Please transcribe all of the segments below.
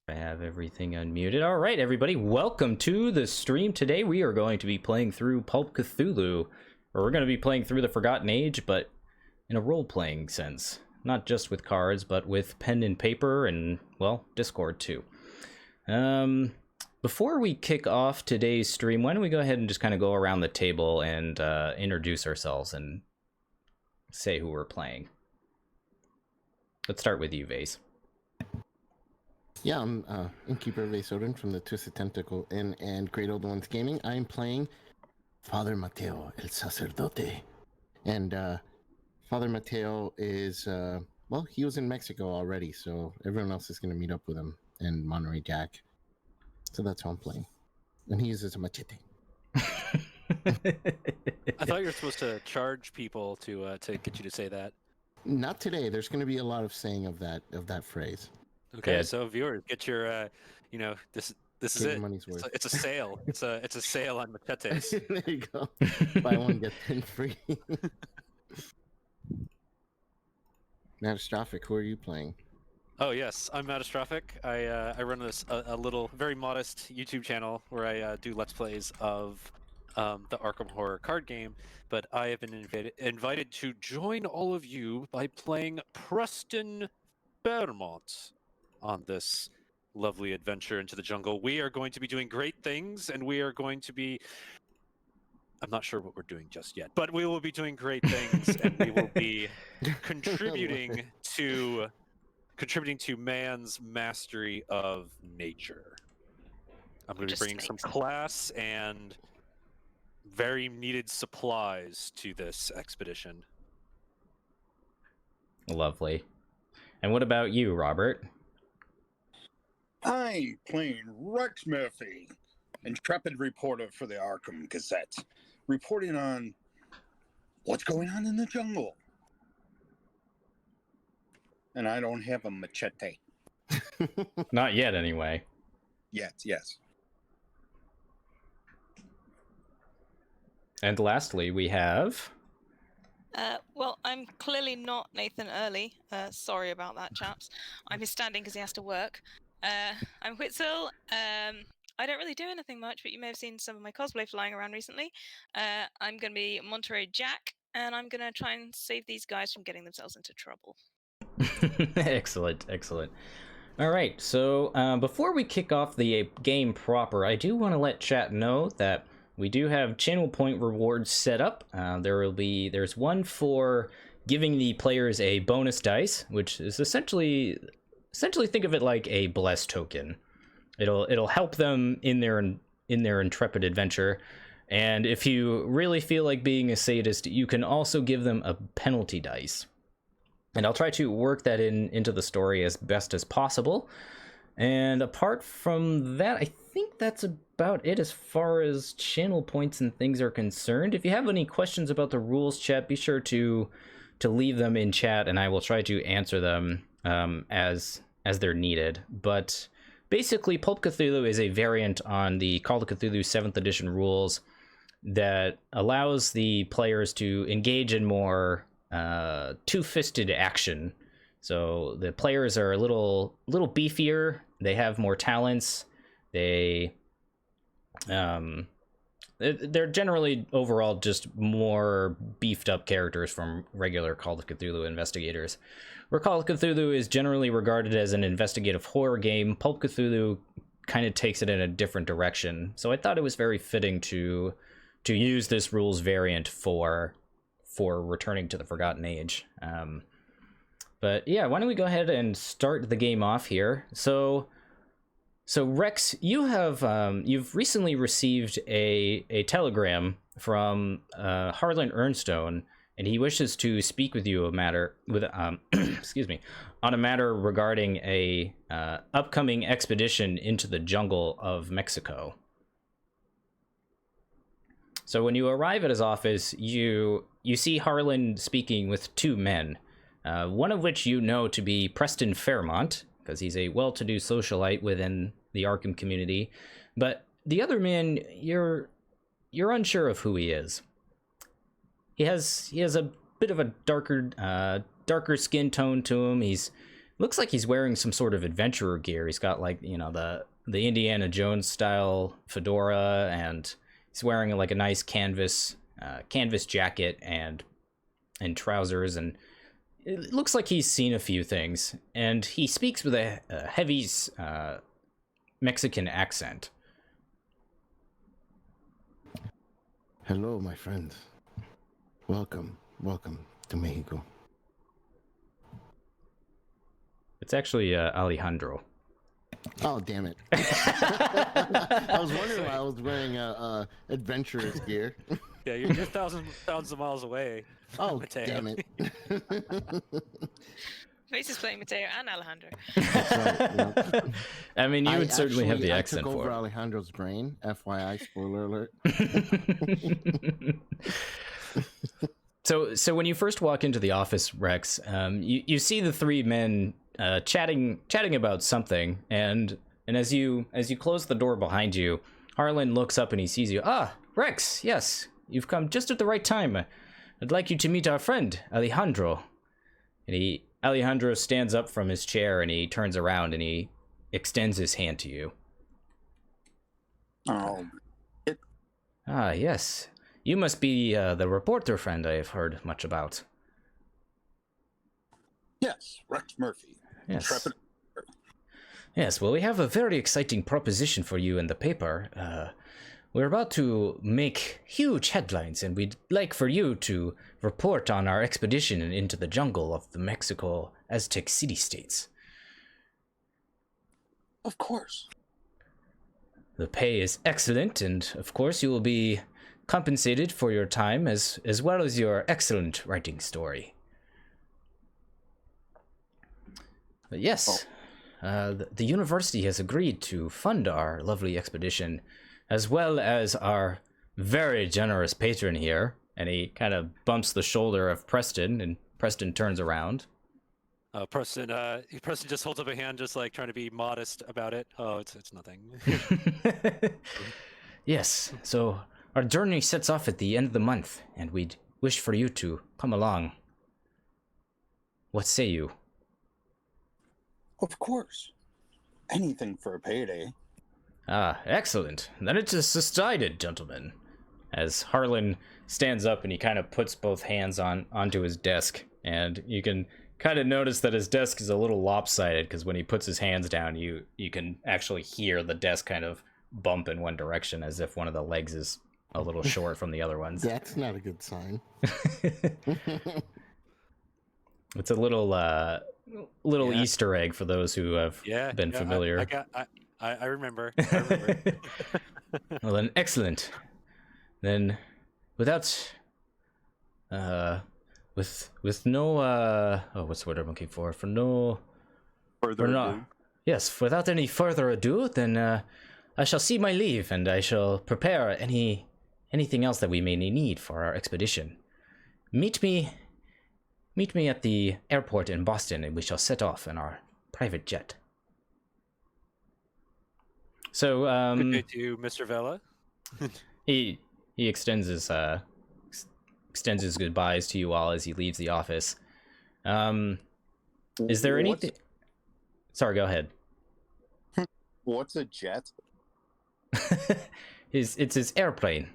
I have everything unmuted. All right, everybody, welcome to the stream. Today we are going to be playing through Pulp Cthulhu, or we're going to be playing through the Forgotten Age, but in a role-playing sense. Not just with cards, but with pen and paper and, well, Discord too. Before we kick off today's stream, why don't we go ahead and just kind of go around the table and introduce ourselves and say who we're playing. Let's start with you, Vase. Yeah, I'm Innkeeper Vase Odin from the Twisted Tentacle Inn and Great Old Ones Gaming. I'm playing Father Mateo, el Sacerdote. And Father Mateo is, well, he was in Mexico already, so everyone else is going to meet up with him in Monterey Jack. So that's how I'm playing. And he uses a machete. I thought you were supposed to charge people to get you to say that. Not today. There's going to be a lot of saying of that phrase. Okay, Yeah. so viewers, get your, this is Get it. your money's worth. It's a sale. It's a sale on machetes. There you go. Buy one, get 10 free. Catastrophic, who are you playing? Oh yes, I'm Matastrophic. I run this a little, very modest YouTube channel where I do Let's Plays of the Arkham Horror card game, but I have been invited to join all of you by playing Preston Fairmont on this lovely adventure into the jungle. We are going to be doing great things, and we are going to be... I'm not sure what we're doing just yet, but we will be doing great things, and we will be contributing to man's mastery of nature. I'm going to be bringing some class and very needed supplies to this expedition. Lovely. And what about you, Robert? I'm playing Rex Murphy, intrepid reporter for the Arkham Gazette, reporting on what's going on in the jungle. And I don't have a machete. Not yet, anyway. Yet, yes. And lastly, we have... Well, I'm clearly not Nathan Early. Sorry about that, chaps. I'm his standing because he has to work. I'm Whitzel. I don't really do anything much, but you may have seen some of my cosplay flying around recently. I'm going to be Monterey Jack, and I'm going to try and save these guys from getting themselves into trouble. Excellent, excellent. All right, so before we kick off the game proper, I do want to let chat know that we do have channel point rewards set up. There's one for giving the players a bonus dice, which is essentially think of it like a bless token. It'll help them in their intrepid adventure. And if you really feel like being a sadist, you can also give them a penalty dice. And I'll try to work that into the story as best as possible. And apart from that, I think that's about it as far as channel points and things are concerned. If you have any questions about the rules, chat, be sure to leave them in chat, and I will try to answer them as they're needed. But basically, Pulp Cthulhu is a variant on the Call of Cthulhu 7th edition rules that allows the players to engage in more two-fisted action. So the players are a little beefier. They have more talents. They're generally overall just more beefed up characters from regular Call of Cthulhu investigators. Where Call of Cthulhu is generally regarded as an investigative horror game, Pulp Cthulhu kind of takes it in a different direction. So I thought it was very fitting to use this rules variant for returning to the Forgotten Age. But yeah, why don't we go ahead and start the game off here. So Rex, you've recently received a telegram from Harlan Ernstone, and he wishes to speak with you on a matter regarding a upcoming expedition into the jungle of Mexico. So when you arrive at his office, you see Harlan speaking with two men, one of which you know to be Preston Fairmont, because he's a well-to-do socialite within the Arkham community. But the other man, you're unsure of who he is. He has a bit of a darker skin tone to him. He's looks like he's wearing some sort of adventurer gear. He's got like, the Indiana Jones style fedora, and he's wearing like a nice canvas jacket and trousers, and it looks like he's seen a few things. And he speaks with a heavy Mexican accent. Hello, my friends. Welcome to Mexico. It's actually Alejandro. Oh, damn it. I was wondering why I was wearing adventurer's gear. Yeah, you're thousands of miles away. Oh, Mateo. damn it. Face is playing Mateo and Alejandro. That's right. I mean, you would certainly have the accent I took over for Alejandro's brain. FYI, spoiler alert. it. So when you first walk into the office, Rex, you see the three men chatting about something, and as you close the door behind you, Harlan looks up and he sees you. Ah, Rex, yes, you've come just at the right time. I'd like you to meet our friend Alejandro. And Alejandro stands up from his chair and he turns around and he extends his hand to you. Oh, Ah, yes. You must be the reporter friend I have heard much about. yes, Rex Murphy. Yes. Intrepid. Yes, well, we have a very exciting proposition for you in the paper. We're about to make huge headlines, and we'd like for you to report on our expedition into the jungle of the Mexico Aztec city-states. Of course. The pay is excellent, and of course you will be compensated for your time as well as your excellent writing story. But yes, the university has agreed to fund our lovely expedition, as well as our very generous patron here. And he kind of bumps the shoulder of Preston, and Preston turns around. Preston just holds up a hand, just like trying to be modest about it. Oh, it's nothing. Yes, so our journey sets off at the end of the month, and we'd wish for you to come along. What say you? Of course. Anything for a payday. Ah, excellent. Then it is decided, gentlemen. As Harlan stands up and he kind of puts both hands onto his desk, and you can kind of notice that his desk is a little lopsided, because when he puts his hands down, you can actually hear the desk kind of bump in one direction, as if one of the legs is a little short from the other ones. That's not a good sign. It's a little Easter egg for those who have been familiar. I remember. I remember. Well then, excellent. Then, without, with no, what's the word I'm looking for? For no Further ado. Yes, without any further ado, then I shall see my leave, and I shall prepare anything else that we may need for our expedition. Meet me at the airport in Boston, and we shall set off in our private jet. So, Good day to you, Mr. Vela. he extends his goodbyes to you all as he leaves the office. Is there anything? Sorry, go ahead. What's a jet? It's his airplane.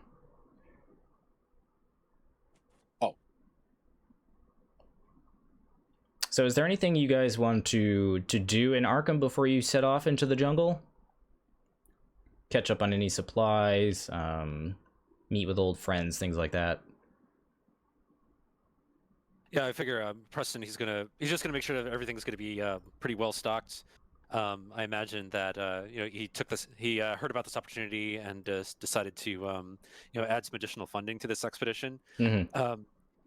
Oh. So is there anything you guys want to do in Arkham before you set off into the jungle? Catch up on any supplies, meet with old friends, things like that. Yeah, I figure Preston, he's just gonna make sure that everything's gonna be pretty well stocked. I imagine that he heard about this opportunity and decided to add some additional funding to this expedition. Mm-hmm.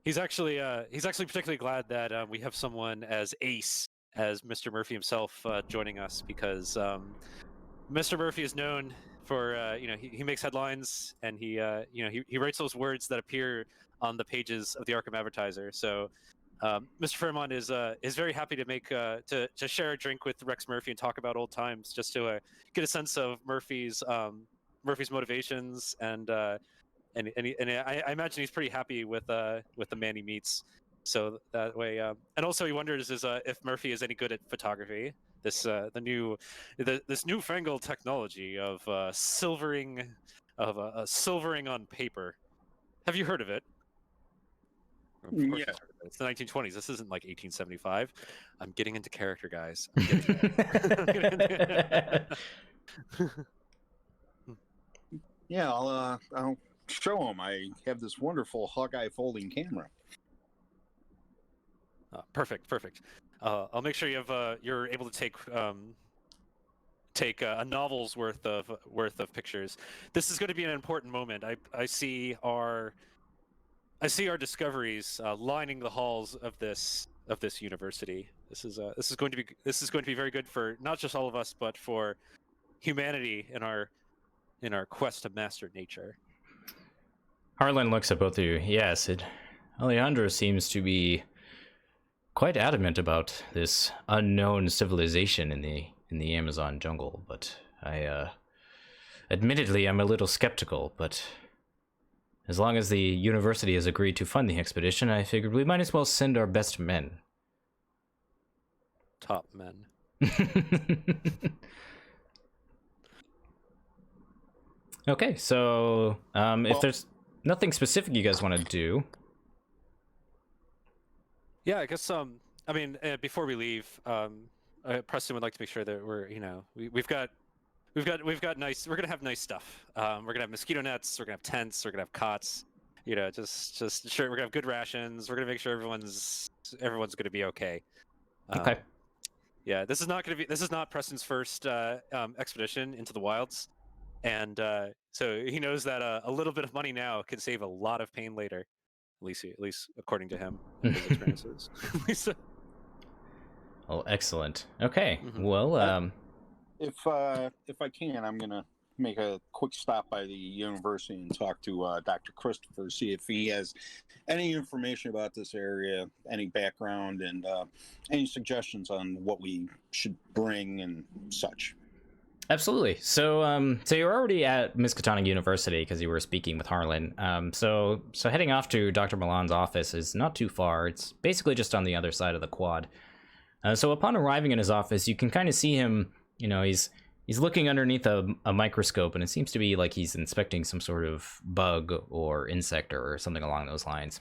He's actually particularly glad that we have someone as ace as Mr. Murphy himself joining us, because Mr. Murphy is known for he makes headlines, and he writes those words that appear on the pages of the Arkham Advertiser. So Mr. Fairmont is very happy to make to share a drink with Rex Murphy and talk about old times, just to get a sense of Murphy's motivations, and I imagine he's pretty happy with the man he meets. So that way, and also he wonders if Murphy is any good at photography. This this newfangled technology of silvering, silvering on paper. Have you heard of it? Of course Yeah. you've heard of it. It's the 1920s. This isn't like 1875. I'm getting into character, guys. I'm getting there. Yeah, I'll show him. I have this wonderful Hawkeye folding camera. Perfect. I'll make sure you have you're able to take a novel's worth of pictures. This is going to be an important moment. I see our discoveries lining the halls of this university. This is going to be very good for not just all of us, but for humanity in our quest to master nature. Harlan looks at both of you. Yes, Alejandro seems to be quite adamant about this unknown civilization in the Amazon jungle, but admittedly, I'm a little skeptical, but as long as the university has agreed to fund the expedition, I figured we might as well send our best men. Top men. Okay, so if there's nothing specific you guys want to do. Yeah, I guess I mean, before we leave, Preston would like to make sure that we've got nice. We're gonna have nice stuff. We're gonna have mosquito nets. We're gonna have tents. We're gonna have cots. Just sure. We're gonna have good rations. We're gonna make sure everyone's gonna be okay. Okay. Yeah, this is not Preston's first expedition into the wilds, and so he knows that a little bit of money now can save a lot of pain later. At least according to him, and his experiences. Oh, excellent. Okay. Mhm. Well, If I can, I'm gonna make a quick stop by the university and talk to Dr. Christopher, see if he has any information about this area, any background, and any suggestions on what we should bring and such. absolutely. So, so you're already at Miskatonic University because you were speaking with Harlan. So heading off to Dr. Milan's office is not too far. It's basically just on the other side of the quad. So upon arriving in his office, you can kind of see him. He's looking underneath a microscope, and it seems to be like he's inspecting some sort of bug or insect or something along those lines.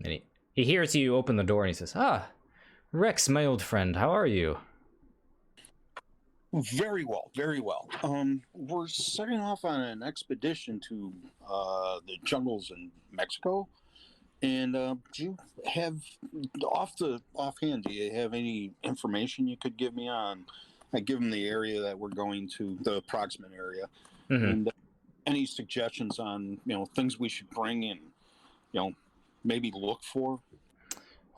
And he hears you open the door, and he says, "Ah, Rex, my old friend, how are you?" Very well, very well. We're setting off on an expedition to the jungles in Mexico. And do you have, offhand, do you have any information you could give me on, given the area that we're going to, the approximate area, and any suggestions on, things we should bring and, maybe look for?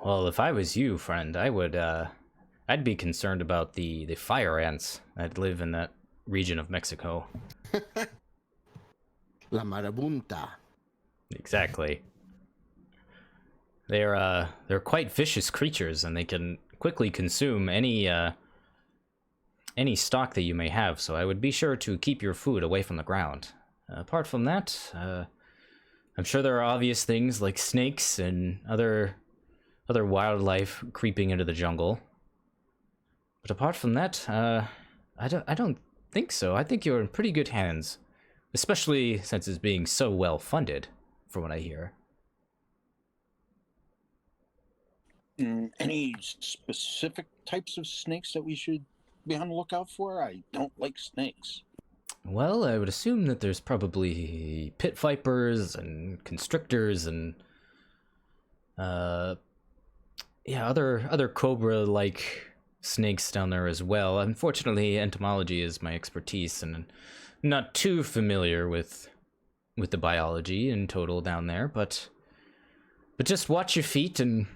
Well, if I was you, friend, I'd be concerned about the fire ants that live in that region of Mexico. La marabunta. Exactly. They're quite vicious creatures, and they can quickly consume any stock that you may have. So I would be sure to keep your food away from the ground. Apart from that, I'm sure there are obvious things like snakes and other wildlife creeping into the jungle. But apart from that, I don't think so. I think you're in pretty good hands, especially since it's being so well funded, from what I hear. Any specific types of snakes that we should be on the lookout for? I don't like snakes. Well, I would assume that there's probably pit vipers and constrictors and other cobra-like snakes down there as well. Unfortunately, entomology is my expertise, and I'm not too familiar with the biology in total down there. But just watch your feet and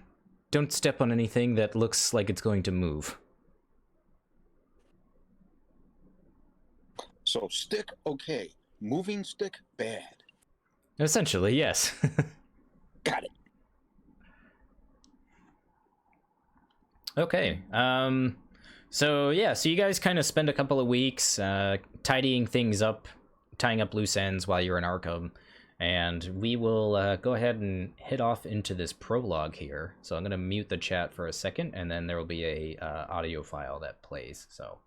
don't step on anything that looks like it's going to move. So stick, okay. Moving stick, bad. Essentially, yes. Got it. Okay. So you guys kind of spend a couple of weeks tidying things up, tying up loose ends while you're in Arkham, And we will go ahead and head off into this prologue here. So I'm going to mute the chat for a second, and then there will be a audio file that plays. So.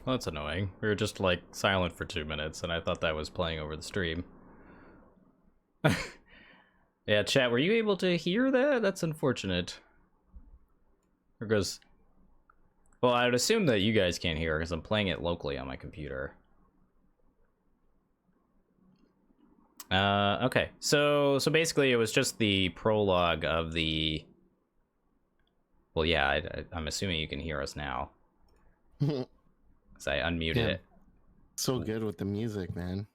Well, that's annoying. We were just, like, silent for 2 minutes, and I thought that was playing over the stream. Yeah, chat, were you able to hear that? That's unfortunate. Because... Well, I would assume that you guys can't hear, because I'm playing it locally on my computer. Okay. So basically it was just the prologue of the... Well, yeah, I'm assuming you can hear us now. Because I unmuted it. So good with the music, man.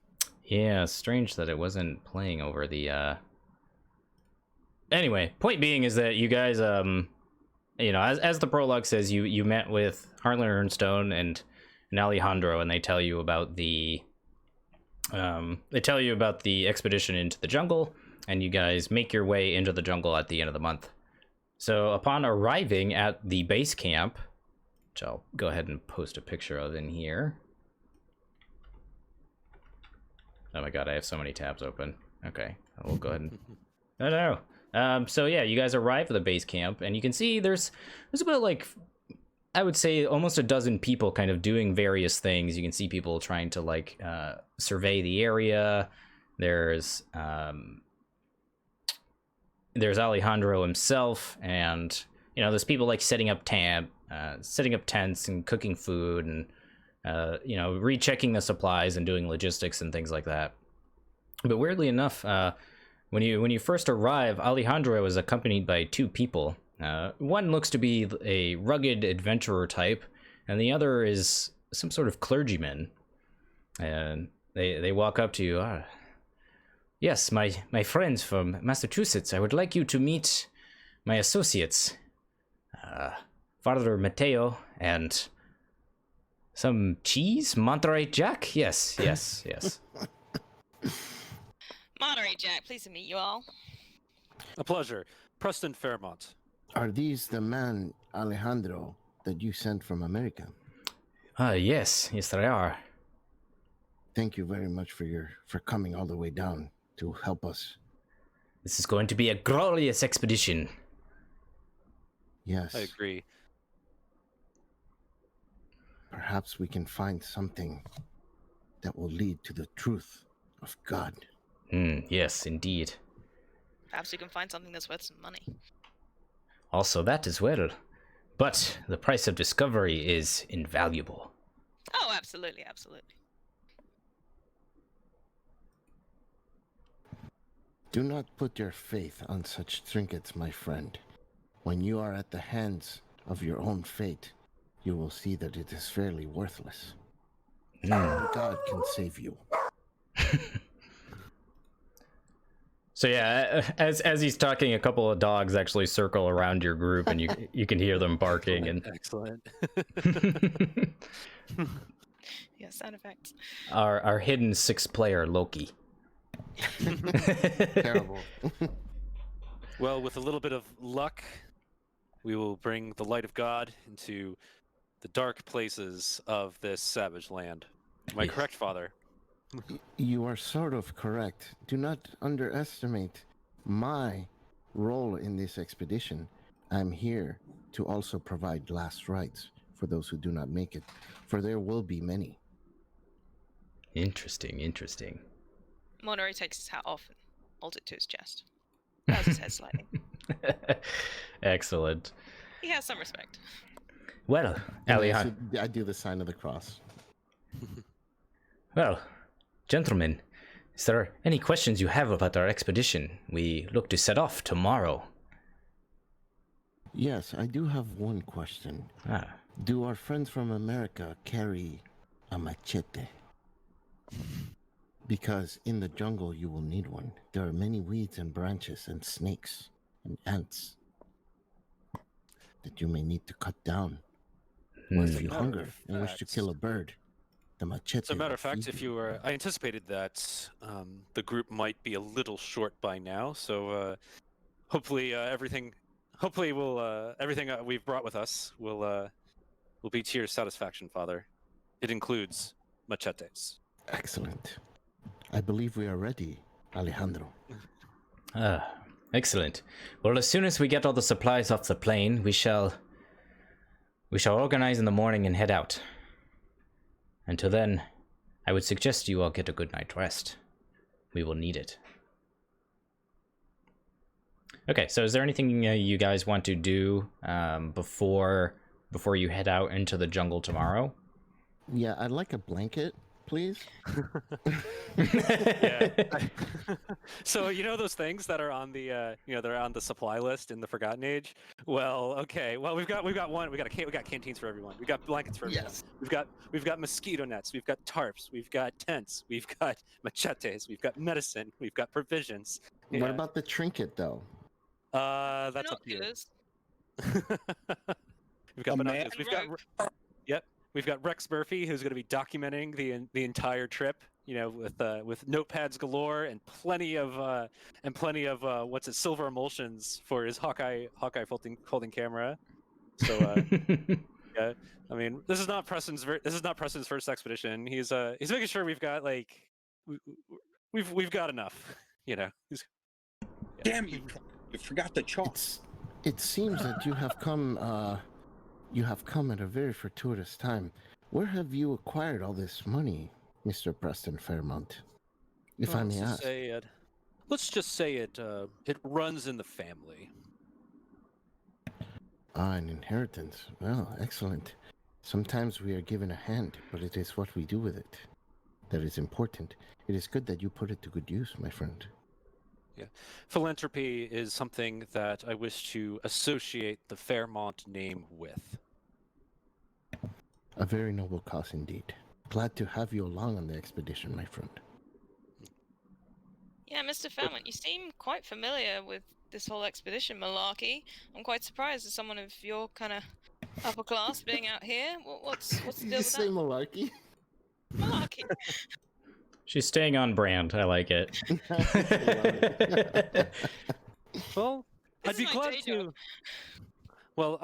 Yeah, strange that it wasn't playing over the, Anyway, point being is that you guys, you know, as the prologue says, you met with Harlan Ernstone and Alejandro, and they tell you about the, expedition into the jungle, and you guys make your way into the jungle at the end of the month. So upon arriving at the base camp, which I'll go ahead and post a picture of in here. Oh my god, I have so many tabs open. Okay, we'll go ahead and... No. So yeah, you guys arrive at the base camp, and you can see there's about, like, I would say almost a dozen people kind of doing various things. You can see people trying to, like, survey the area. There's Alejandro himself, and, you know, there's people, like, setting up tents and cooking food, and you know, rechecking the supplies and doing logistics and things like that. But weirdly enough, when you first arrive, Alejandro is accompanied by 2 people. One looks to be a rugged adventurer type, and the other is some sort of clergyman. And they walk up to you. Yes, my friends from Massachusetts. I would like you to meet my associates, Father Mateo and some cheese, Monterey Jack. Yes. Monterey Jack, pleased to meet you all. A pleasure. Preston Fairmont. Are these the man, Alejandro, that you sent from America? Yes, they are. Thank you very much for coming all the way down to help us. This is going to be a glorious expedition. Yes. I agree. Perhaps we can find something that will lead to the truth of God. Yes, indeed. Perhaps we can find something that's worth some money. Also that as well. But the price of discovery is invaluable. Oh, absolutely, absolutely. Do not put your faith on such trinkets, my friend. When you are at the hands of your own fate, you will see that it is fairly worthless. Only God can save you. So yeah, as he's talking, a couple of dogs actually circle around your group, and you can hear them barking. And Excellent. Yeah, sound effects. our hidden 6th player Loki. Terrible. Well, with a little bit of luck, we will bring the light of God into the dark places of this savage land. Am I Yes. correct, Father? You are sort of correct. Do not underestimate my role in this expedition. I'm here to also provide last rites for those who do not make it, for there will be many. Interesting. Monterey takes his hat off and holds it to his chest. Bows his head slightly. Excellent. He has some respect. Well, And Alejandro. I do the sign of the cross. Well, gentlemen, is there any questions you have about our expedition? We look to set off tomorrow. Yes, I do have one question. Do our friends from America carry a machete? Because in the jungle you will need one. There are many weeds and branches and snakes and ants that you may need to cut down. Or if you matter hunger of and wish to fact- kill a bird, the machete. As a matter will of fact, feed if you were, I anticipated that the group might be a little short by now, so hopefully everything we've brought with us will be to your satisfaction, Father. It includes machetes. Excellent. I believe we are ready, Alejandro. Excellent. Well, as soon as we get all the supplies off the plane, we shall organize in the morning and head out. Until then, I would suggest you all get a good night's rest. We will need it. Okay, so is there anything you guys want to do before you head out into the jungle tomorrow? Yeah, I'd like a blanket, please. Yeah. So you know those things that are on the they're on the supply list in the Forgotten Age. Well, okay. Well, we've got one. We got canteens for everyone. We got blankets for everyone. Yes. We've got mosquito nets. We've got tarps. We've got tents. We've got machetes. We've got medicine. We've got provisions. What Yeah. about the trinket, though? That's up to you. Binoculars. We've got A binoculars. man We've got Rex Murphy, who's going to be documenting the entire trip. You know, with notepads galore and plenty of silver emulsions for his Hawkeye holding camera. So yeah, I mean, this is not Preston's first expedition. He's making sure we've got we've got enough. You know. Damn you! You forgot the chalk. It seems that you have come at a very fortuitous time. Where have you acquired all this money, Mr. Preston Fairmont? If I may ask. Let's just say it runs in the family. An inheritance. Well, excellent. Sometimes we are given a hand, but it is what we do with it that is important. It is good that you put it to good use, my friend. Yeah. Philanthropy is something that I wish to associate the Fairmont name with. A very noble cause indeed. Glad to have you along on the expedition, my friend. Yeah, Mr. Fairmont, you seem quite familiar with this whole expedition malarkey. I'm quite surprised as someone of your kind of upper class being out here. What's the Did deal you with say that? malarkey? Malarkey. She's staying on brand. I like it. Well, This I'd be is my glad day to. job. Well,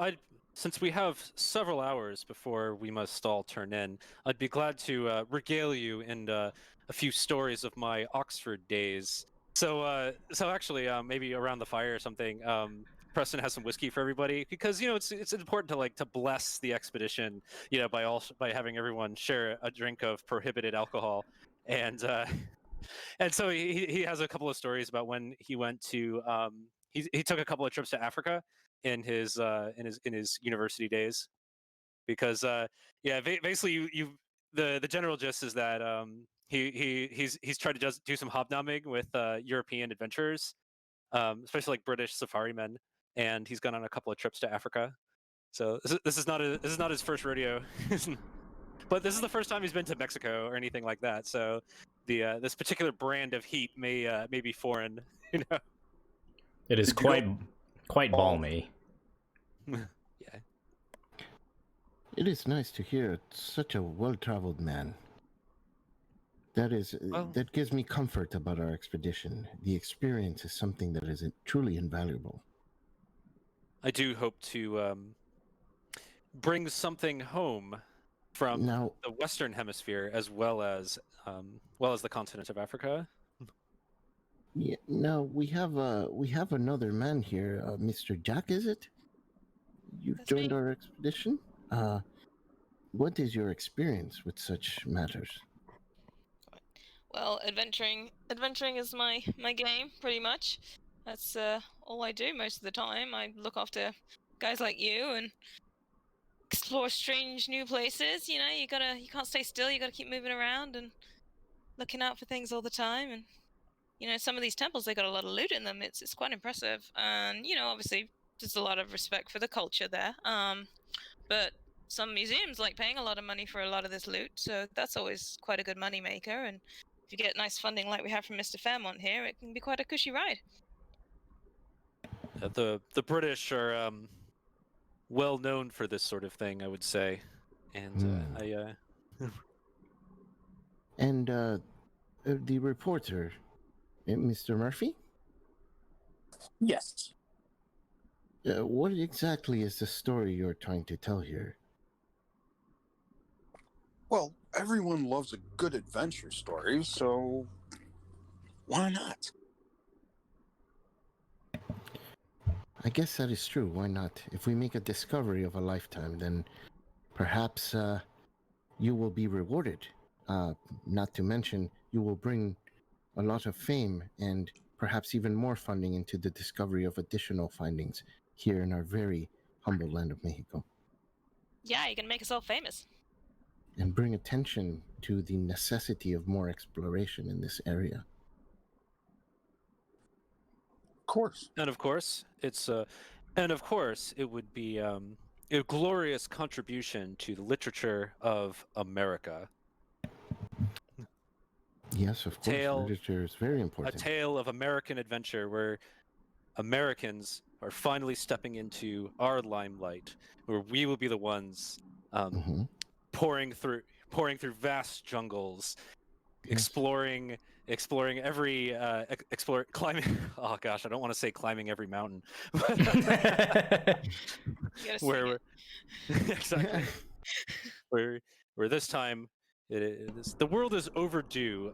since we have several hours before we must all turn in, I'd be glad to regale you in a few stories of my Oxford days. So actually, maybe around the fire or something, Preston has some whiskey for everybody because it's important to bless the expedition, by having everyone share a drink of prohibited alcohol, and so he has a couple of stories about when he went to he took a couple of trips to Africa in his university days, because basically the general gist is that he's tried to do some hobnobbing with European adventurers, especially like British safari men, and he's gone on a couple of trips to Africa. So this is not his first rodeo, but this is the first time he's been to Mexico or anything like that. So the this particular brand of heat may be foreign, you know. It is Did you go- quite balmy. Yeah. It is nice to hear such a well-traveled man. That gives me comfort about our expedition. The experience is something that is truly invaluable. I do hope to bring something home from Now, the Western Hemisphere as well as the continent of Africa. yeah, now we have another man here, Mr. Jack. Is it? You've That's joined me. our expedition. What is your experience with such matters? Well, adventuring is my game, pretty much. That's all I do most of the time. I look after guys like you and explore strange new places. You know, you can't stay still. You gotta keep moving around and looking out for things all the time. And you know, some of these temples, they got a lot of loot in them. It's quite impressive. And you know, obviously, there's a lot of respect for the culture there. But some museums like paying a lot of money for a lot of this loot, so that's always quite a good money maker. And if you get nice funding like we have from Mr. Fairmont here, it can be quite a cushy ride. The British are well known for this sort of thing, I would say, and And the reporter, Mr. Murphy. Yes. What exactly is the story you're trying to tell here? Well, everyone loves a good adventure story, so why not? I guess that is true. Why not? If we make a discovery of a lifetime, then perhaps you will be rewarded. Not to mention, you will bring a lot of fame and perhaps even more funding into the discovery of additional findings here in our very humble land of Mexico. Yeah, you can make us all famous. And bring attention to the necessity of more exploration in this area. Of course. and of course it would be a glorious contribution to the literature of America. Yes, of course. Literature is very A important. tale of American adventure where Americans are finally stepping into our limelight, where we will be the ones Mhm. pouring through vast jungles, Yes. exploring every climbing. Oh gosh, I don't want to say climbing every mountain. You gotta sing where it. we're exactly where this time the world is overdue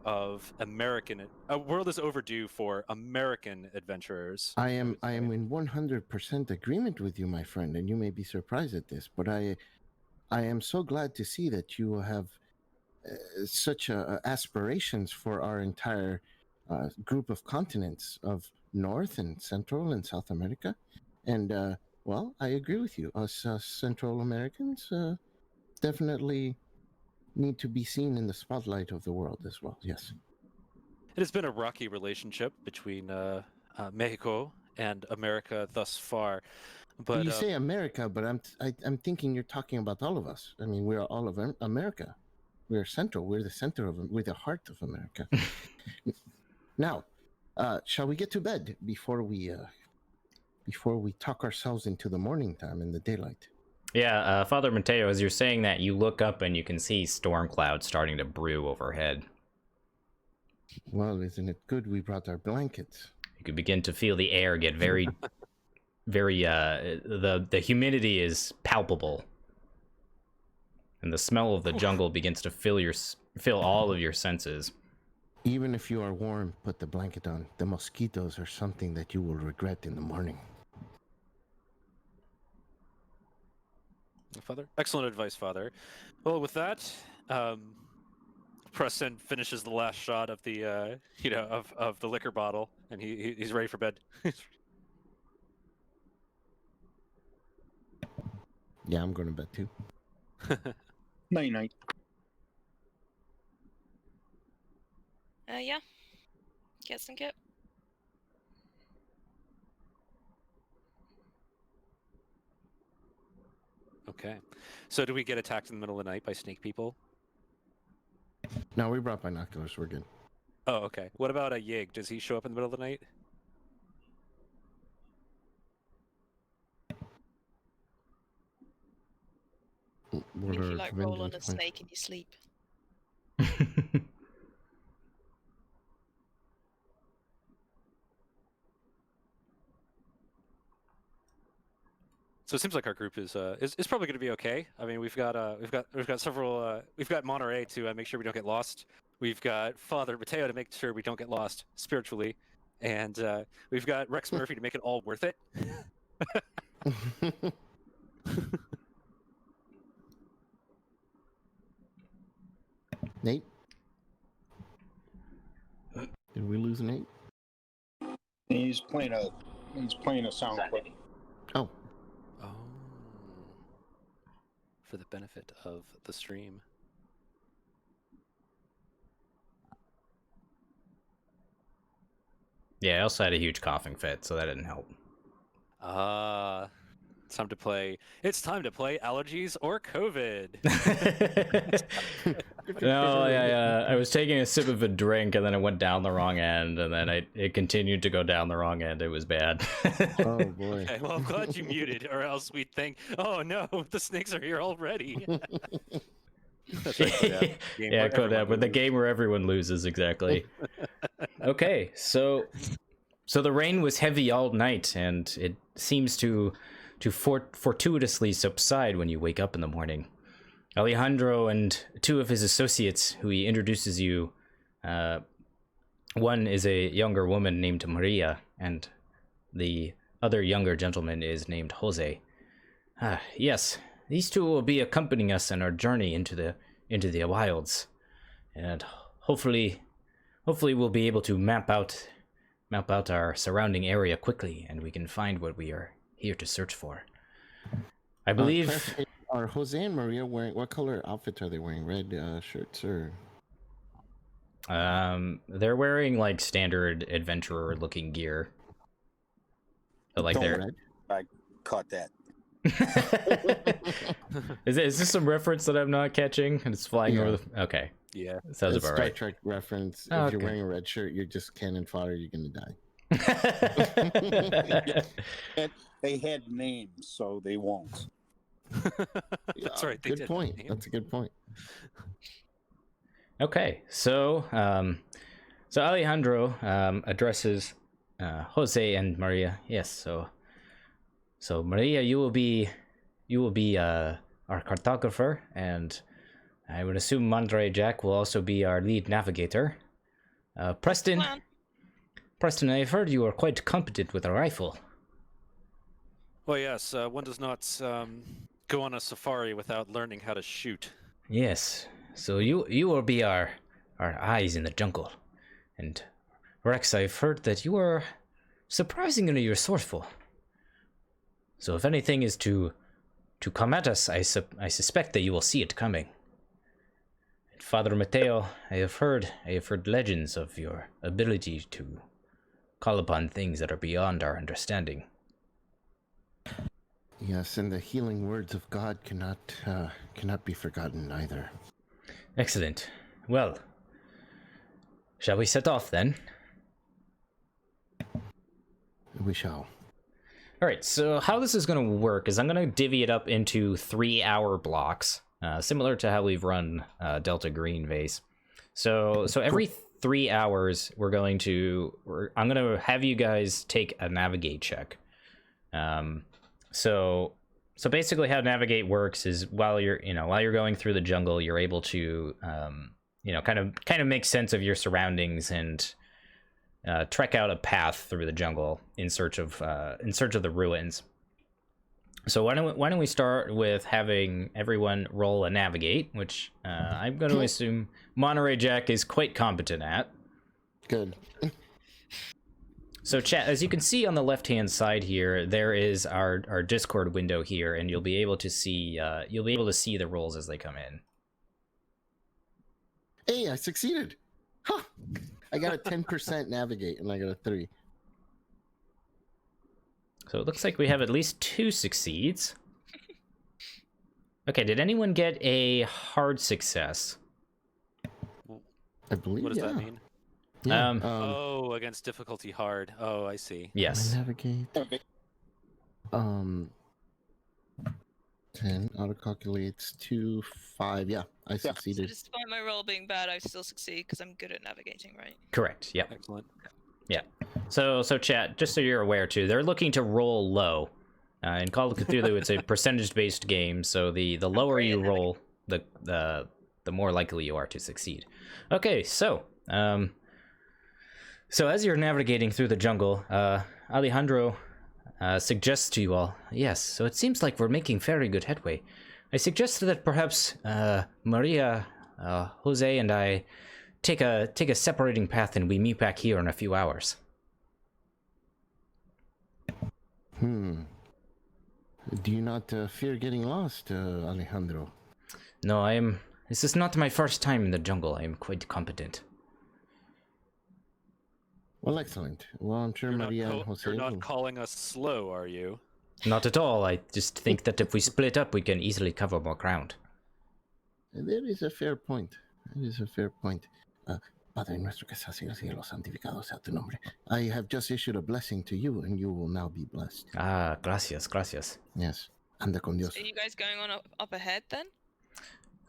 for American adventurers. I am would say. in 100% agreement with you, my friend, and you may be surprised at this, but I am so glad to see that you have such aspirations for our entire group of continents of North and Central and South America. And, well, I agree with you. Us Central Americans definitely need to be seen in the spotlight of the world as well. Yes. It has been a rocky relationship between Mexico and America thus far. But you say America, but I'm thinking you're talking about all of us. I mean, we're all of America. We're central. We're the center of. We're the heart of America. Now, shall we get to bed before we talk ourselves into the morning time in the daylight? Yeah, Father Mateo, as you're saying that, you look up and you can see storm clouds starting to brew overhead. Well, isn't it good we brought our blankets? You can begin to feel the air get very, very, the humidity is palpable. And the smell of the jungle begins to fill all of your senses. Even if you are warm, put the blanket on. The mosquitoes are something that you will regret in the morning. Father, excellent advice, Father. Well, with that, Preston finishes the last shot of the of the liquor bottle, and he's ready for bed. Yeah, I'm going to bed too. Night night. Yeah. Get some kit. Okay. So do we get attacked in the middle of the night by snake people? No, we brought binoculars. We're good. Oh, okay. What about a Yig? Does he show up in the middle of the night? What If are you like roll on a conventions like? snake in your sleep. So it seems like our group is probably going to be okay. I mean, we've got several we've got Monterey to make sure we don't get lost. We've got Father Mateo to make sure we don't get lost spiritually, and we've got Rex Murphy to make it all worth it. Nate? Did we lose Nate? He's playing a sound clip. Oh, Oh, for the benefit of the stream. Yeah, I also had a huge coughing fit, so that didn't help. It's time to play. It's time to play allergies or COVID. No, I was taking a sip of a drink, and then it went down the wrong end, and then it continued to go down the wrong end. It was bad. oh boy. Okay, well, I'm glad you muted, or else we'd think, oh no, the snakes are here already. That's right, Kodab. Game Yeah, where Kodab, everyone with the loses. game where everyone loses, exactly. Okay, so the rain was heavy all night, and it seems to fortuitously subside when you wake up in the morning. Alejandro and two of his associates, who he introduces you, one is a younger woman named Maria, and the other younger gentleman is named Jose. Yes, these two will be accompanying us on our journey into the wilds, and hopefully we'll be able to map out our surrounding area quickly, and we can find what we are here to search for. I believe. Are Jose and Maria wearing, what color outfits are they wearing? Red shirts or? They're wearing like standard adventurer looking gear. But like Don't they're. worry, I caught that. Is this some reference that I'm not catching? And it's flying over the. Okay, Yeah. sounds It's about Star right. Trek reference. Oh, if you're okay. wearing a red shirt, you're just cannon fodder. You're gonna die. They had names, so they won't. That's right. They Good did. point. Damn. That's a good point. Okay, so Alejandro addresses Jose and Maria. Yes, so Maria, you will be our cartographer, and I would assume Monterey Jack will also be our lead navigator. Preston, Plan. I've heard you are quite competent with a rifle. Well, yes. One does not go on a safari without learning how to shoot. Yes, so you will be our eyes in the jungle, and Rex, I've heard that you are surprisingly resourceful. So if anything is to come at us, I suspect that you will see it coming. And Father Mateo, I have heard legends of your ability to call upon things that are beyond our understanding. Yes, and the healing words of God cannot be forgotten either. Excellent. Well, shall we set off then? We shall. All right, so how this is going to work is I'm going to divvy it up into 3-hour blocks, similar to how we've run Delta Green Vase. So every 3 hours, I'm going to have you guys take a navigate check. So basically, how navigate works is while you're going through the jungle, you're able to kind of make sense of your surroundings and trek out a path through the jungle in search of the ruins. So why don't we start with having everyone roll a navigate, which I'm going to assume Monterey Jack is quite competent at. Good. So chat, as you can see on the left-hand side here, there is our Discord window here, and you'll be able to see the rolls as they come in. Hey, I succeeded. Huh. I got a 10% navigate, and I got a 3. So it looks like we have at least 2 succeeds. Okay, did anyone get a hard success? I believe. What does that mean? Yeah. Oh, against difficulty hard. Oh, I see. Yes. Navigate. 10 auto calculates 2, 5. Yeah, I So succeeded. despite my roll being bad, I still succeed because I'm good at navigating, right? Correct. Yep. Excellent. So chat, just so you're aware too, they're looking to roll low. In Call of Cthulhu, it's a percentage-based game, so the lower great you at roll, the more likely you are to succeed. Okay, so as you're navigating through the jungle, Alejandro suggests to you all, yes, so it seems like we're making very good headway. I suggest that perhaps Maria, Jose, and I take a separating path and we meet back here in a few hours. Do you not fear getting lost, Alejandro? No, this is not my first time in the jungle. I am quite competent. Well, excellent. Well, I'm sure You're Maria not, and Jose you're not will... calling us slow, are you? Not at all. I just think that if we split up, we can easily cover more ground. There is a fair point. That is a fair point. Padre nuestro que estás en el cielo, santificado sea tu nombre. I have just issued a blessing to you, and you will now be blessed. Ah, gracias, gracias. Yes. Anda con Dios. Are you guys going on up ahead then?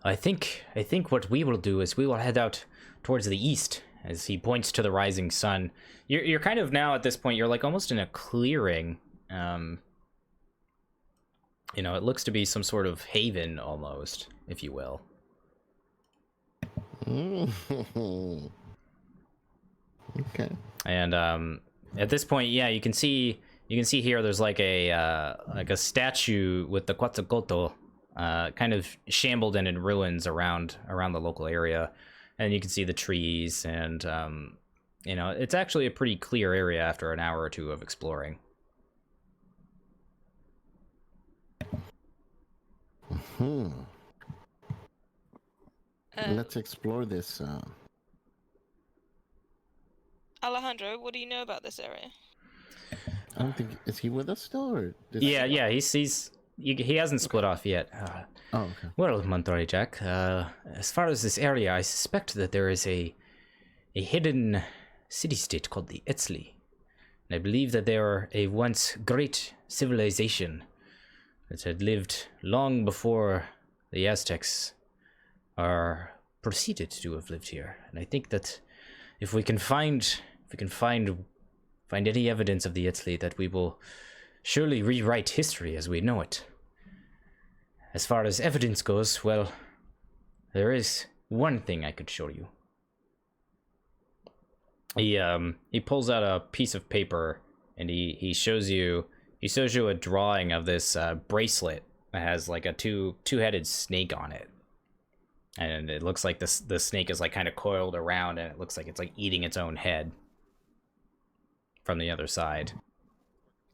I think what we will do is we will head out towards the east, as he points to the rising sun. You're kind of now at this point, you're like almost in a clearing. You know, it looks to be some sort of haven almost, if you will. Okay. And at this point, yeah, you can see here there's like a statue with the Quetzalcoatl kind of shambled and in ruins around the local area, and you can see the trees, and you know, it's actually a pretty clear area after an hour or two of exploring. Let's explore this. Alejandro, what do you know about this area? I don't think... Is he with us still, or... Yeah, he hasn't split off yet. Oh, okay. Well, Monterey Jack, as far as this area, I suspect that there is a hidden city-state called the Etzli. And I believe that they were a once great civilization that had lived long before the Aztecs are proceeded to have lived here. And I think that if we can find any evidence of the Etzli, that we will surely rewrite history as we know it. As far as evidence goes, well, there is one thing I could show you. He pulls out a piece of paper and he shows you a drawing of this bracelet that has like a two-headed snake on it. And it looks like the snake is like kind of coiled around, and it looks like it's like eating its own head from the other side.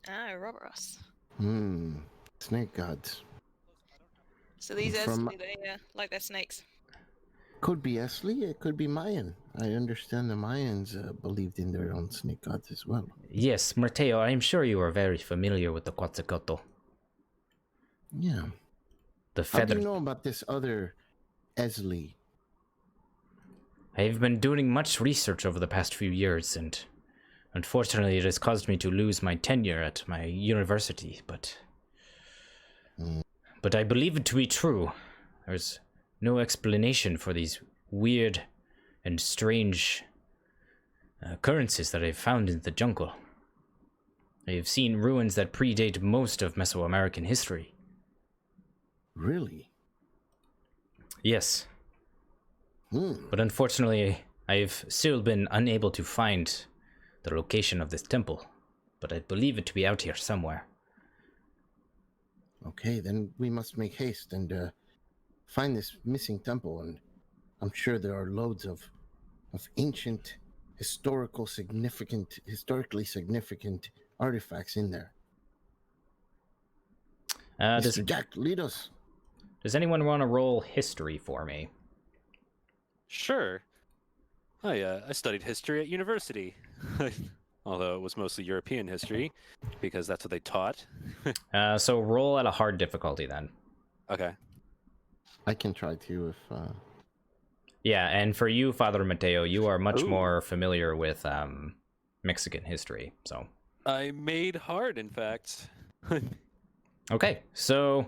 Ah, Roboros. Snake gods. So these are From- they like they're snakes. Could be Esli, it could be Mayan. I understand the Mayans believed in their own snake gods as well. Yes, Mateo, I'm sure you are very familiar with the Quetzalcoatl. Yeah. The How do feather. you know about this other Esli? I've been doing much research over the past few years, and unfortunately it has caused me to lose my tenure at my university, but I believe it to be true. There's no explanation for these weird and strange occurrences that I've found in the jungle. I have seen ruins that predate most of Mesoamerican history. Really? Yes. But unfortunately, I've still been unable to find the location of this temple, but I believe it to be out here somewhere. Okay, then we must make haste and find this missing temple, and I'm sure there are loads of ancient, historically significant artifacts in there. Mr. Jack, lead us. Does anyone want to roll history for me? Sure. I studied history at university, although it was mostly European history, because that's what they taught. So roll at a hard difficulty then. Okay. I can try to if. Yeah, and for you, Father Mateo, you are much Ooh. more familiar with Mexican history, so. I made hard, in fact. Okay, so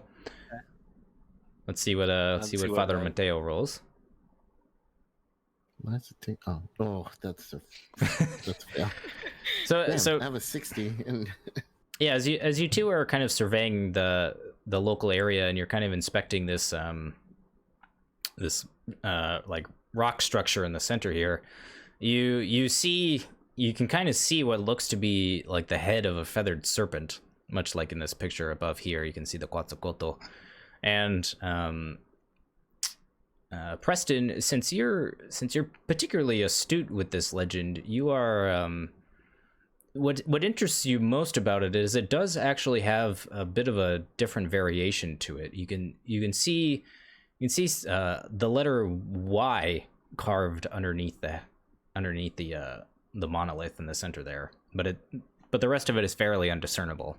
let's see what see what, Father Mateo rolls. Why does it take? Oh, that's a fail. So Damn, so I have a 60, and yeah, as you two are kind of surveying the local area, and you're kind of inspecting this this like rock structure in the center here, you can kind of see what looks to be like the head of a feathered serpent, much like in this picture above here. You can see the Quetzalcoatl. And Preston, since you're particularly astute with this legend, you are what interests you most about it is it does actually have a bit of a different variation to it. You can see the letter Y carved underneath the monolith in the center there, but the rest of it is fairly undiscernible.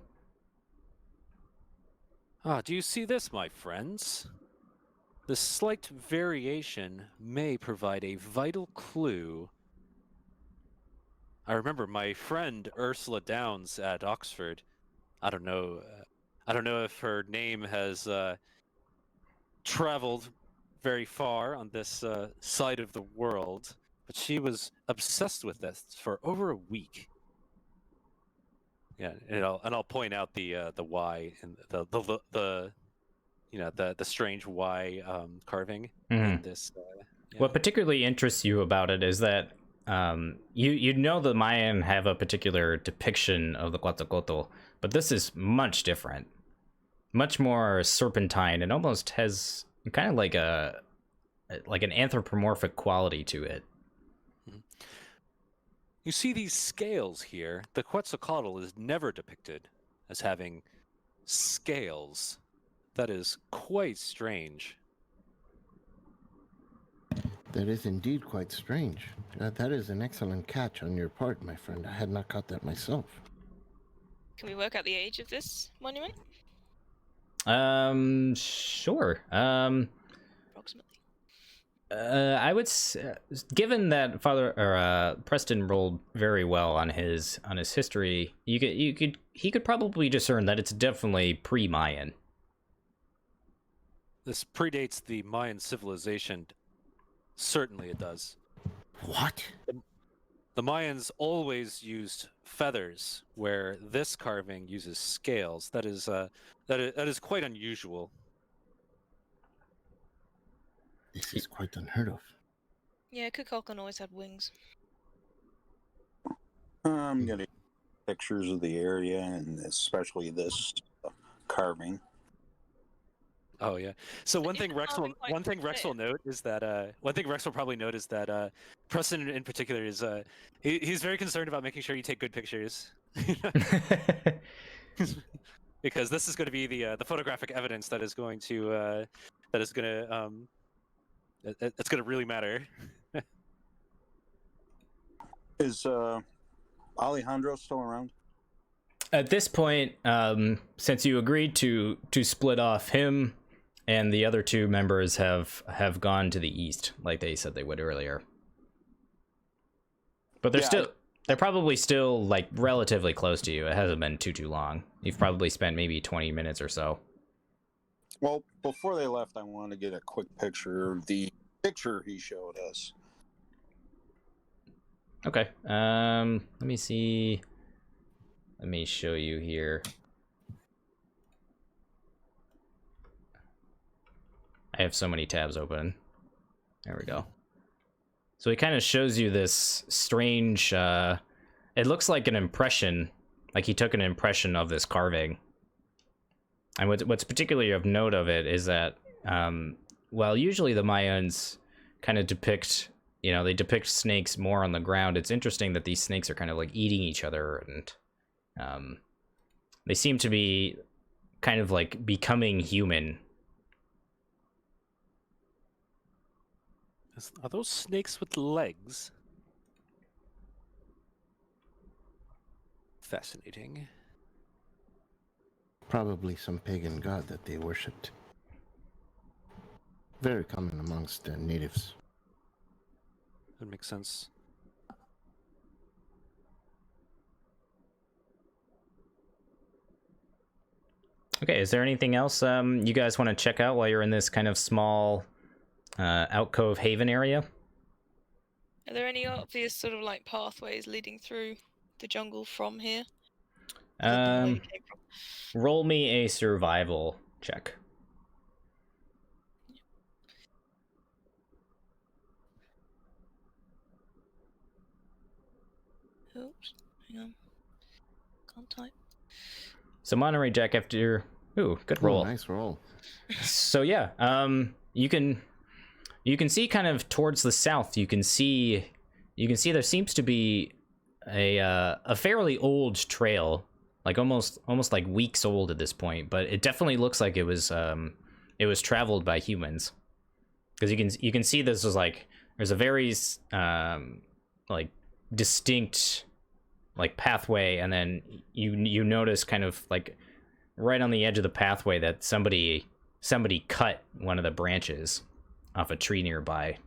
Do you see this, my friends? The slight variation may provide a vital clue. I remember my friend Ursula Downs at Oxford. I don't know if her name has traveled very far on this side of the world, but she was obsessed with this for over a week. Yeah, and I'll point out the Y and the strange Y carving in this. Yeah. What particularly interests you about it is that you know the Mayan have a particular depiction of the Quetzalcoatl, but this is much different, much more serpentine. It almost has kind of like an anthropomorphic quality to it. You see these scales here? The Quetzalcoatl is never depicted as having scales. That is quite strange. that is indeed quite strange. That is an excellent catch on your part, my friend. I had not caught that myself. Can we work out the age of this monument? Sure. Approximately. I would, given that Preston rolled very well on his history, he could probably discern that it's definitely pre-Mayan. This predates the Mayan civilization. Certainly it does. What? The Mayans always used feathers, where this carving uses scales. That is quite unusual. This is quite unheard of. Yeah, Kukulkan always had wings. I'm gonna pictures of the area and especially this carving. Oh yeah. So one thing Rex will note is that one thing Rex will probably note is that Preston in particular is he's very concerned about making sure you take good pictures. Because this is going to be the photographic evidence that is going to it's going to really matter. Is Alejandro still around? At this point, since you agreed to split off, him and the other two members have gone to the east, like they said they would earlier. But they're probably still like relatively close to you. It hasn't been too long. You've probably spent maybe 20 minutes or so. Well, before they left, I wanted to get a quick picture of the picture he showed us. Okay. Let me see. Let me show you here. I have so many tabs open. There we go. So he kind of shows you this strange, it looks like an impression, like he took an impression of this carving. And what's particularly of note of it is that, while usually the Mayans kind of depict, they depict snakes more on the ground, it's interesting that these snakes are kind of like eating each other, and they seem to be kind of like becoming human. Are those snakes with legs? Fascinating. Probably some pagan god that they worshipped. Very common amongst the natives. That makes sense. Okay, is there anything else you guys want to check out while you're in this kind of small alcove haven area? Are there any obvious sort of like pathways leading through the jungle from here? Other than where you came from? Roll me a survival check. Oops, hang on. Can't type. So Monterey Jack, after ooh, good roll. Oh, nice roll. So yeah, you can see kind of towards the south. You can see there seems to be a fairly old trail, like almost like weeks old at this point, but it definitely looks like it was traveled by humans, because you can see this is like there's a very like distinct like pathway, and then you notice kind of like right on the edge of the pathway that somebody cut one of the branches off a tree nearby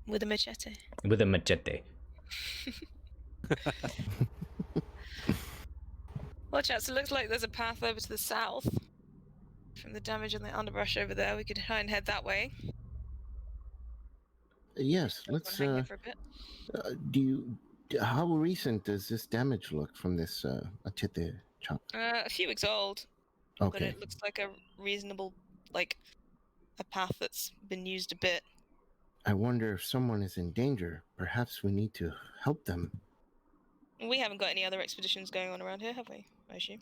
With a machete. with a machete. Watch out, so it looks like there's a path over to the south. From the damage on the underbrush over there, we could try and head that way. Yes, let's. Hang here for a bit. How recent does this damage look from this machete chop? A few weeks old, but Okay. it looks like a reasonable, like, a path that's been used a bit. I wonder if someone is in danger. Perhaps we need to help them. We haven't got any other expeditions going on around here, have we? I assume.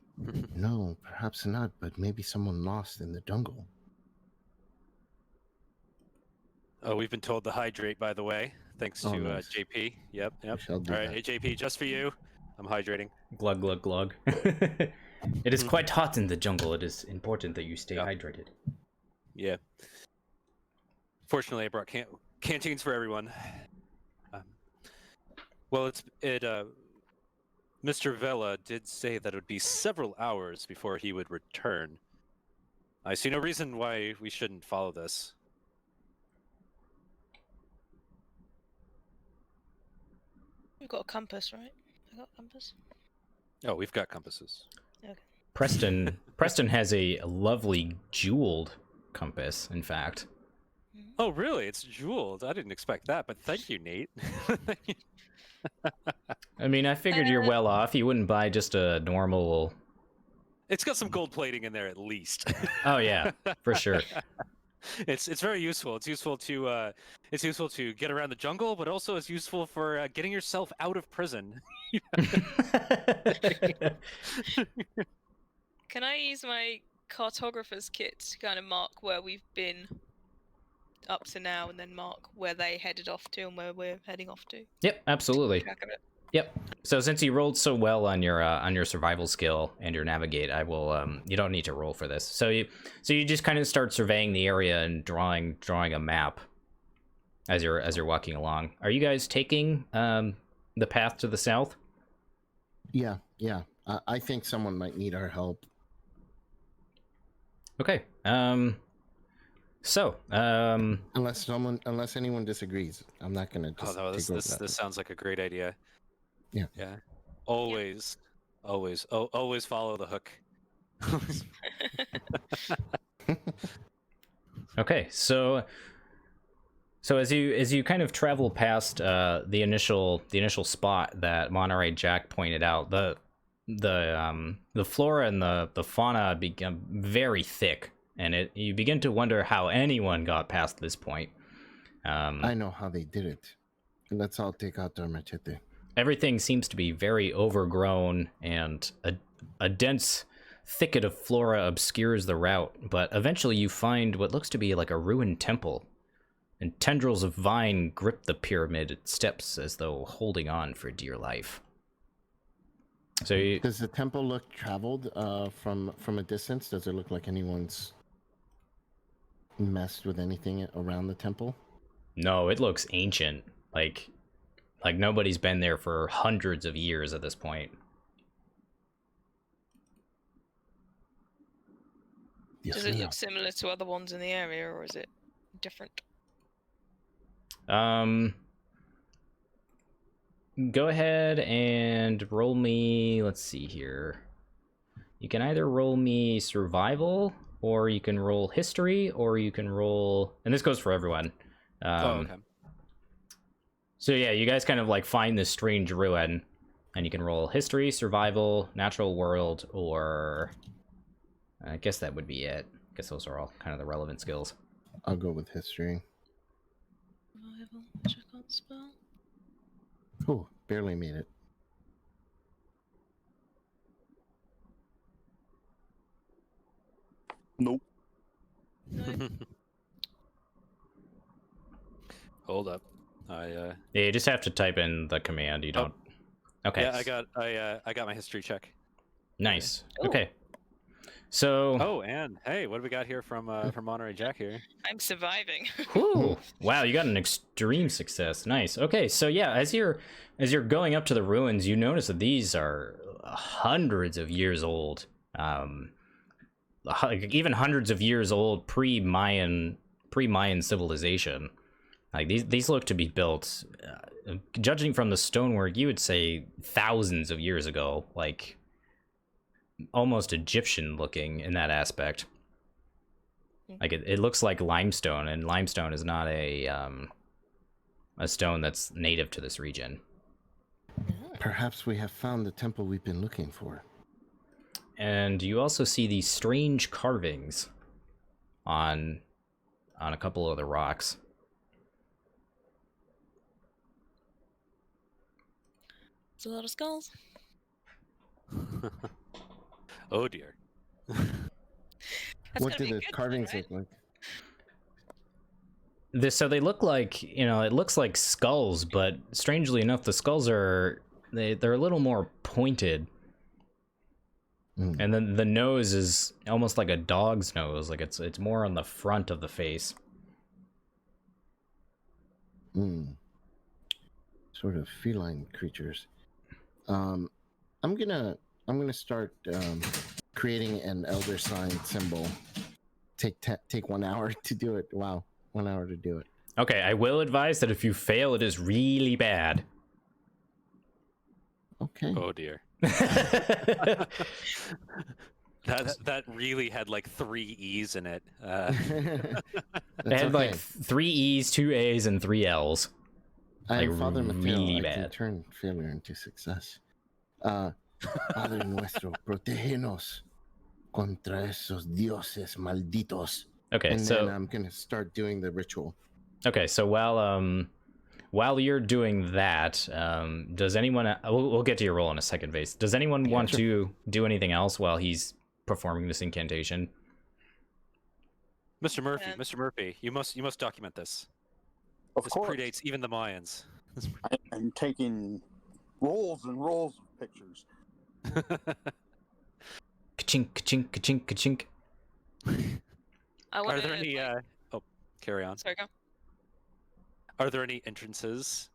No, perhaps not, but maybe someone lost in the jungle. Oh, we've been told to hydrate, by the way, thanks Oh, to nice. JP. Yep. I shall do All right, that. hey JP, just for you, I'm hydrating. Glug glug glug. It is quite hot in the jungle. It is important that you stay Yeah. hydrated. Yeah. Fortunately, I brought canteens for everyone. Well, Mr. Vela did say that it would be several hours before he would return. I see no reason why we shouldn't follow this. We've got a compass, right? I got a compass. Oh, we've got compasses. Preston has a lovely jeweled compass, in fact. Oh, really? It's jeweled. I didn't expect that, but thank you, Nate. I mean, I figured you're well off. You wouldn't buy just a normal. It's got some gold plating in there at least. Oh yeah, for sure. It's very useful. It's useful to get around the jungle, but also it's useful for getting yourself out of prison. Can I use my cartographer's kit to kind of mark where we've been up to now, and then mark where they headed off to and where we're heading off to? Yep, absolutely. Track of it. Yep. So since you rolled so well on your survival skill and your navigate, I will. You don't need to roll for this. So you just kind of start surveying the area and drawing a map as you're walking along. Are you guys taking the path to the south? Yeah. I think someone might need our help. Okay. So, Unless anyone disagrees, I'm not gonna just. Oh no, take over that. this sounds like a great idea. Yeah. Yeah. Always follow the hook. okay. So as you kind of travel past the initial spot that Monterey Jack pointed out, the flora and the fauna become very thick, and you begin to wonder how anyone got past this point. I know how they did it. Let's all take out our machete. Everything seems to be very overgrown, and a dense thicket of flora obscures the route, but eventually you find what looks to be like a ruined temple, and tendrils of vine grip the pyramid steps as though holding on for dear life. So Does the temple look traveled from a distance? Does it look like anyone's messed with anything around the temple? No, it looks ancient. Like nobody's been there for hundreds of years at this point. Dios Does it mío. look similar to other ones in the area, or is it different? Go ahead and roll me. Let's see here. You can either roll me survival, or you can roll history, or you can roll. And this goes for everyone. Okay. So yeah, you guys kind of like find this strange ruin, and you can roll history, survival, natural world, or I guess that would be it. I guess those are all kind of the relevant skills. I'll go with history. Survival, check on spell. Oh, barely made it. Nope. No. Hold up. Yeah, you just have to type in the command. You don't. Okay. Yeah, I got my history check. Nice. Oh. Okay. So. Oh, and hey, what do we got here from Monterey Jack here? I'm surviving. Whew. Wow, you got an extreme success. Nice. Okay, so yeah, as you're going up to the ruins, you notice that these are hundreds of years old. Even hundreds of years old, pre-Mayan civilization. Like these look to be built, judging from the stonework, you would say thousands of years ago, like almost Egyptian looking in that aspect. Like it looks like limestone, and limestone is not a stone that's native to this region. Perhaps we have found the temple we've been looking for. And you also see these strange carvings on a couple of the rocks. It's a lot of skulls. Oh dear. That's What gonna do be a the good carvings thing, look like? So they look like, it looks like skulls, but strangely enough, the skulls they're a little more pointed. And then the nose is almost like a dog's nose, like it's more on the front of the face. Sort of feline creatures. I'm gonna start creating an elder sign symbol. Take 1 hour to do it. Wow, 1 hour to do it. Okay, I will advise that if you fail, it is really bad. Okay. Oh dear. That really had like 3 E's in it. It had like 3 E's, 2 A's, and 3 L's. I am like, Father Mateo. really I can bad. turn failure into success. Padre nuestro, protégenos contra esos dioses malditos. Okay, And so then I'm gonna start doing the ritual. okay, so while you're doing that, does anyone? We'll get to your role in a second, Vase. Does anyone want to do anything else while he's performing this incantation? Mr. Murphy, you must document this. Of This course. predates even the Mayans. I'm taking rolls and rolls of pictures. Ka-chink, ka-chink, ka-chink, ka-chink. I want Are there any? Oh, carry on. Sorry, go. Are there any entrances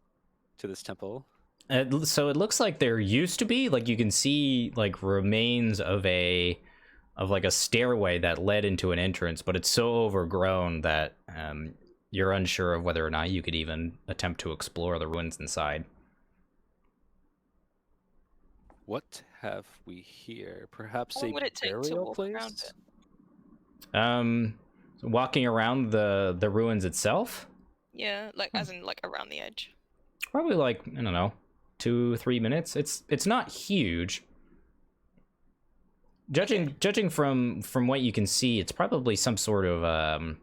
to this temple? So it looks like there used to be, like you can see like remains of like a stairway that led into an entrance, but it's so overgrown that you're unsure of whether or not you could even attempt to explore the ruins inside. What have we here? Perhaps How long a would it take to burial walk around place? Walking around the ruins itself, Yeah, like as in like around the edge. probably like, I don't know, 2-3 minutes. It's not huge. Judging from what you can see, it's probably some sort of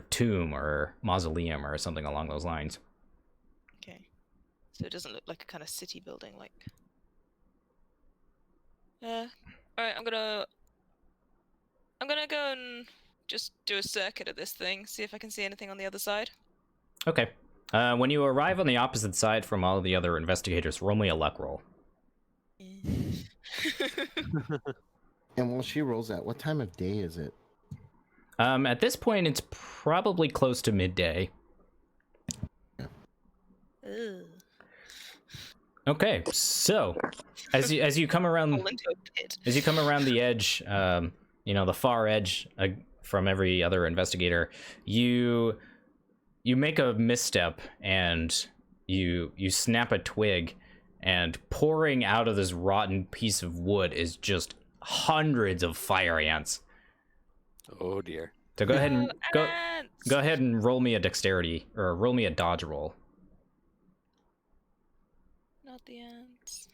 tomb or mausoleum or something along those lines. Okay. So it doesn't look like a kind of city building, like. Alright, I'm gonna go and just do a circuit of this thing, see if I can see anything on the other side. Okay. When you arrive on the opposite side from all the other investigators, roll me a luck roll. And while she rolls that, what time of day is it? At this point, it's probably close to midday. Ugh. Okay, so as you come around Fall into a pit. as you come around the edge, the far edge from every other investigator, you make a misstep and you snap a twig, and pouring out of this rotten piece of wood is just hundreds of fire ants. Oh dear. So go ahead and Ants! go ahead and roll me a dexterity, or roll me a dodge roll. Not the ants.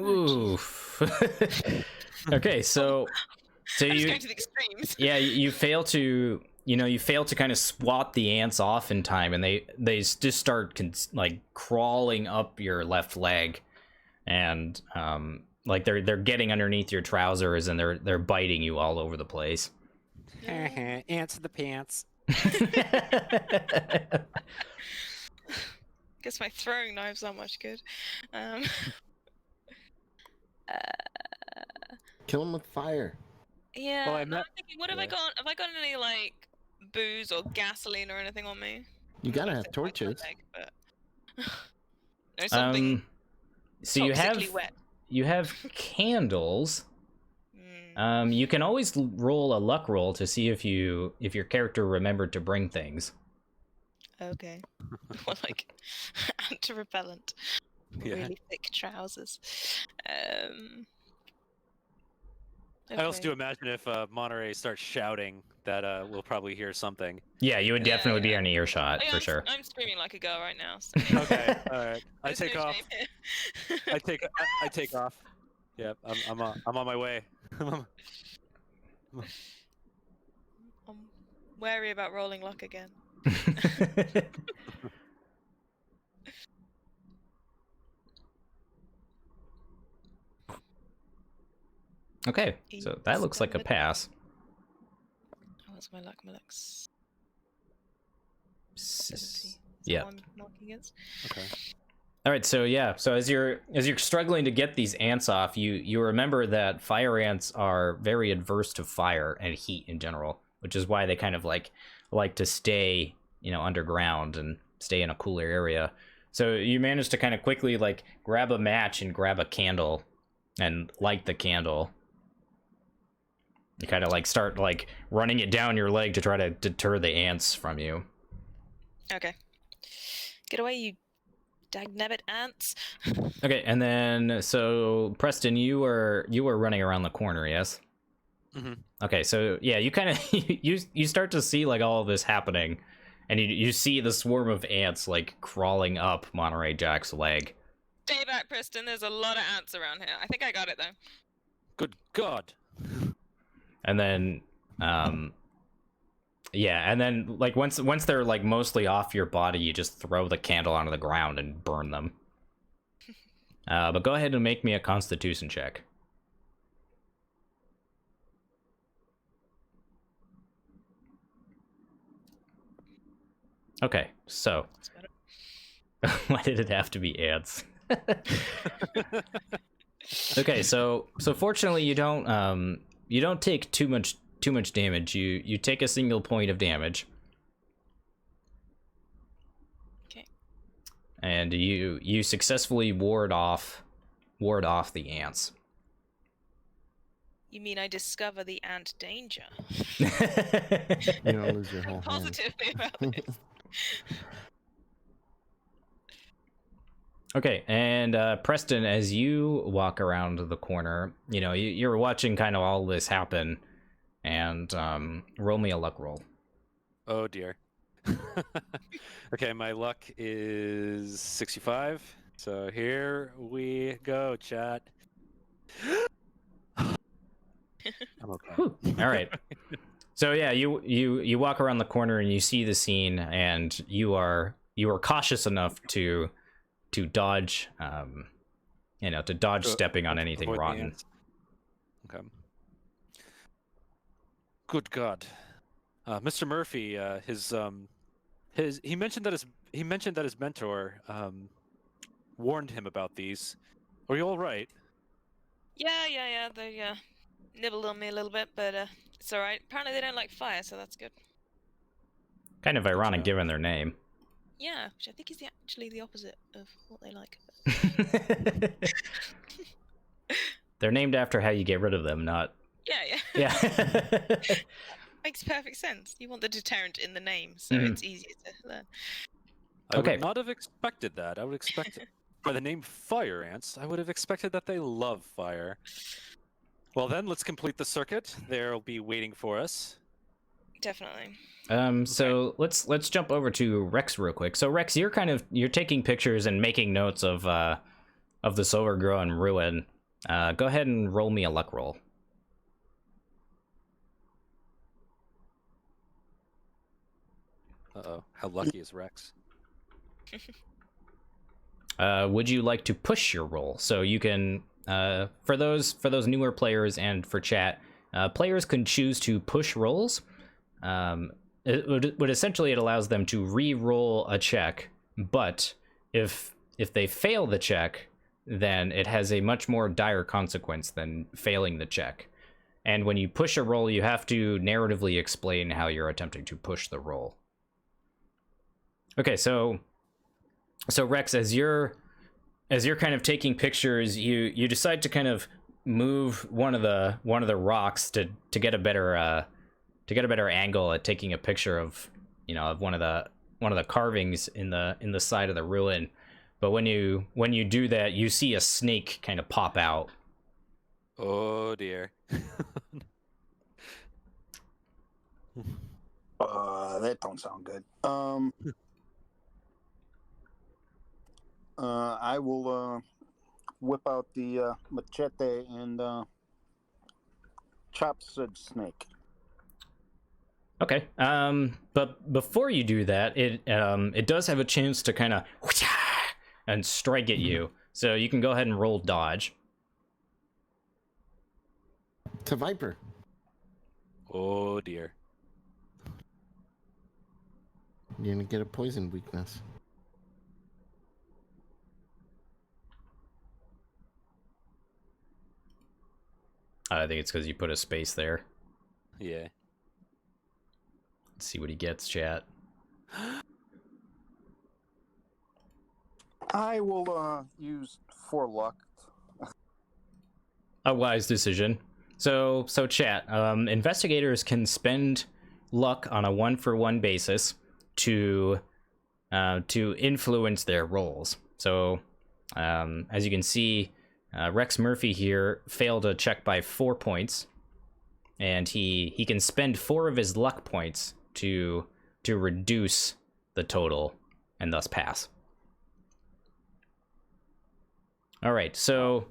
Oof. Okay, so I'm just you going to the extremes. yeah, you fail to kind of swat the ants off in time, and they just start like crawling up your left leg, and like they're getting underneath your trousers, and they're biting you all over the place. Ants in the pants. Guess my throwing knives aren't much good. Kill him with fire. Yeah, Well, I'm no, not- I'm thinking, what have I yeah. got? Have I got any like booze or gasoline or anything on me? You gotta I have said wipe my torches. leg, but... no, something So toxically wet. you have candles. You can always roll a luck roll to see if your character remembered to bring things. Okay. Well, like anti-repellent. Yeah. Really thick trousers. I also do okay. imagine if Monterey starts shouting that we'll probably hear something. Yeah, you would Yeah, definitely be yeah. on earshot Oh, yeah, for I'm, sure. I'm screaming like a girl right now. So Okay, all right. I there's take no off. shame here. I take off. Yep, I'm on my way. I'm wary about rolling luck again. Okay, so that looks like a pass. Oh, what's my luck? My luck's 70. Is Yeah. that what I'm marking it? Okay. All right, so yeah, so as you're struggling to get these ants off, you remember that fire ants are very adverse to fire and heat in general, which is why they kind of like to stay, underground and stay in a cooler area. So you manage to kind of quickly like grab a match and grab a candle and light the candle. You kind of like start like running it down your leg to try to deter the ants from you. Okay. Get away, you dagnabbit ants. Okay, and then so Preston, you were running around the corner, yes? Mhm. Okay, so yeah, you kind of you start to see like all of this happening, and you see the swarm of ants like crawling up Monterey Jack's leg. Stay back, Preston. There's a lot of ants around here. I think I got it though. Good God. And then yeah, and then like once they're like mostly off your body, you just throw the candle onto the ground and burn them. But go ahead and make me a Constitution check. Okay, so why did it have to be ants? Okay, so fortunately you don't take too much damage. You take a single point of damage. Okay. And you successfully ward off the ants. You mean I discover the ant danger? You don't lose your whole hand. Positively about this. Okay, and Preston, as you walk around the corner, you're watching kind of all this happen, and roll me a luck roll. Oh dear. Okay, my luck is 65. So here we go, chat. I'm okay. Whew. All right. So yeah, you walk around the corner and you see the scene, and you are cautious enough to dodge, stepping on anything Avoid the rotten. ants. Okay. Good God, Mr. Murphy, he mentioned that his mentor warned him about these. Are you all right? Yeah. They nibbled on me a little bit, but it's all right. Apparently they don't like fire, so that's good. Kind of ironic job. given their name. Yeah, which I think is actually the opposite of what they like. They're named after how you get rid of them, not... Yeah. Yeah. Makes perfect sense. You want the deterrent in the name, so Mhm. it's easier to learn. I Okay. would not have expected that. I would expect, by the name Fire Ants, I would have expected that they love fire. Well then, let's complete the circuit. They'll be waiting for us. Definitely. So let's jump over to Rex real quick. So Rex, you're taking pictures and making notes of this overgrown ruin. Go ahead and roll me a luck roll. Uh-oh. How lucky is Rex? Would you like to push your roll? So you can, for those newer players and for chat, players can choose to push rolls. It essentially it allows them to re-roll a check, but if they fail the check, then it has a much more dire consequence than failing the check. And when you push a roll, you have to narratively explain how you're attempting to push the roll. Okay, so Rex, as you're kind of taking pictures, you decide to kind of move one of the rocks to get a better angle at taking a picture of of one of the carvings in the side of the ruin. But when you do that, you see a snake kind of pop out. Oh dear. That don't sound good. I will whip out the machete and chop said snake. Okay. But before you do that, it does have a chance to kind of and strike at you. So you can go ahead and roll dodge. It's a viper. Oh dear. You're gonna get a poison weakness. I think it's because you put a space there. Yeah. Let's see what he gets, chat. I will use 4 luck. A wise decision. So chat. Investigators can spend luck on a 1-for-1 basis to influence their rolls. So as you can see, Rex Murphy here failed a check by 4 points, and he can spend 4 of his luck points to reduce the total and thus pass. All right, so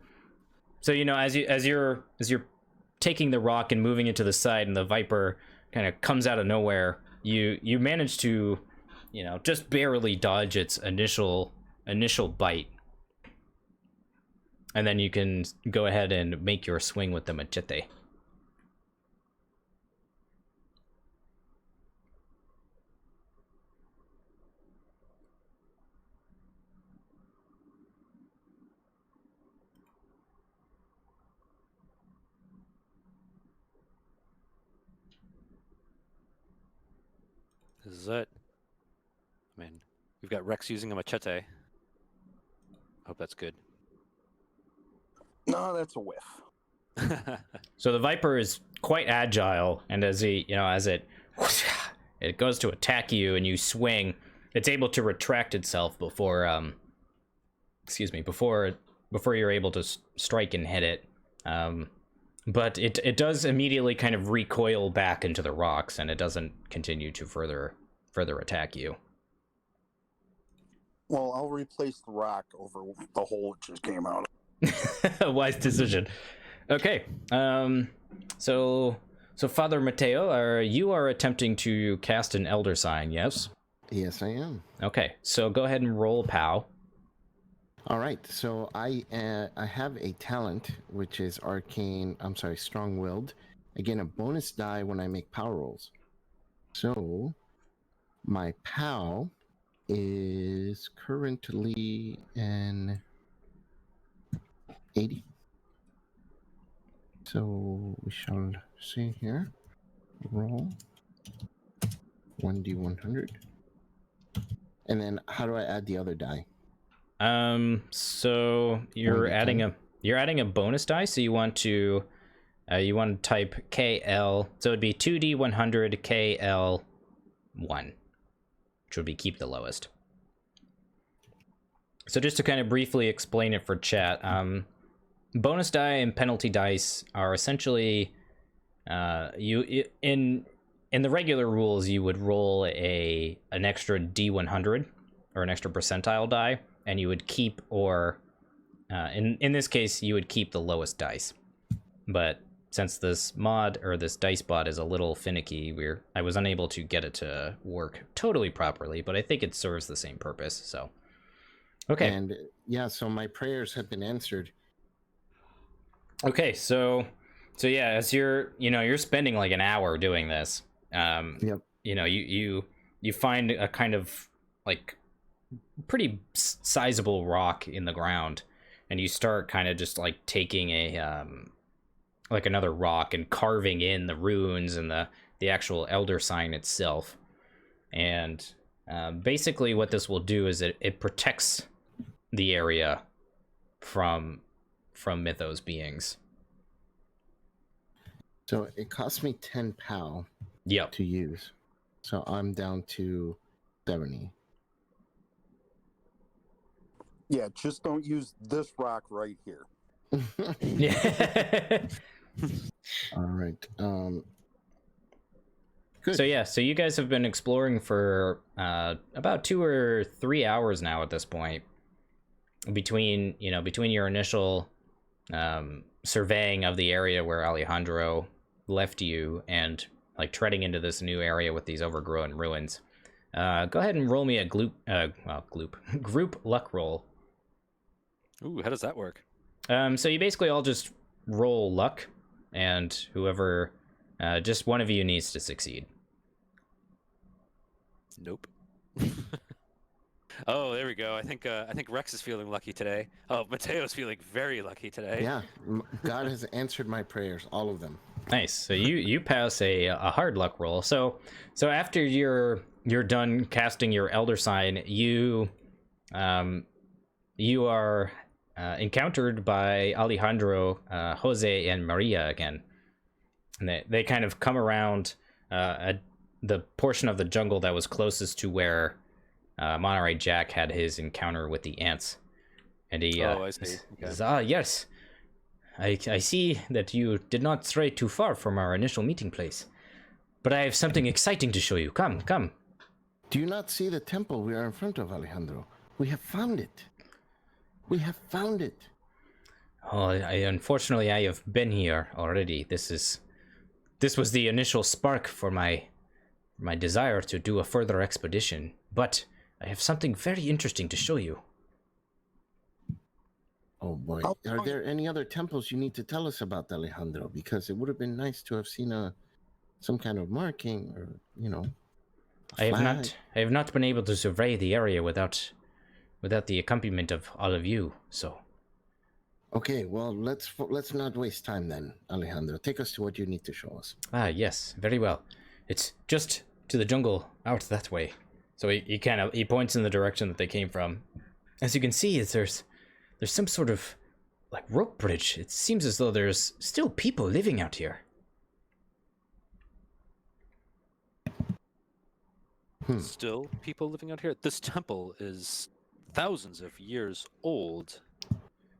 as you're taking the rock and moving it to the side, and the viper kind of comes out of nowhere, you manage to just barely dodge its initial bite. And then you can go ahead and make your swing with the machete. This is it. I mean, we've got Rex using a machete. Hope that's good. No, that's a whiff. So the viper is quite agile, and as it goes to attack you and you swing, it's able to retract itself before you're able to strike and hit it. But it does immediately kind of recoil back into the rocks, and it doesn't continue to further attack you. Well, I'll replace the rock over the hole it just came out of. Wise decision. Okay. So Father Mateo, you are attempting to cast an Elder Sign, yes? Yes, I am. Okay. So go ahead and roll POW. All right, so I have a talent which is strong-willed. Again, a bonus die when I make power rolls. So my POW is currently an 80. So we shall see here. Roll 1d100. And then how do I add the other die? So you're adding 1d10? you're adding a bonus die, so you want to type KL, so it'd be 2D100 KL1, which would be keep the lowest. So just to kind of briefly explain it for chat, bonus die and penalty dice are essentially in the regular rules you would roll an extra D100 or an extra percentile die, and you would keep, or in this case you would keep the lowest dice. But since this mod or this dice bot is a little finicky, I was unable to get it to work totally properly, but I think it serves the same purpose. So okay. And yeah, so my prayers have been answered. Okay, so yeah, as you're spending like an hour doing this. Yep. You find a kind of like pretty sizable rock in the ground, and you start kind of just like taking like another rock and carving in the runes and the actual elder sign itself. And basically what this will do is it protects the area from Mythos beings. So it cost me 10 POW Yep. to use. So I'm down to 70. Yeah, just don't use this rock right here. Yeah. All right. Good. So yeah, so you guys have been exploring for about 2 or 3 hours now at this point. Between your initial surveying of the area where Alejandro left you and like treading into this new area with these overgrown ruins. Go ahead and roll me a group luck roll. Ooh, how does that work? So you basically all just roll luck, and whoever, just one of you needs to succeed. Nope. Oh, there we go. I think Rex is feeling lucky today. Oh, Mateo's feeling very lucky today. Yeah, God has answered my prayers, all of them. Nice. So you pass a hard luck roll. So after you're done casting your elder sign, you are encountered by Alejandro, Jose, and Maria again, and they kind of come around the portion of the jungle that was closest to where Monterey Jack had his encounter with the ants, and he I see. Okay. says, yes, I see that you did not stray too far from our initial meeting place, but I have something exciting to show you. Come. Do you not see the temple we are in front of, Alejandro? We have found it. We have found it. Oh, unfortunately I have been here already. This was the initial spark for my desire to do a further expedition, but I have something very interesting to show you. Oh boy. Are there any other temples you need to tell us about, Alejandro? Because it would have been nice to have seen some kind of marking, or I have not been able to survey the area without the accompaniment of all of you, so. Okay, well, let's not waste time then, Alejandro. Take us to what you need to show us. Ah, yes, very well. It's just to the jungle out that way. So he points in the direction that they came from. As you can see, there's some sort of like rope bridge. It seems as though there's still people living out here. Still people living out here? This temple is thousands of years old.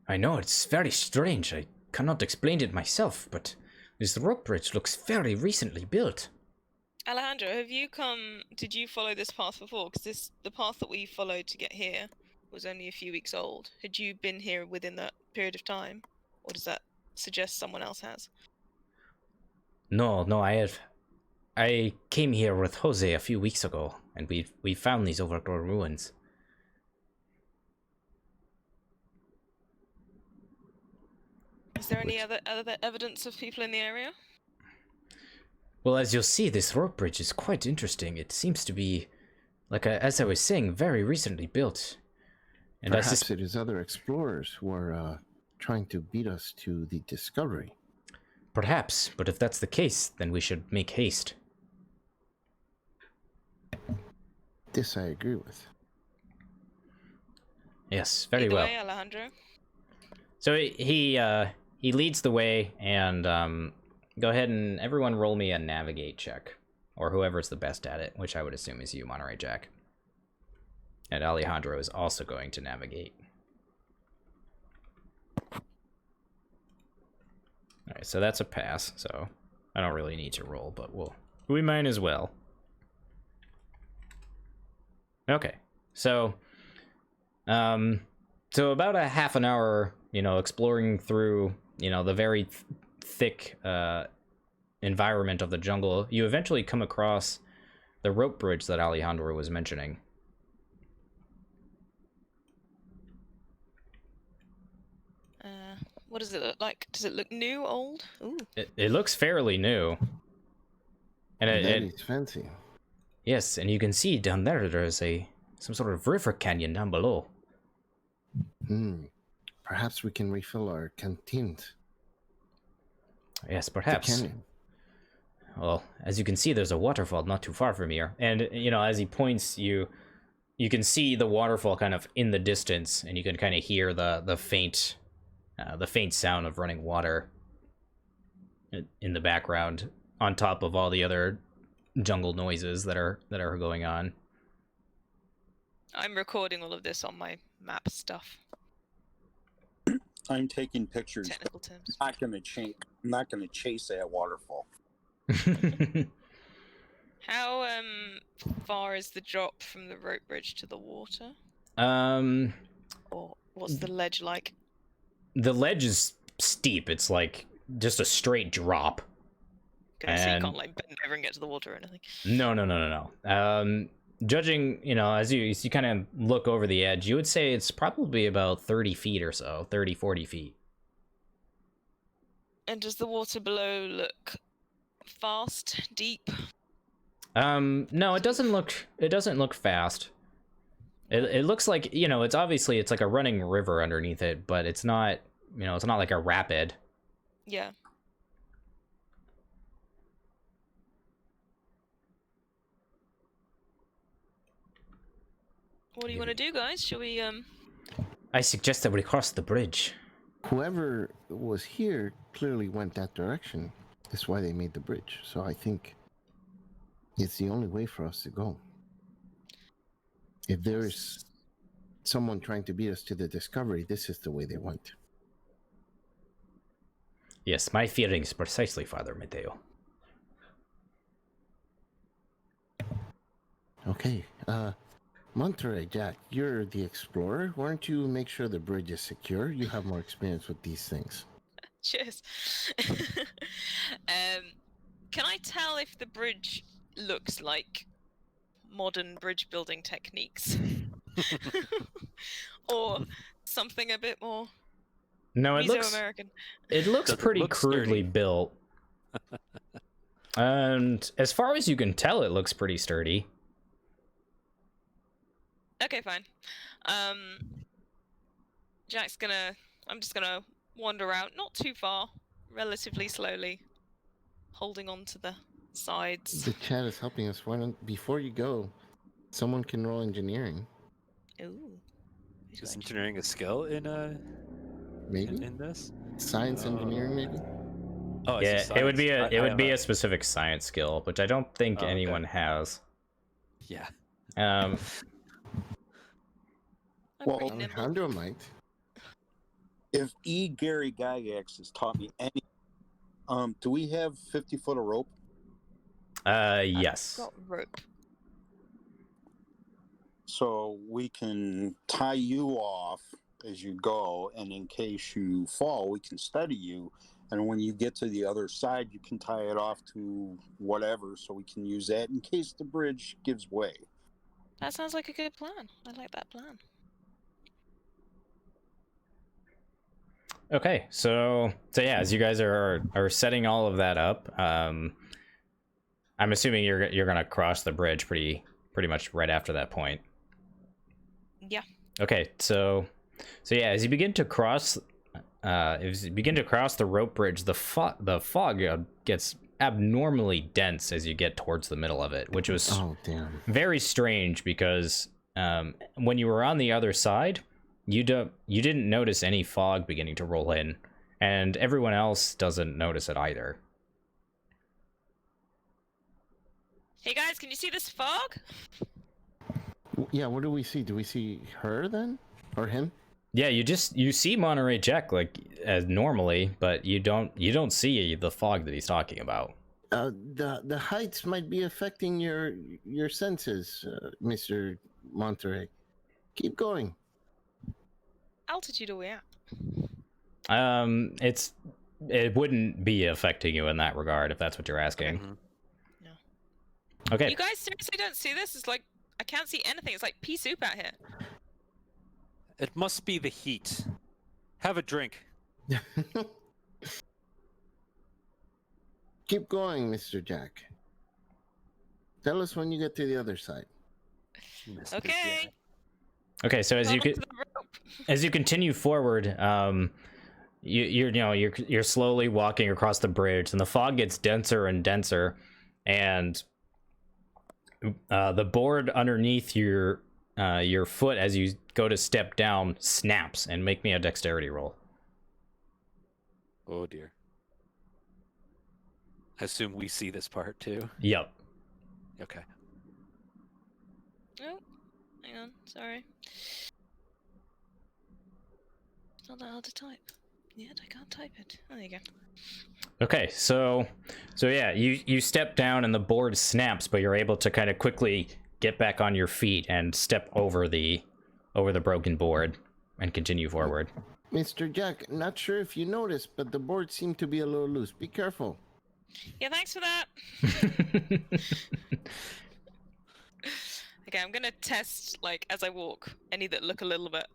I know, it's very strange. I cannot explain it myself, but this rope bridge looks very recently built. Alejandro, did you follow this path before? Because the path that we followed to get here was only a few weeks old. Had you been here within that period of time? Or does that suggest someone else has? No, I came here with Jose a few weeks ago, and we found these overgrown ruins. Is there any other evidence of people in the area? Well, as you'll see, this rope bridge is quite interesting. It seems to be, as I was saying, very recently built. And perhaps it is other explorers who are trying to beat us to the discovery. Perhaps, but if that's the case, then we should make haste. This I agree with. Yes, very Either well. way, Alejandro. So he leads the way, and go ahead and everyone roll me a navigate check, or whoever's the best at it, which I would assume is you, Monterey Jack. And Alejandro is also going to navigate. All right, so that's a pass. So I don't really need to roll, but we might as well. Okay, so about a half an hour, exploring through, the very thick environment of the jungle, you eventually come across the rope bridge that Alejandro was mentioning. What does it look like? Does it look new, old? Ooh. It looks fairly new. And it's fancy. Yes, and you can see down there's some sort of river canyon down below. Perhaps we can refill our canteens. Yes, perhaps. Well, as you can see, there's a waterfall not too far from here. And, as he points, you can see the waterfall kind of in the distance, and you can kind of hear the faint sound of running water in the background, on top of all the other jungle noises that are going on. I'm recording all of this on my map stuff. I'm taking pictures. Technical terms. I'm not gonna chase that waterfall. How far is the drop from the rope bridge to the water? Or what's the ledge like? The ledge is steep. It's like just a straight drop. Okay, so you can't like bend over and get to the water or anything. No. Judging, as you kind of look over the edge, you would say it's probably about 30 feet or so, 30, 40 feet. And does the water below look fast, deep? No, it doesn't look fast. It looks like, it's like a running river underneath it, but it's not, it's not like a rapid. Yeah. What do you want to do, guys? Shall we, I suggest that we cross the bridge. Whoever was here clearly went that direction. That's why they made the bridge. So I think it's the only way for us to go. If there's someone trying to beat us to the discovery, this is the way they went. Yes, my feelings precisely, Father Mateo. Okay, Monterey Jack, you're the explorer. Why don't you make sure the bridge is secure? You have more experience with these things. Cheers. Can I tell if the bridge looks like modern bridge building techniques? Or something a bit more No, it Mesoamerican? looks pretty crudely built. And as far as you can tell, it looks pretty sturdy. Okay, fine. I'm just gonna wander out, not too far, relatively slowly, holding on to the sides. The chat is helping us. Why don't, before you go, someone can roll engineering. Ooh. Is engineering a skill in Maybe in this? science engineering, maybe. Oh, Yeah, it's a it would be science. it would be a specific science skill, which I don't think Oh, okay. anyone has. Yeah. I'm Well, pretty nimble. Alejandro might. If Gary Gygax has taught me any, do we have 50 foot of rope? Yes. Got rope. So we can tie you off as you go, and in case you fall, we can steady you. And when you get to the other side, you can tie it off to whatever, so we can use that in case the bridge gives way. That sounds like a good plan. I like that plan. Okay, so yeah, as you guys are setting all of that up, I'm assuming you're gonna cross the bridge pretty much right after that point. Yeah. Okay, so yeah, as you begin to cross, the rope bridge, the fog gets abnormally dense as you get towards the middle of it, which was Oh damn! very strange because when you were on the other side, you didn't notice any fog beginning to roll in, and everyone else doesn't notice it either. Hey guys, can you see this fog? Yeah, what do we see? Do we see her then? Or him? Yeah, you see Monterey Jack like as normally, but you don't see the fog that he's talking about. The heights might be affecting your senses, Mr. Monterey. Keep going. Altitude are we at? It wouldn't be affecting you in that regard if that's what you're asking. Okay. You guys seriously don't see this? It's like I can't see anything. It's like pea soup out here. It must be the heat. Have a drink. Keep going, Mr. Jack. Tell us when you get to the other side. Okay. Okay, so as you continue forward, you're slowly walking across the bridge, and the fog gets denser and denser, and the board underneath your foot as you go to step down snaps. And make me a dexterity roll. Oh dear. I assume we see this part too. Yep. Okay. Oh, hang on. Sorry. It's not that hard to type. Yet I can't type it. Oh, there you go. Okay, so yeah, you step down and the board snaps, but you're able to kind of quickly get back on your feet and step over the broken board and continue forward. Mr. Jack, not sure if you noticed, but the board seemed to be a little loose. Be careful. Yeah, thanks for that. Okay, I'm gonna test, like, as I walk, any that look a little bit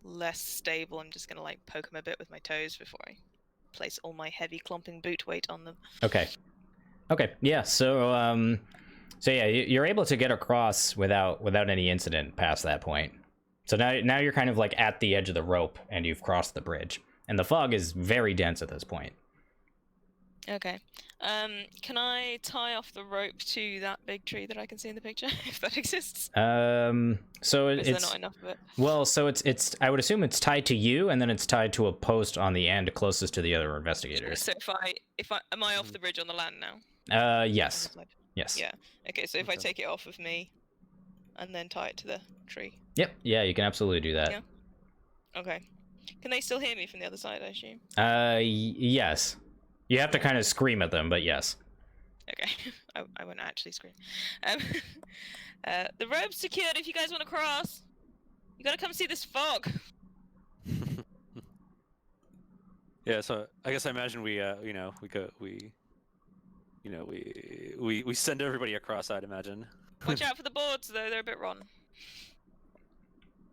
less stable. I'm just gonna, like, poke them a bit with my toes before I place all my heavy clumping boot weight on them. Okay, yeah, so yeah, you're able to get across without any incident past that point. So now you're kind of like at the edge of the rope, and you've crossed the bridge, and the fog is very dense at this point. Okay. Can I tie off the rope to that big tree that I can see in the picture, if that exists? So Is there it's not enough of it? well, so it's I would assume it's tied to you, and then it's tied to a post on the end closest to the other investigators. So if I am I off the bridge on the land now? Yes. On the side? Yes. Yeah. Okay, so if I take it off of me and then tie it to the tree. Yep. Yeah, you can absolutely do that. Yeah. Okay. Can they still hear me from the other side, I assume? Yes. You have to kind of scream at them, but yes. Okay. I won't actually scream. The rope's secured if you guys want to cross. You gotta come see this fog. Yeah, so I guess I imagine we send everybody across, I'd imagine. Watch out for the boards, though. They're a bit rotten.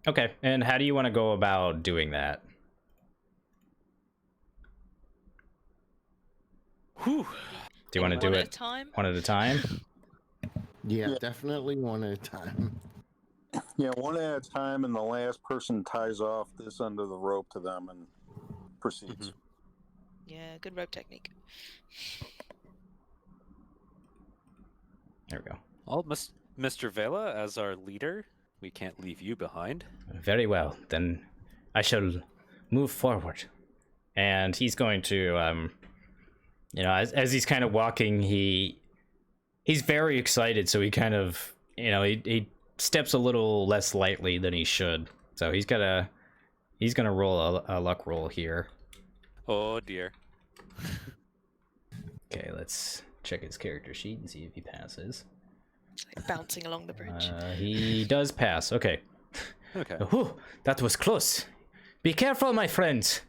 Okay, and how do you want to go about doing that? Whew. Do you want to do One it at a time? one at a time? Yeah, definitely one at a time. Yeah, one at a time, and the last person ties off this end of the rope to them and proceeds. Yeah, good rope technique. There we go. Well, Mr. Vela, as our leader, we can't leave you behind. Very well, then I shall move forward. And he's going to, as he's kind of walking, he's very excited, so he kind of, he steps a little less lightly than he should. So he's gonna roll a luck roll here. Oh dear. Okay, let's check his character sheet and see if he passes. It's like bouncing along the bridge. He does pass. Okay. Okay. Whew, that was close. Be careful, my friends.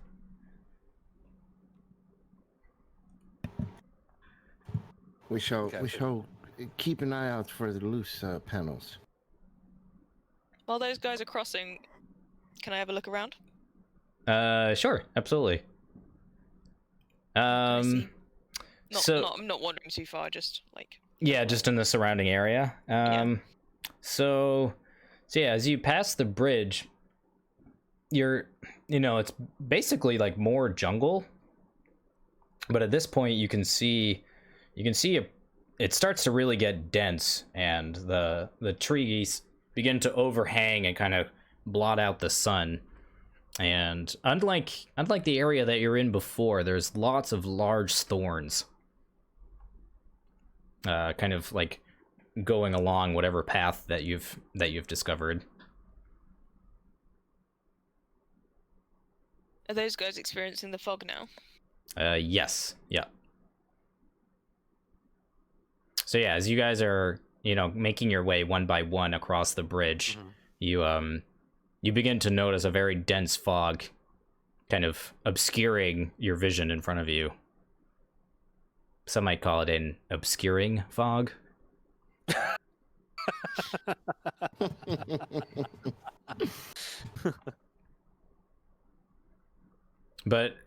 We shall keep an eye out for the loose panels. While those guys are crossing, can I have a look around? Sure, absolutely. I see? So I'm not wandering too far, just like... yeah, just in the surrounding area. Yeah. So yeah, as you pass the bridge, it's basically like more jungle. But at this point, you can see it starts to really get dense, and the trees begin to overhang and kind of blot out the sun. And unlike the area that you're in before, there's lots of large thorns. Kind of like going along whatever path that you've discovered. Are those guys experiencing the fog now? Yes. Yeah. So yeah, as you guys are, making your way one by one across the bridge, you begin to notice a very dense fog kind of obscuring your vision in front of you. Some might call it an obscuring fog. But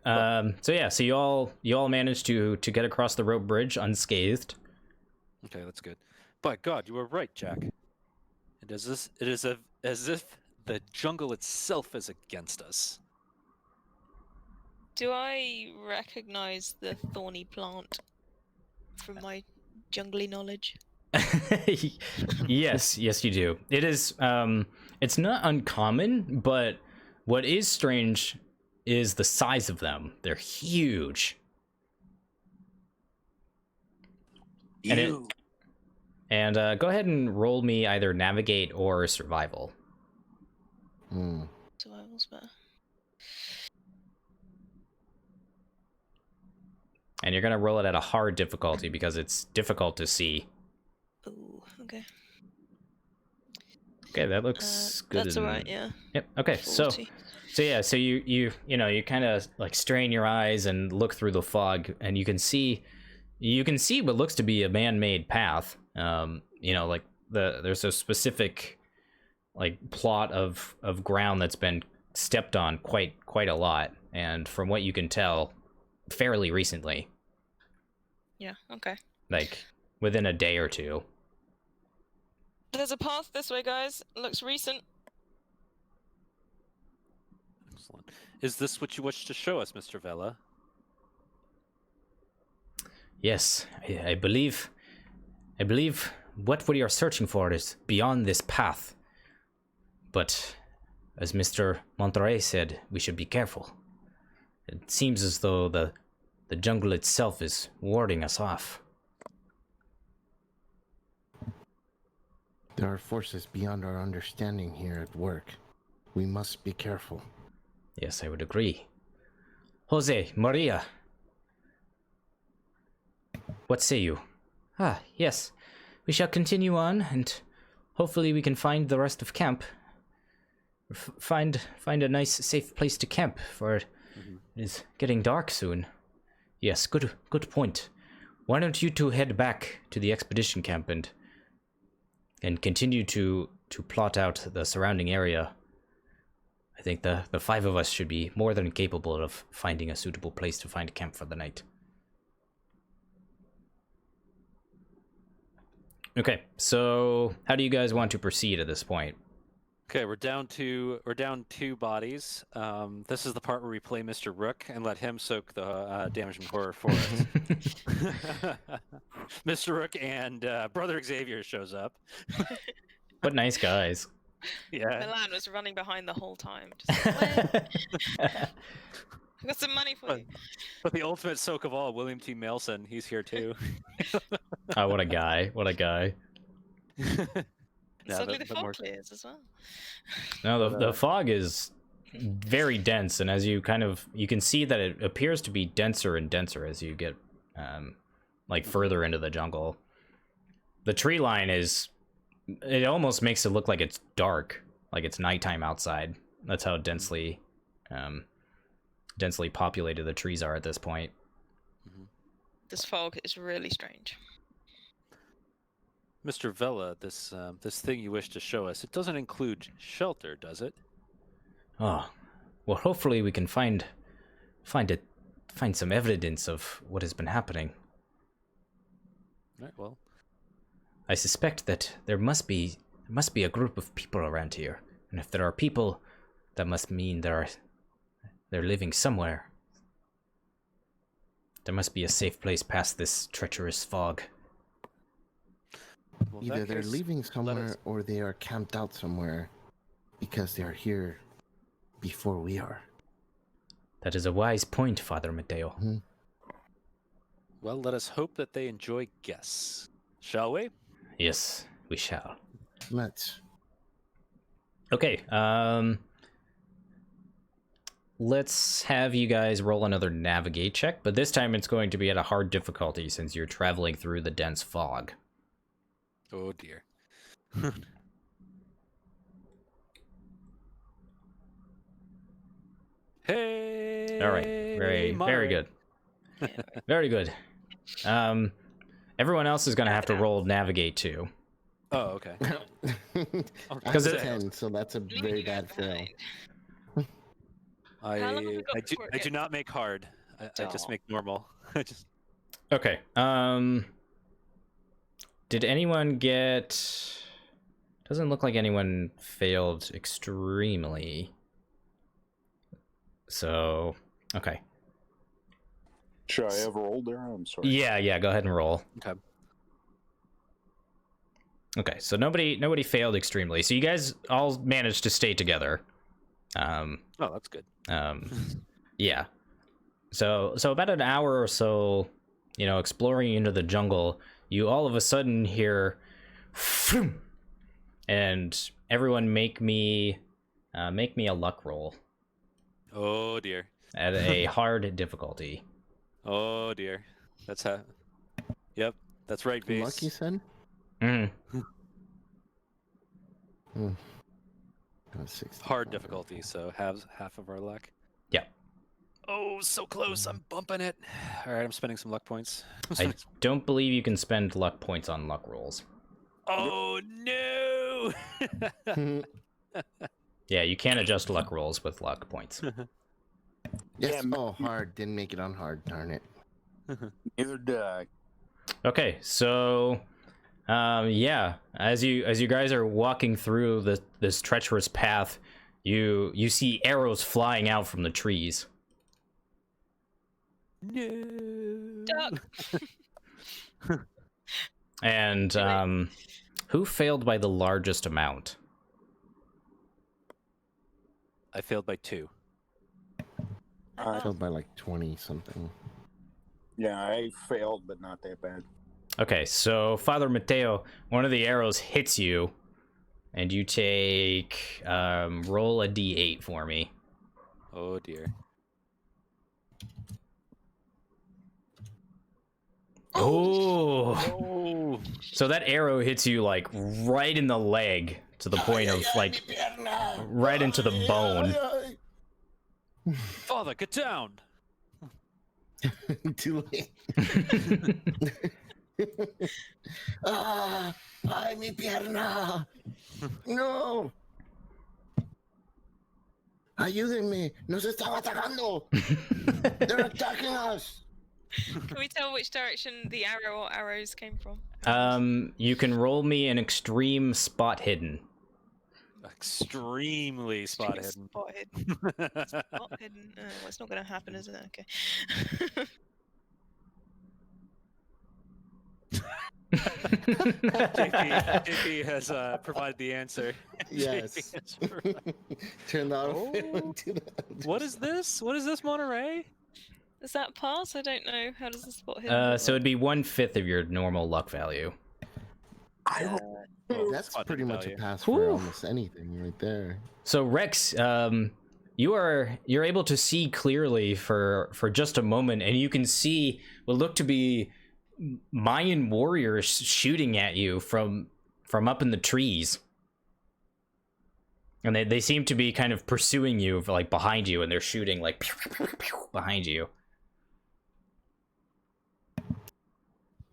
so you all managed to get across the rope bridge unscathed. Okay, that's good. By God, you were right, Jack. It is as if the jungle itself is against us. Do I recognize the thorny plant from my jungly knowledge? Yes, you do. It is it's not uncommon, but what is strange is the size of them. They're huge. And go ahead and roll me either navigate or survival. Survival's better. And you're gonna roll it at a hard difficulty because it's difficult to see. Ooh, okay. Okay, that looks good. That's alright, yeah. Yep. Okay, 40. so you kind of like strain your eyes and look through the fog, and you can see what looks to be a man-made path. Like there's a specific like plot of ground that's been stepped on quite a lot, and from what you can tell, fairly recently. Yeah, okay. Like within a day or two. There's a path this way, guys. Looks recent. Excellent. Is this what you wish to show us, Mr. Vela? Yes, I believe what we are searching for is beyond this path. But as Mr. Monterey said, we should be careful. It seems as though the jungle itself is warding us off. There are forces beyond our understanding here at work. We must be careful. Yes, I would agree. Jose, Maria. What say you? Ah, yes. We shall continue on, and hopefully we can find the rest of camp. Find a nice, safe place to camp, for it is getting dark soon. Yes, good point. Why don't you two head back to the expedition camp and continue to plot out the surrounding area? I think the five of us should be more than capable of finding a suitable place to find camp for the night. Okay, so how do you guys want to proceed at this point? Okay, we're down two bodies. This is the part where we play Mr. Rook and let him soak the damage from horror for us. Mr. Rook and Brother Xavier shows up. What nice guys. Yeah. Milan was running behind the whole time. Just like, I got some money for you. But the ultimate soak of all, William T. Mailson, he's here too. Oh, what a guy. What a guy. Suddenly the fog clears as well. No, the fog is very dense, and as you can see that it appears to be denser and denser as you get further into the jungle. The tree line it almost makes it look like it's dark, like it's nighttime outside. That's how densely populated the trees are at this point. This fog is really strange. Mr. Vela, this thing you wish to show us, it doesn't include shelter, does it? Oh, well, hopefully we can find some evidence of what has been happening. Right, well, I suspect that there must be a group of people around here, and if there are people, that must mean they're living somewhere. There must be a safe place past this treacherous fog. well, Either they're leaving somewhere or they are camped out somewhere because they are here before we are. That is a wise point, Father Mateo. Well, let us hope that they enjoy guests. Shall we? Yes, we shall. Let's. Okay, let's have you guys roll another navigate check, but this time it's going to be at a hard difficulty since you're traveling through the dense fog. Oh dear. Hey. All right, very Monterey. good. Very good. Everyone else is going to have to roll navigate too. Oh, okay. Because it- it's 10, so that's a very bad fail. How long have we got before it I do gets- not make hard. I just make normal. I just Okay. Did anyone get? Doesn't look like anyone failed extremely. So, okay. Should I have rolled there? I'm sorry. Yeah. Go ahead and roll. okay. Okay, so nobody failed extremely. So you guys all managed to stay together. Oh, that's good. Yeah. So about an hour or so, exploring into the jungle, you all of a sudden hear, "Vroom," and everyone make me a luck roll Oh dear. at a hard difficulty. Oh dear. That's how. Yep. That's right, base. Lucky said? Mm. Oh, 60. Hard difficulty, so half of our luck. Yeah. Oh, so close. I'm bumping it. All right, I'm spending some luck points. I don't believe you can spend luck points on luck rolls. Oh no! Yeah, you can't adjust luck rolls with luck points. Yes. Yeah, Oh, hard. Didn't make it on hard. Darn it. Neither did I. Okay, so yeah, as you guys are walking through this treacherous path, you see arrows flying out from the trees. No. Duck. And who failed by the largest amount? I failed by 2. I failed by like 20 something. Yeah, I failed, but not that bad. Okay, so Father Mateo, one of the arrows hits you, and you take roll a d8 for me. Oh dear. Oh, Oh. so that arrow hits you like right in the leg to the point of like right into the bone. Father, get down. Too late. Ay, mi pierna. No. Ayúdenme. Nos están atacando. They're attacking us. Can we tell which direction the arrow or arrows came from? You can roll me an extreme spot hidden. Extremely spot hidden. Spot hidden. Spot hidden. Well, it's not going to happen, is it? Okay. JP has provided the answer. Yes. JP has provided- Turn the auto Oh. into the. What is this? What is this, Monterey? Does that pass? I don't know. How does the spot hidden? So it'd be 1/5 of your normal luck value. That's Spot pretty hidden much a value. pass Whew. for almost anything right there. So Rex, you're able to see clearly for just a moment, and you can see what look to be Mayan warriors shooting at you from up in the trees, and they seem to be kind of pursuing you, like behind you, and they're shooting like pew, pew, pew, pew, behind you.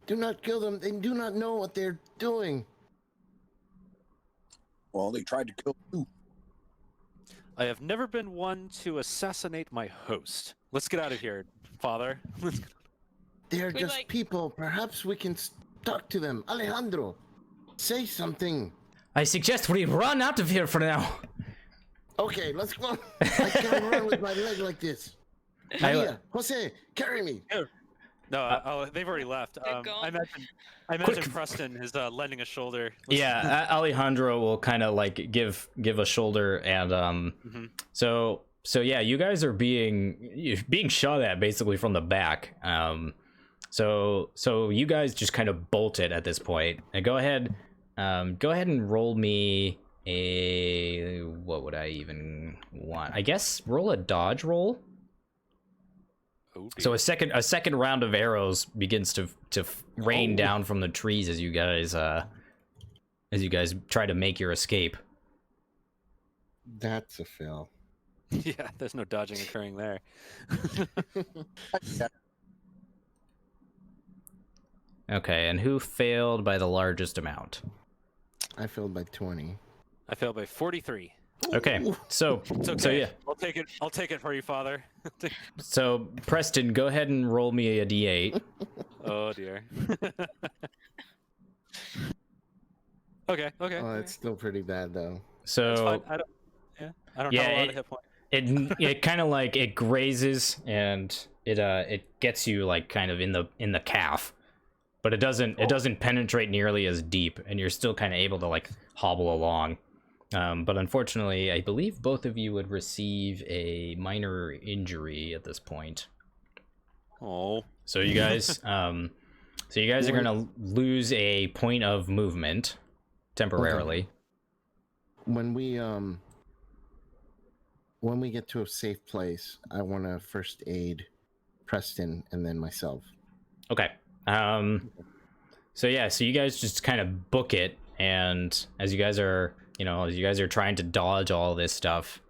Do not kill them. They do not know what they're doing. Well, they tried to kill you. I have never been one to assassinate my host. Let's get out of here, Father. They are We just like- people. Perhaps we can talk to them. Alejandro, say something. I suggest we run out of here for now. Okay, let's go. I can't run with my leg like this. I- Maria, Jose, carry me. No, they've already left. They're gone. I imagine Quick. Preston is lending a shoulder. Yeah, Alejandro will kind of like give a shoulder, and Mhm. so yeah, you guys are being shot at basically from the back. So you guys just kind of bolted at this point. And go ahead and roll me a, what would I even want? I guess roll a dodge roll. Oh, So dear. a second round of arrows begins to rain down from the trees as you guys try to make your escape. That's a fail. Yeah, there's no dodging occurring there. Okay, and who failed by the largest amount? I failed by 20. I failed by 43. Okay, so It's okay. so yeah, I'll take it for you, Father. so Preston, go ahead and roll me a d8. Oh dear. Okay. Oh, it's still pretty bad though. That's So fine. I don't have Yeah, a lot of hit points. it kind of like it grazes and it gets you like kind of in the calf, but it doesn't penetrate nearly as deep, and you're still kind of able to like hobble along. But unfortunately, I believe both of you would receive a minor injury at this point. Oh. So you guys, are gonna lose a point of movement temporarily. When we get to a safe place, I want to first aid Preston and then myself. Okay. So you guys just kind of book it, and as you guys are trying to dodge all this stuff,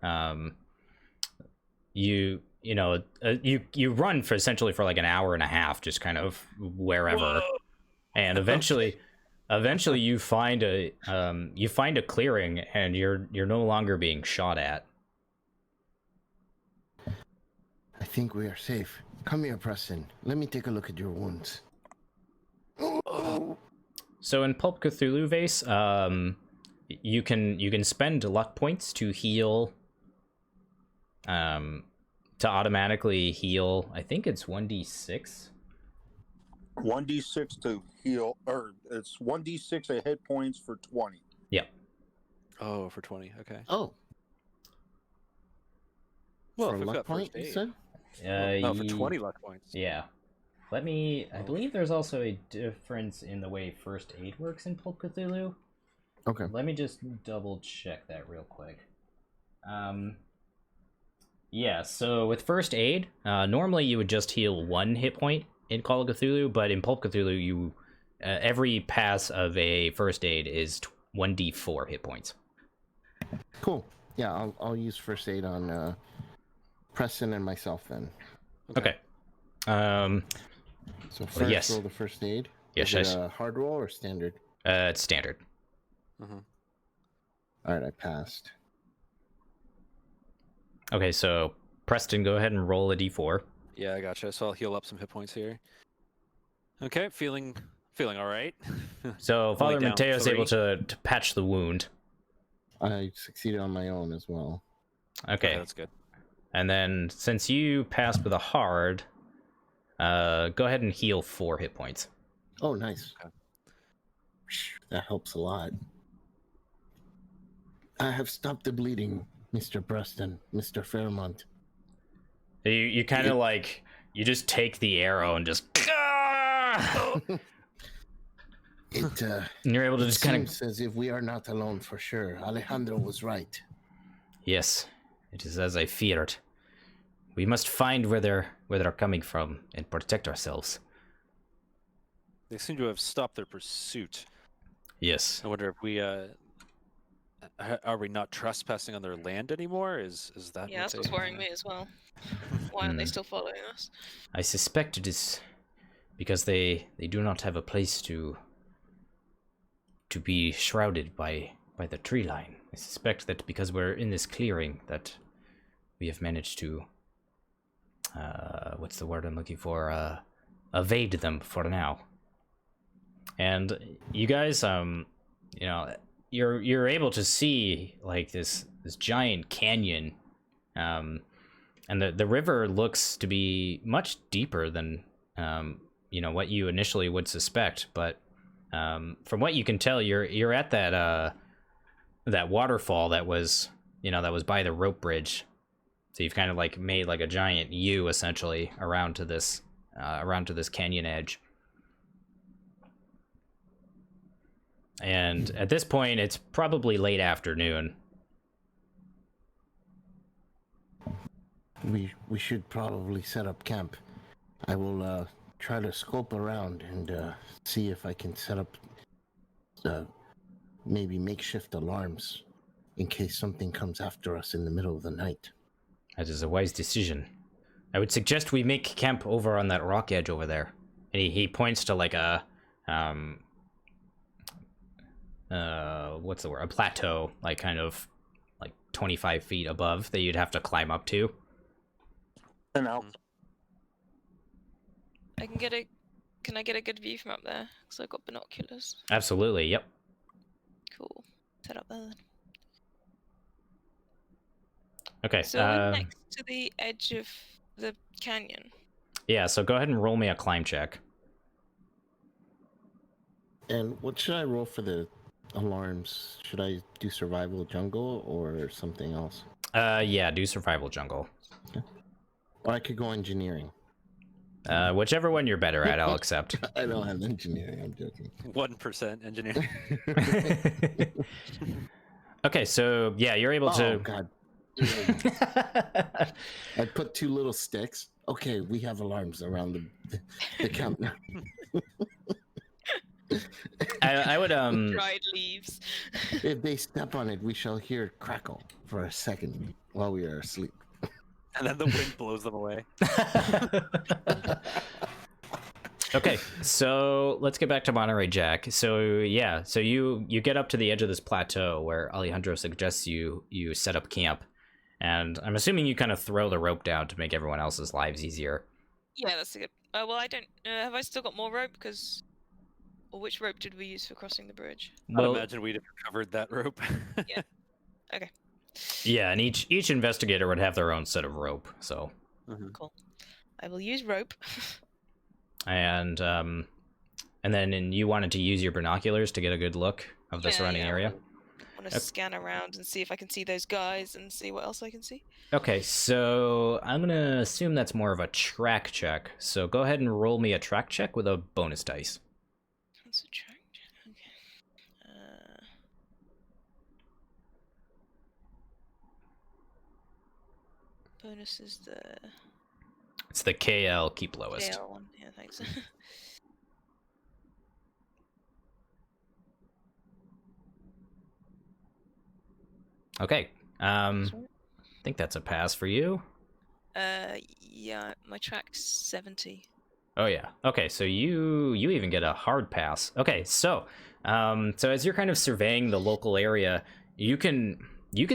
you run for essentially for like an hour and a half, just kind of wherever. Whoa. And eventually you find a clearing, and you're no longer being shot at. I think we are safe. Come here, Preston. Let me take a look at your wounds. So in Pulp Cthulhu Vase, you can spend luck points to heal, to automatically heal. I think it's 1d6. 1d6 to heal, or it's 1d6 of hit points for 20. Yeah. Oh, for 20. Okay. Oh. Well, For if a we've luck got point, first you aid. said? For 20 luck points. Yeah. I believe there's also a difference in the way first aid works in Pulp Cthulhu. Okay. Let me just double check that real quick. Yeah, so with first aid, normally you would just heal 1 hit point in Call of Cthulhu, but in Pulp Cthulhu, you every pass of a first aid is 1d4 hit points. Cool. Yeah, I'll use first aid on Preston and myself then. Okay. So first yes. roll the first aid. Yes, Is it a hard roll or standard? It's standard. Mm-hmm. All right, I passed. Okay, so Preston, go ahead and roll a d4. Yeah, I gotcha. So I'll heal up some hit points here. Okay, feeling all right. So Father Only down Mateo's 3. able to patch the wound. I succeeded on my own as well. Okay. That's good. And then since you passed with a hard, go ahead and heal 4 hit points. Oh, nice. Okay. That helps a lot. I have stopped the bleeding, Mr. Preston, Mr. Fairmont. You kind of like, you just take the arrow and just... It and you're able to just kind of... seems as if we are not alone for sure. Alejandro was right. Yes, it is as I feared. We must find where they're coming from and protect ourselves. They seem to have stopped their pursuit. Yes. I wonder if we are we not trespassing on their land anymore? Is that? Yeah, that's what's worrying me as well. Why aren't they still following us? I suspect it is because they do not have a place to be shrouded by the tree line. I suspect that because we're in this clearing that we have managed to what's the word I'm looking for? Evade them for now. And you guys, you're able to see like this giant canyon, and the river looks to be much deeper than what you initially would suspect, but from what you can tell, you're at that waterfall that was by the rope bridge. So you've kind of like made like a giant U essentially around to this canyon edge. And at this point, it's probably late afternoon. We should probably set up camp. I will try to scope around and see if I can set up maybe makeshift alarms in case something comes after us in the middle of the night. That is a wise decision. I would suggest we make camp over on that rock edge over there. And he points to like a what's the word? A plateau, like kind of like 25 feet above that you'd have to climb up to. And out. Can I get a good view from up there? Because I've got binoculars. Absolutely, yep. Cool. Set up there then. Okay. So we're next to the edge of the canyon. Yeah, so go ahead and roll me a climb check. And what should I roll for the alarms? Should I do survival jungle or something else? Yeah, do survival jungle. Okay. Or I could go engineering. Whichever one you're better at, I'll accept. I don't have engineering, I'm joking. 1% engineering. Okay, so yeah, you're able to... Oh, God. I put 2 little sticks. Okay, we have alarms around the camp now. I would Dried leaves. If they step on it, we shall hear it crackle for a second while we are asleep. And then the wind blows them away. Okay, so let's get back to Monterey Jack. So yeah, so you get up to the edge of this plateau where Alejandro suggests you set up camp, and I'm assuming you kind of throw the rope down to make everyone else's lives easier. Yeah, that's a good. Well, I don't. Have I still got more rope? Or which rope did we use for crossing the bridge? I'd imagine we'd have recovered that rope. Yeah. Okay. Yeah, and each investigator would have their own set of rope. So. Cool. I will use rope. And then you wanted to use your binoculars to get a good look of the surrounding area. I want to scan around and see if I can see those guys and see what else I can see. Okay, so I'm gonna assume that's more of a track check. So go ahead and roll me a track check with a bonus dice. That's a track check. Okay. Bonus is the It's the KL keep lowest. KL one. Yeah, thanks. Okay. I think that's a pass for you. Yeah, my track's 70. Oh yeah. Okay, so you even get a hard pass. Okay, so as you're kind of surveying the local area, you can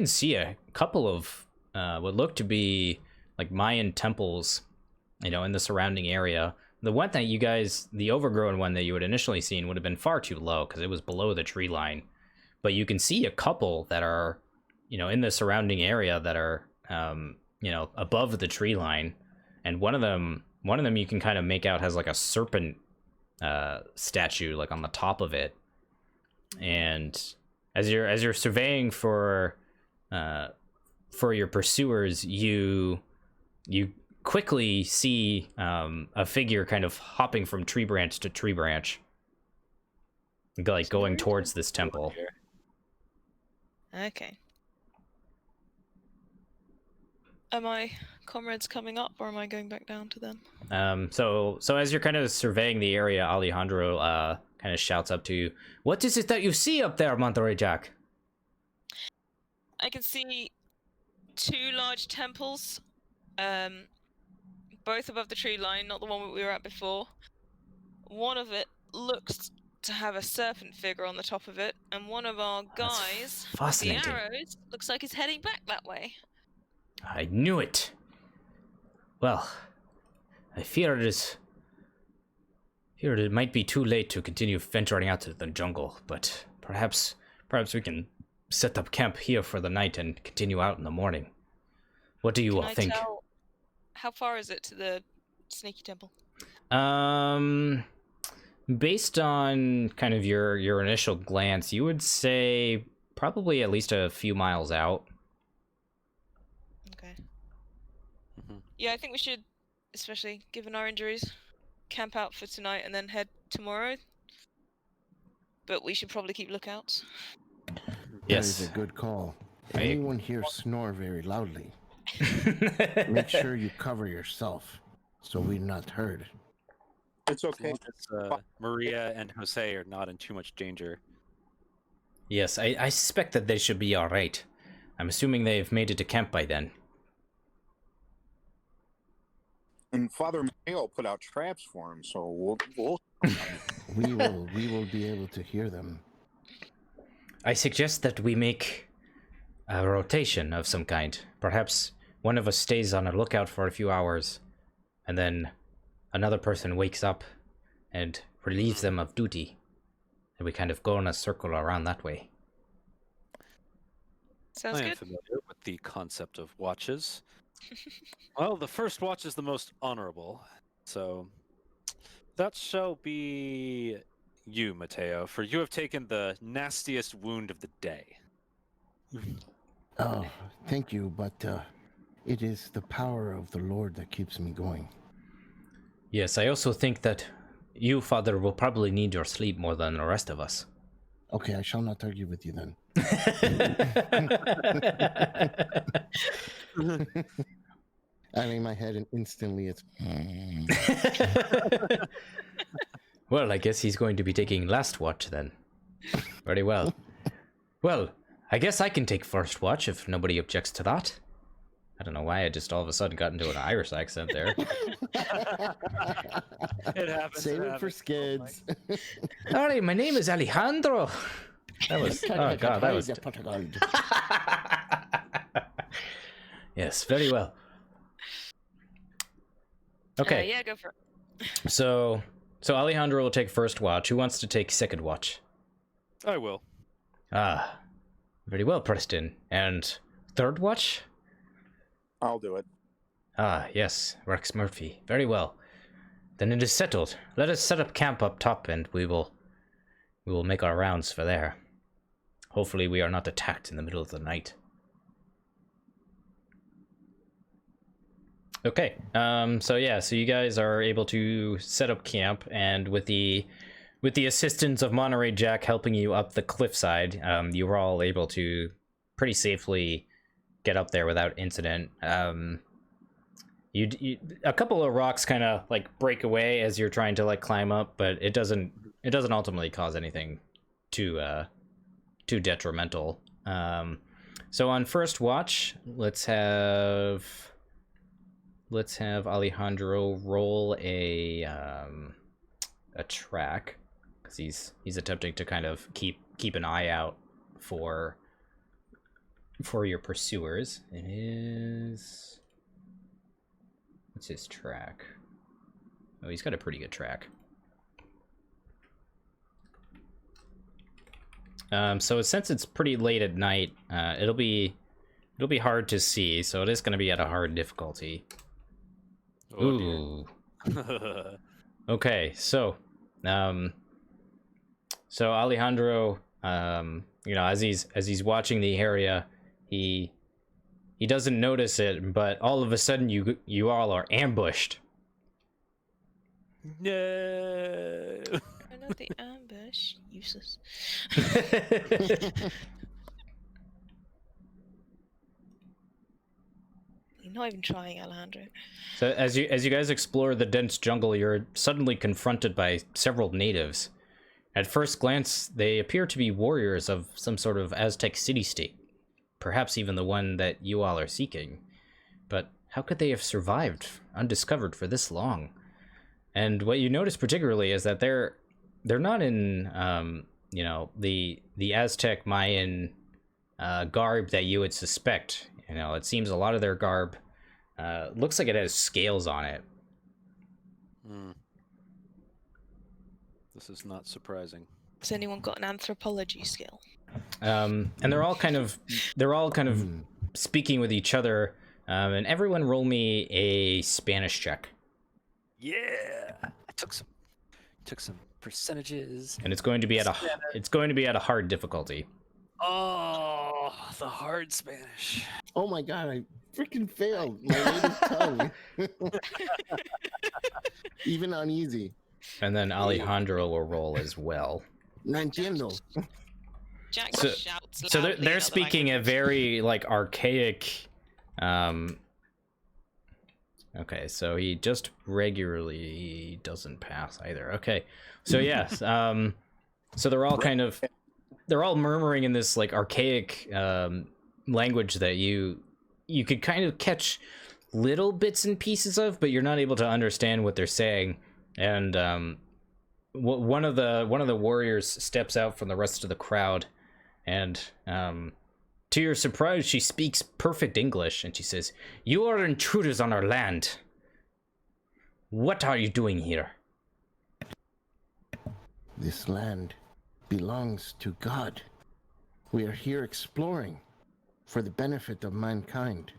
see a couple of what look to be like Mayan temples, in the surrounding area. The one that the overgrown one that you had initially seen would have been far too low because it was below the tree line. But you can see a couple that are, in the surrounding area that are, above the tree line. And one of them you can kind of make out has like a serpent statue like on the top of it. And as you're surveying for your pursuers, you quickly see a figure kind of hopping from tree branch to tree branch, like going towards this temple. Okay. Are my comrades coming up, or am I going back down to them? So as you're kind of surveying the area, Alejandro kind of shouts up to you, "What is it that you see up there, Monterey Jack?" I can see 2 large temples, both above the tree line, not the one we were at before. One of it looks to have a serpent figure on the top of it, and one of our guys, with the arrows, looks like he's heading back that way. I knew it. Well, I fear it might be too late to continue venturing out to the jungle, but perhaps we can set up camp here for the night and continue out in the morning. What do you all think? How far is it to the sneaky temple? Based on kind of your initial glance, you would say probably at least a few miles out. Okay. Mhm. Yeah, I think we should, especially given our injuries, camp out for tonight and then head tomorrow. But we should probably keep lookouts. That is a Yes. good call. I- Anyone here snore very loudly, make sure you cover yourself so we're not heard. It's As okay. long as Maria and Jose are not in too much danger. Yes, I suspect that they should be all right. I'm assuming they've made it to camp by then. And Father Mayo put out traps for him, so we'll We will be able to hear them. I suggest that we make a rotation of some kind. Perhaps one of us stays on a lookout for a few hours, and then another person wakes up and relieves them of duty. And we kind of go in a circle around that way. Sounds I am good. familiar with the concept of watches. Well, the first watch is the most honorable, so that shall be you, Mateo, for you have taken the nastiest wound of the day. Oh, thank you, but it is the power of the Lord that keeps me going. Yes, I also think that you, Father, will probably need your sleep more than the rest of us. Okay, I shall not argue with you then. I'm in my head and instantly it's... Well, I guess he's going to be taking last watch then. Very well. Well, I guess I can take first watch if nobody objects to that. I don't know why I just all of a sudden got into an Irish accent there. It happens. Save it for skids. Alright, my name is Alejandro. That was... Oh god, that was... Yes, very well. Okay, Yeah, go for it. so Alejandro will take first watch. Who wants to take second watch? I will. Ah, very well, Preston. And third watch? I'll do it. Ah, yes, Rex Murphy. Very well. Then it is settled. Let us set up camp up top, and we will make our rounds for there. Hopefully, we are not attacked in the middle of the night. Okay. So you guys are able to set up camp, and with the assistance of Monterey Jack helping you up the cliffside, you were all able to pretty safely get up there without incident. You a couple of rocks kind of like break away as you're trying to like climb up, but it doesn't ultimately cause anything too detrimental. So on first watch, let's have Alejandro roll a track, because he's attempting to kind of keep an eye out for your pursuers. It is... What's his track? Oh, he's got a pretty good track. So since it's pretty late at night, it'll be hard to see, so it is going to be at a hard difficulty. Oh, Ooh. dear. Okay, so Alejandro, as he's watching the area, he doesn't notice it, but all of a sudden you all are ambushed. No. I know the ambush. Useless. You're not even trying, Alejandro. So as you guys explore the dense jungle, you're suddenly confronted by several natives. At first glance, they appear to be warriors of some sort of Aztec city-state, perhaps even the one that you all are seeking. But how could they have survived undiscovered for this long? And what you notice particularly is that they're not in the Aztec Mayan garb that you would suspect. It seems a lot of their garb looks like it has scales on it. This is not surprising. Has anyone got an anthropology skill? And they're all kind of speaking with each other. And everyone roll me a Spanish check. Yeah, I took some percentages. And it's going to be at a hard difficulty. Oh, the hard Spanish. Oh my god, I freaking failed my native tongue. Even on easy. And then Alejandro will roll as well. No entiendo. Jack So- shouts So loudly they're in other speaking a languages. very like archaic. Okay, so he just regularly doesn't pass either. Okay, so yes, so they're all murmuring in this like archaic language that you could kind of catch little bits and pieces of, but you're not able to understand what they're saying. And one of the warriors steps out from the rest of the crowd, and to your surprise, she speaks perfect English, and she says, "You are intruders on our land. What are you doing here?" This land belongs to God. We are here exploring for the benefit of mankind.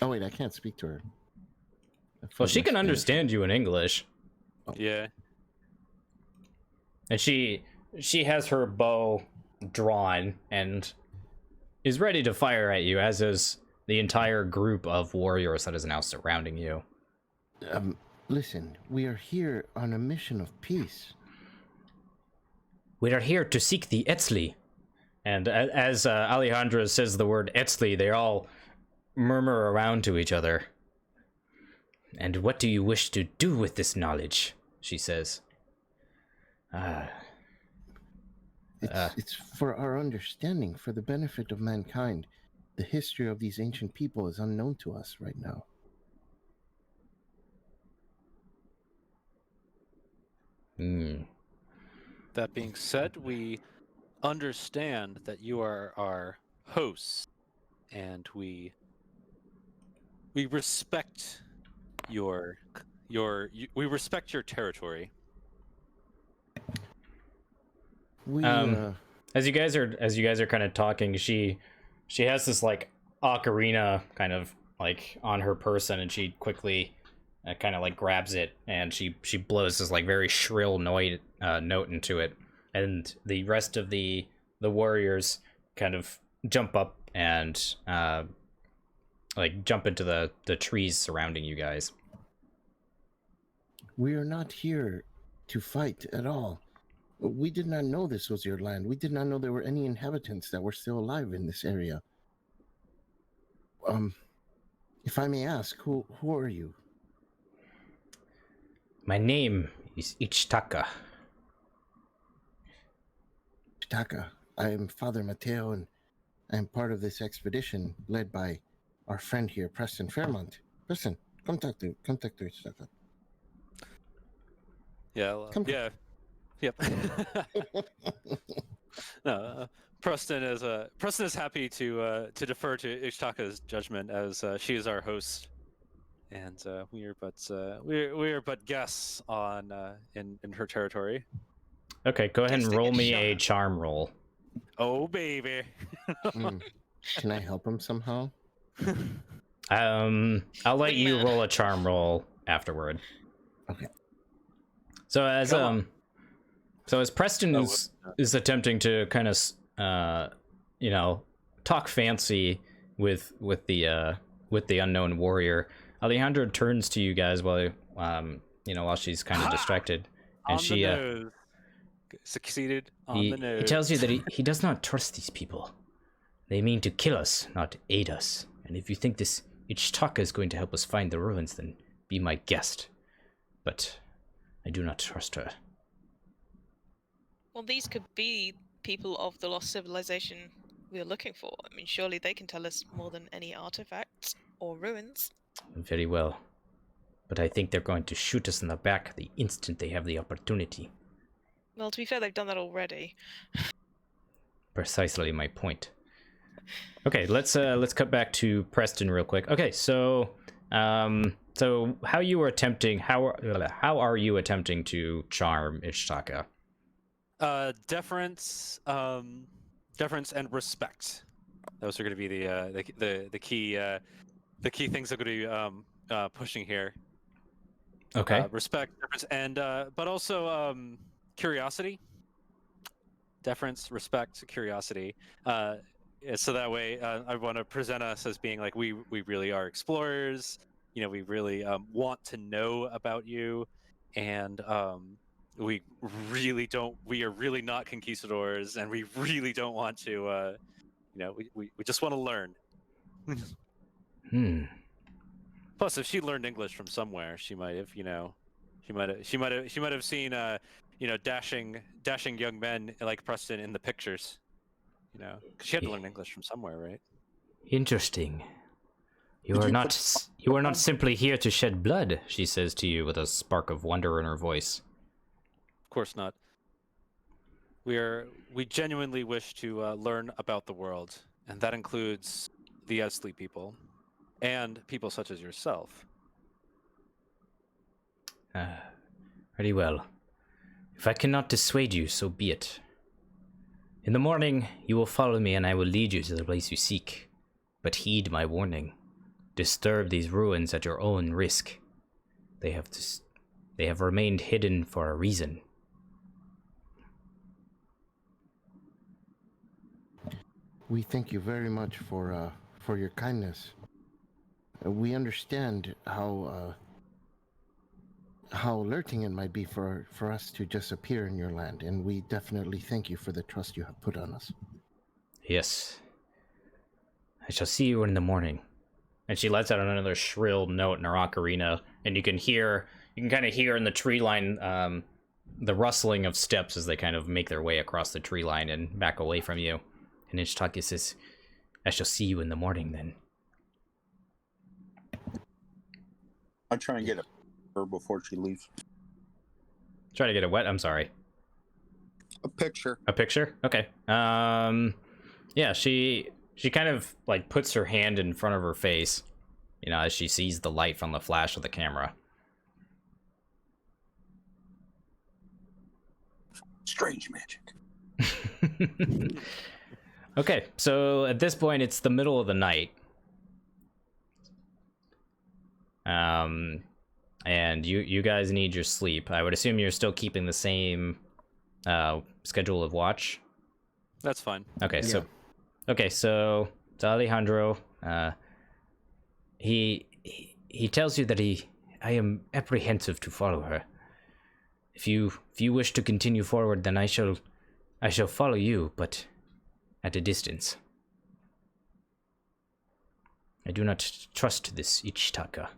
Oh wait, I can't speak to her. Well, she can Spanish. understand you in English, Yeah. and she has her bow drawn and is ready to fire at you, as is the entire group of warriors that is now surrounding you. Listen, we are here on a mission of peace. We are here to seek the Etzli. And as Alejandra says the word Etzli, they all murmur around to each other. "And what do you wish to do with this knowledge?" she says. It's for our understanding, for the benefit of mankind. The history of these ancient people is unknown to us right now. That being said, we understand that you are our hosts, and we respect we respect your territory. We As you guys are kind of talking, she has this like ocarina kind of like on her person, and she quickly kind of like grabs it, and she blows this like very shrill note into it, and the rest of the warriors kind of jump up and like jump into the trees surrounding you guys. We are not here to fight at all. We did not know this was your land. We did not know there were any inhabitants that were still alive in this area. If I may ask, who are you? My name is Ichitaka. Taka. I am Father Mateo, and I am part of this expedition led by our friend here, Preston Fairmont. Preston, come talk to Taka. Yeah. Well, Come- yeah. Yep. No, Preston is happy to defer to Ichitaka's judgment, as she is our host, and we are but guests on in her territory. Okay, go ahead and Guessing roll it's me a Sean. charm roll. Oh baby. Can I help him somehow? I'll let you Wingman. roll a charm roll afterward. Okay. So as Come on. Preston Oh, is attempting to kind of talk fancy with the unknown warrior, Alejandro turns to you guys while she's kind of distracted, and On she the nose. Succeeded on the nose. he tells you that he does not trust these people. They mean to kill us, not aid us. And if you think this Ichitaka is going to help us find the ruins, then be my guest. But I do not trust her. Well, these could be people of the lost civilization we are looking for. I mean, surely they can tell us more than any artifacts or ruins. Very well. But I think they're going to shoot us in the back the instant they have the opportunity. Well, to be fair, they've done that already. Precisely my point. Okay, let's cut back to Preston real quick. Okay, so how are you attempting to charm Ichitaka? Deference and respect. Those are going to be the key things I'm going to be pushing here. Okay. Respect, deference, and but also curiosity. Deference, respect, curiosity. So that way, I want to present us as being like we really are explorers. You know, we really want to know about you, and we really don't. We are really not conquistadors, and we really don't want to. You know, we just want to learn. Hmm. Plus, if she learned English from somewhere, she might have, you know, she might have seen, you know, dashing young men like Preston in the pictures. You know, 'cause she had to learn English from somewhere, right? Interesting. You Did are you not. put- You are not simply here to shed blood, she says to you with a spark of wonder in her voice. Of course not. We genuinely wish to learn about the world, and that includes the Esli people, and people such as yourself. Very well. If I cannot dissuade you, so be it. In the morning, you will follow me and I will lead you to the place you seek. But heed my warning. Disturb these ruins at your own risk. They have remained hidden for a reason. We thank you very much for your kindness. We understand how alerting it might be for us to just appear in your land, and we definitely thank you for the trust you have put on us. Yes. I shall see you in the morning. And she lets out another shrill note in her ocarina, and you can kind of hear in the tree line the rustling of steps as they kind of make their way across the tree line and back away from you. And Ishitaka says, I shall see you in the morning then. I'll try and get her before she leaves. Try to get a what? I'm sorry. A picture. A picture? Okay. Yeah, she kind of like puts her hand in front of her face, you know, as she sees the light from the flash of the camera. Strange magic. Okay, so at this point it's the middle of the night. And you guys need your sleep. I would assume you're still keeping the same schedule of watch. That's fine. Okay, so it's Alejandro. He tells you that I am apprehensive to follow her. If you wish to continue forward, then I shall follow you, but at a distance. I do not trust this Ichitaka.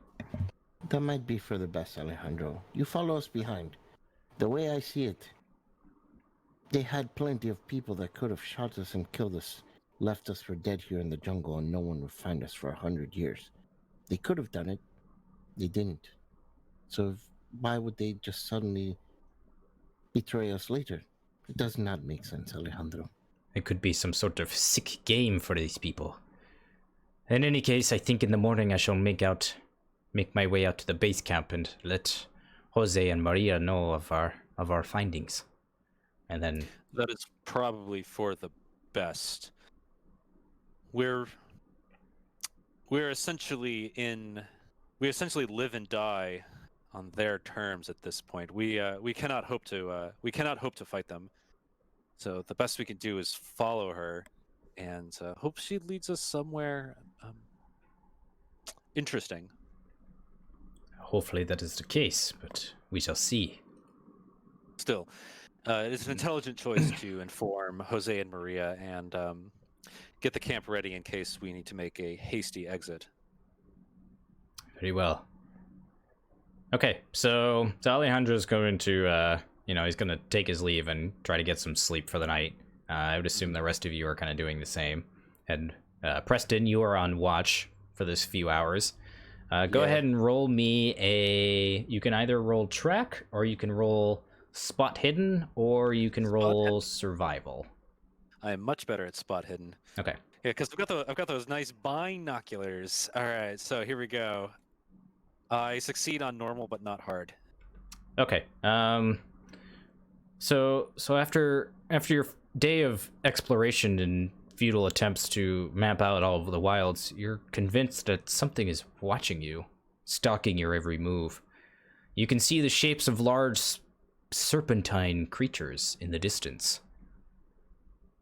That might be for the best, Alejandro. You follow us behind. The way I see it, they had plenty of people that could have shot us and killed us, left us for dead here in the jungle, and no one would find us for 100 years. They could have done it. They didn't. So why would they just suddenly betray us later? It does not make sense, Alejandro. It could be some sort of sick game for these people. In any case, I think in the morning I shall make my way out to the base camp and let Jose and Maria know of our findings. And then That is probably for the best. We essentially live and die on their terms at this point. We cannot hope to fight them. So the best we can do is follow her, and hope she leads us somewhere interesting. hopefully that is the case, but we shall see. Still, it's an intelligent choice to inform Jose and Maria and get the camp ready in case we need to make a hasty exit. Very well. Okay, so Alejandro's going to, he's going to take his leave and try to get some sleep for the night. I would assume the rest of you are kind of doing the same. And Preston, you are on watch for this few hours. Go ahead and roll me you can either roll track, or you can roll spot hidden, or you can roll survival. I am much better at spot hidden. Okay. Yeah, because I've got those nice binoculars. All right, so here we go. I succeed on normal, but not hard. Okay. So after your day of exploration and futile attempts to map out all of the wilds, you're convinced that something is watching you, stalking your every move. you can see the shapes of large serpentine creatures in the distance.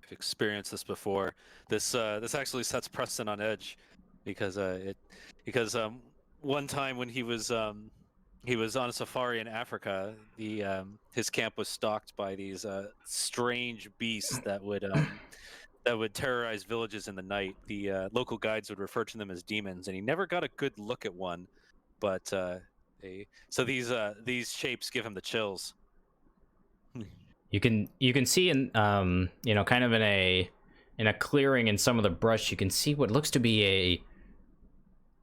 I've experienced this before. This actually sets Preston on edge because one time when he was on a safari in Africa, his camp was stalked by these strange beasts that would terrorize villages in the night. The local guides would refer to them as demons, and he never got a good look at one. But these shapes give him the chills. You can see in kind of in a clearing in some of the brush, you can see what looks to be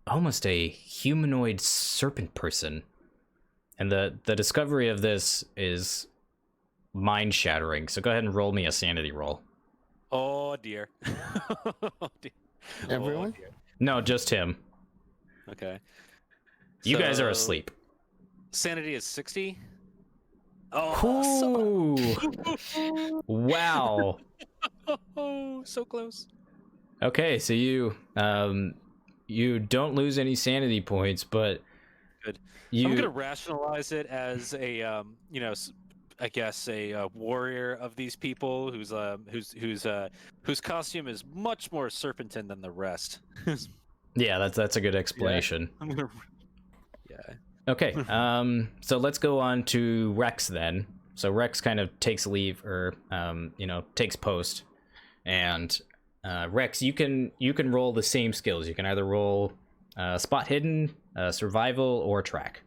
almost a humanoid serpent person. And the discovery of this is mind shattering. So go ahead and roll me a sanity roll. Oh dear. Oh, dear. Everyone? Oh, dear. No, just him. Okay. You guys are So, asleep. Sanity is 60. Oh, Ooh. Wow. so close. Okay, so you don't lose any sanity points, but Good. you I'm gonna rationalize it as a I guess a warrior of these people whose costume is much more serpentine than the rest. yeah, that's a good explanation. I'm gonna. Yeah. Okay, so let's go on to Rex then. So Rex kind of takes leave, or takes post, and Rex, you can roll the same skills. You can either roll spot hidden, survival, or track,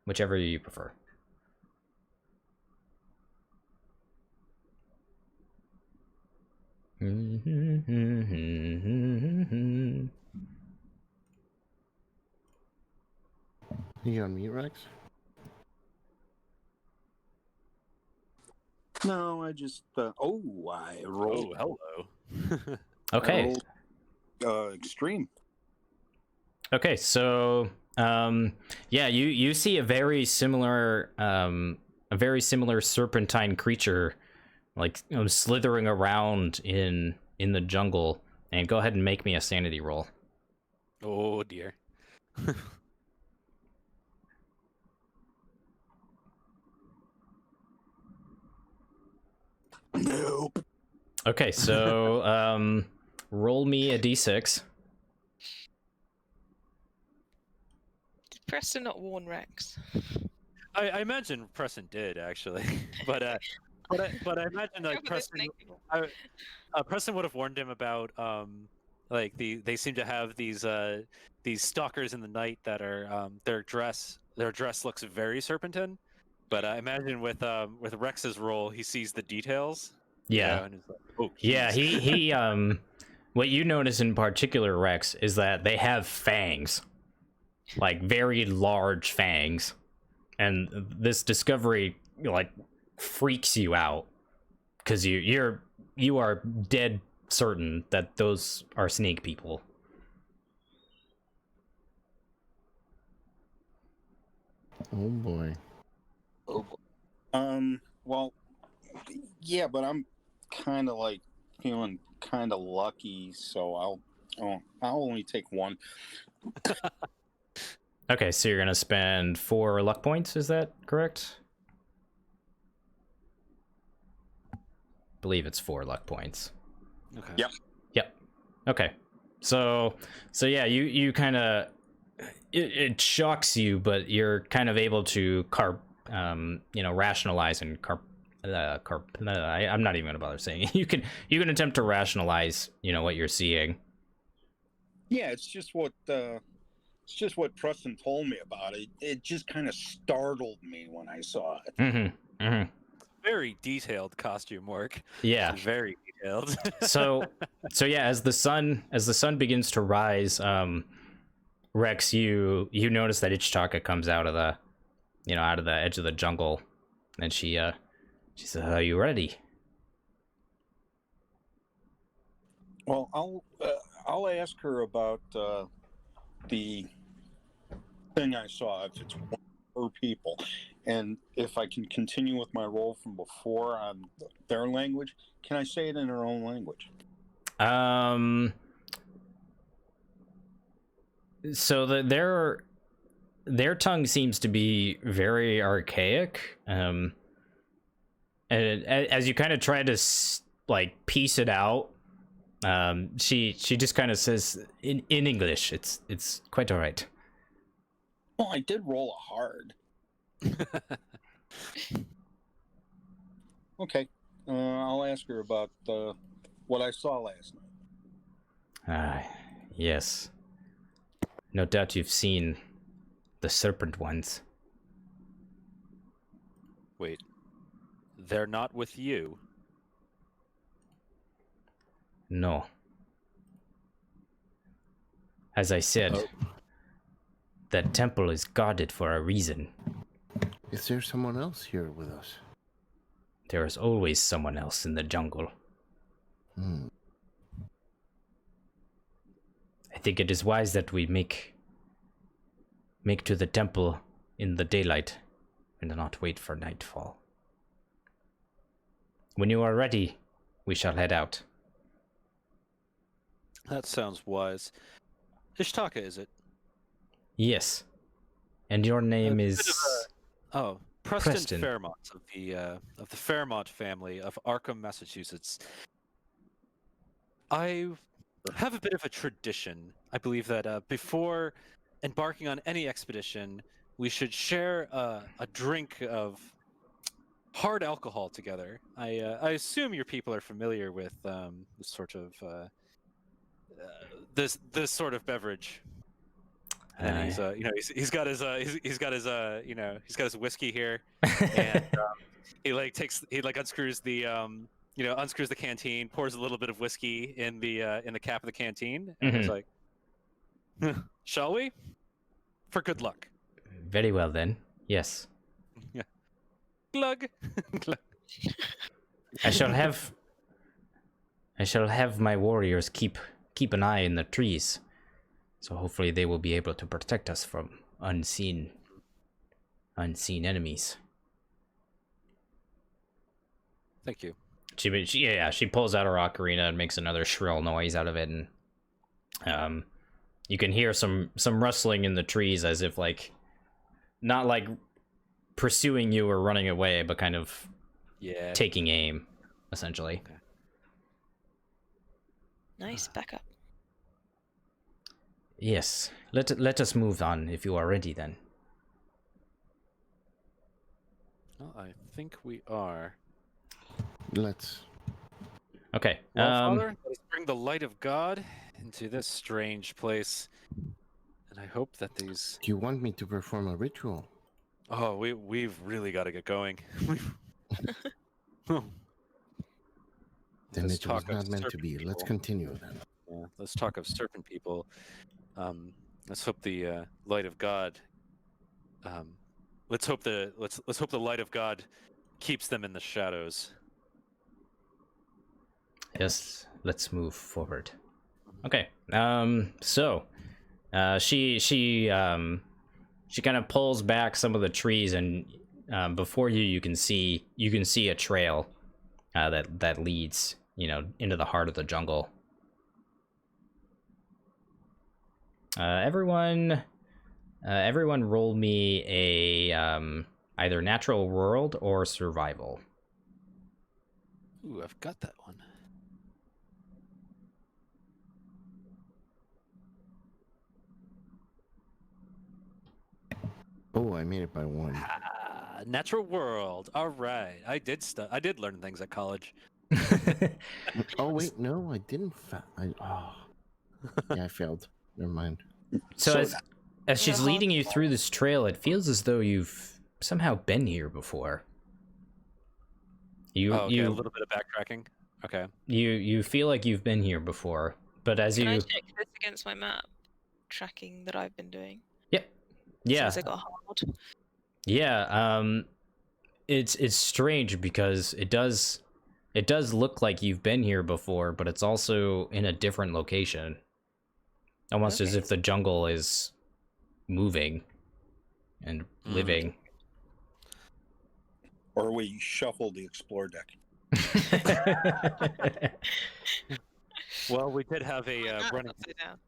whichever you prefer. You on mute, Rex? No, I just. I rolled. Oh, hello. Okay. I rolled, extreme. Okay, so you see a very similar serpentine creature, like slithering around in the jungle. And go ahead and make me a sanity roll. Oh dear. Nope. Okay, so roll me a d6. Did Preston not warn Rex? I imagine Preston did actually, but I imagine like Preston. Preston would have warned him about they seem to have these stalkers in the night that are their dress looks very serpentine, but I imagine with Rex's role he sees the details. Yeah. And he's like, oh, Yeah, geez. he what you notice in particular, Rex, is that they have fangs. Like very large fangs. And this discovery freaks you out, because you are dead certain that those are snake people. Oh boy. Oh, well, yeah, but I'm kind of feeling kind of lucky, so I'll only take one. Okay, so you're gonna spend 4 luck points, is that correct? I believe it's 4 luck points. Okay. Yep. Okay. So yeah, you kind of it shocks you, but you're kind of able to rationalize and I'm not even gonna bother saying it. You can attempt to rationalize, what you're seeing. Yeah, it's just what Preston told me about it. It just kind of startled me when I saw it. Mm-hmm. Mm-hmm. Very detailed costume work. Yeah. Very detailed. so yeah, as the sun begins to rise, Rex, you notice that Ichitaka comes out of the edge of the jungle, and she says, "Are you ready?" Well, I'll ask her about the thing I saw, if it's one per people, and if I can continue with my role from before on their language. Can I say it in her own language? So their tongue seems to be very archaic. And as you kind of try to like piece it out, she just kind of says in English, it's quite all right. Well, I did roll a hard. Okay, I'll ask her about what I saw last night. Yes. No doubt you've seen the serpent ones. Wait, they're not with you? No. As I said, that temple is guarded for a reason. Is there someone else here with us? There is always someone else in the jungle. I think it is wise that we make to the temple in the daylight and not wait for nightfall. When you are ready, we shall head out. That sounds wise. Ishtaka, is it? Yes. And your name is... Preston Fairmont of the Fairmont family of Arkham, Massachusetts. I have a bit of a tradition. I believe that before embarking on any expedition, we should share a drink of hard alcohol together. I assume your people are familiar with this sort of this sort of beverage. And he's got his whiskey here, and he unscrews the unscrews the canteen, pours a little bit of whiskey in the cap of the canteen, and he's like, "Shall we? For good luck." Very well then. Yes. Yeah. Glug. Glug. I shall have my warriors keep an eye in the trees. So hopefully they will be able to protect us from unseen enemies. Thank you. She pulls out her ocarina and makes another shrill noise out of it, and you can hear some rustling in the trees, as if like not like pursuing you or running away, but kind of taking aim, essentially. Okay. Nice backup. Yes, let us move on if you are ready then. Well, I think we are. Let's. Okay. Well, Father, let us bring the light of God into this strange place, and I hope that these. Do you want me to perform a ritual? Oh, we've really got to get going. Then Let's it was talk of not meant to serpent be. Let's people. continue then. Yeah, let's talk of serpent people. Let's hope the light of God. Let's hope the light of God keeps them in the shadows. Yes, let's move forward. Okay. So, she kind of pulls back some of the trees, and before you can see a trail that leads, into the heart of the jungle. Everyone roll me a either natural world or survival. Ooh, I've got that one. Oh, I made it by one. Natural world. All right. I did learn things at college. Oh wait, no, I didn't. Yeah, I failed. Never mind. So as she's leading you through this trail, it feels as though you've somehow been here before. A little bit of backtracking. Okay. You feel like you've been here before, but as Can you I check this against my map tracking that I've been doing? Yep. Yeah. Since I got hard. Yeah, it's strange because it does look like you've been here before, but it's also in a different location. Almost as if the jungle is moving and living. Or we shuffle the explore deck. Well, we did have a Ah, running. upside down.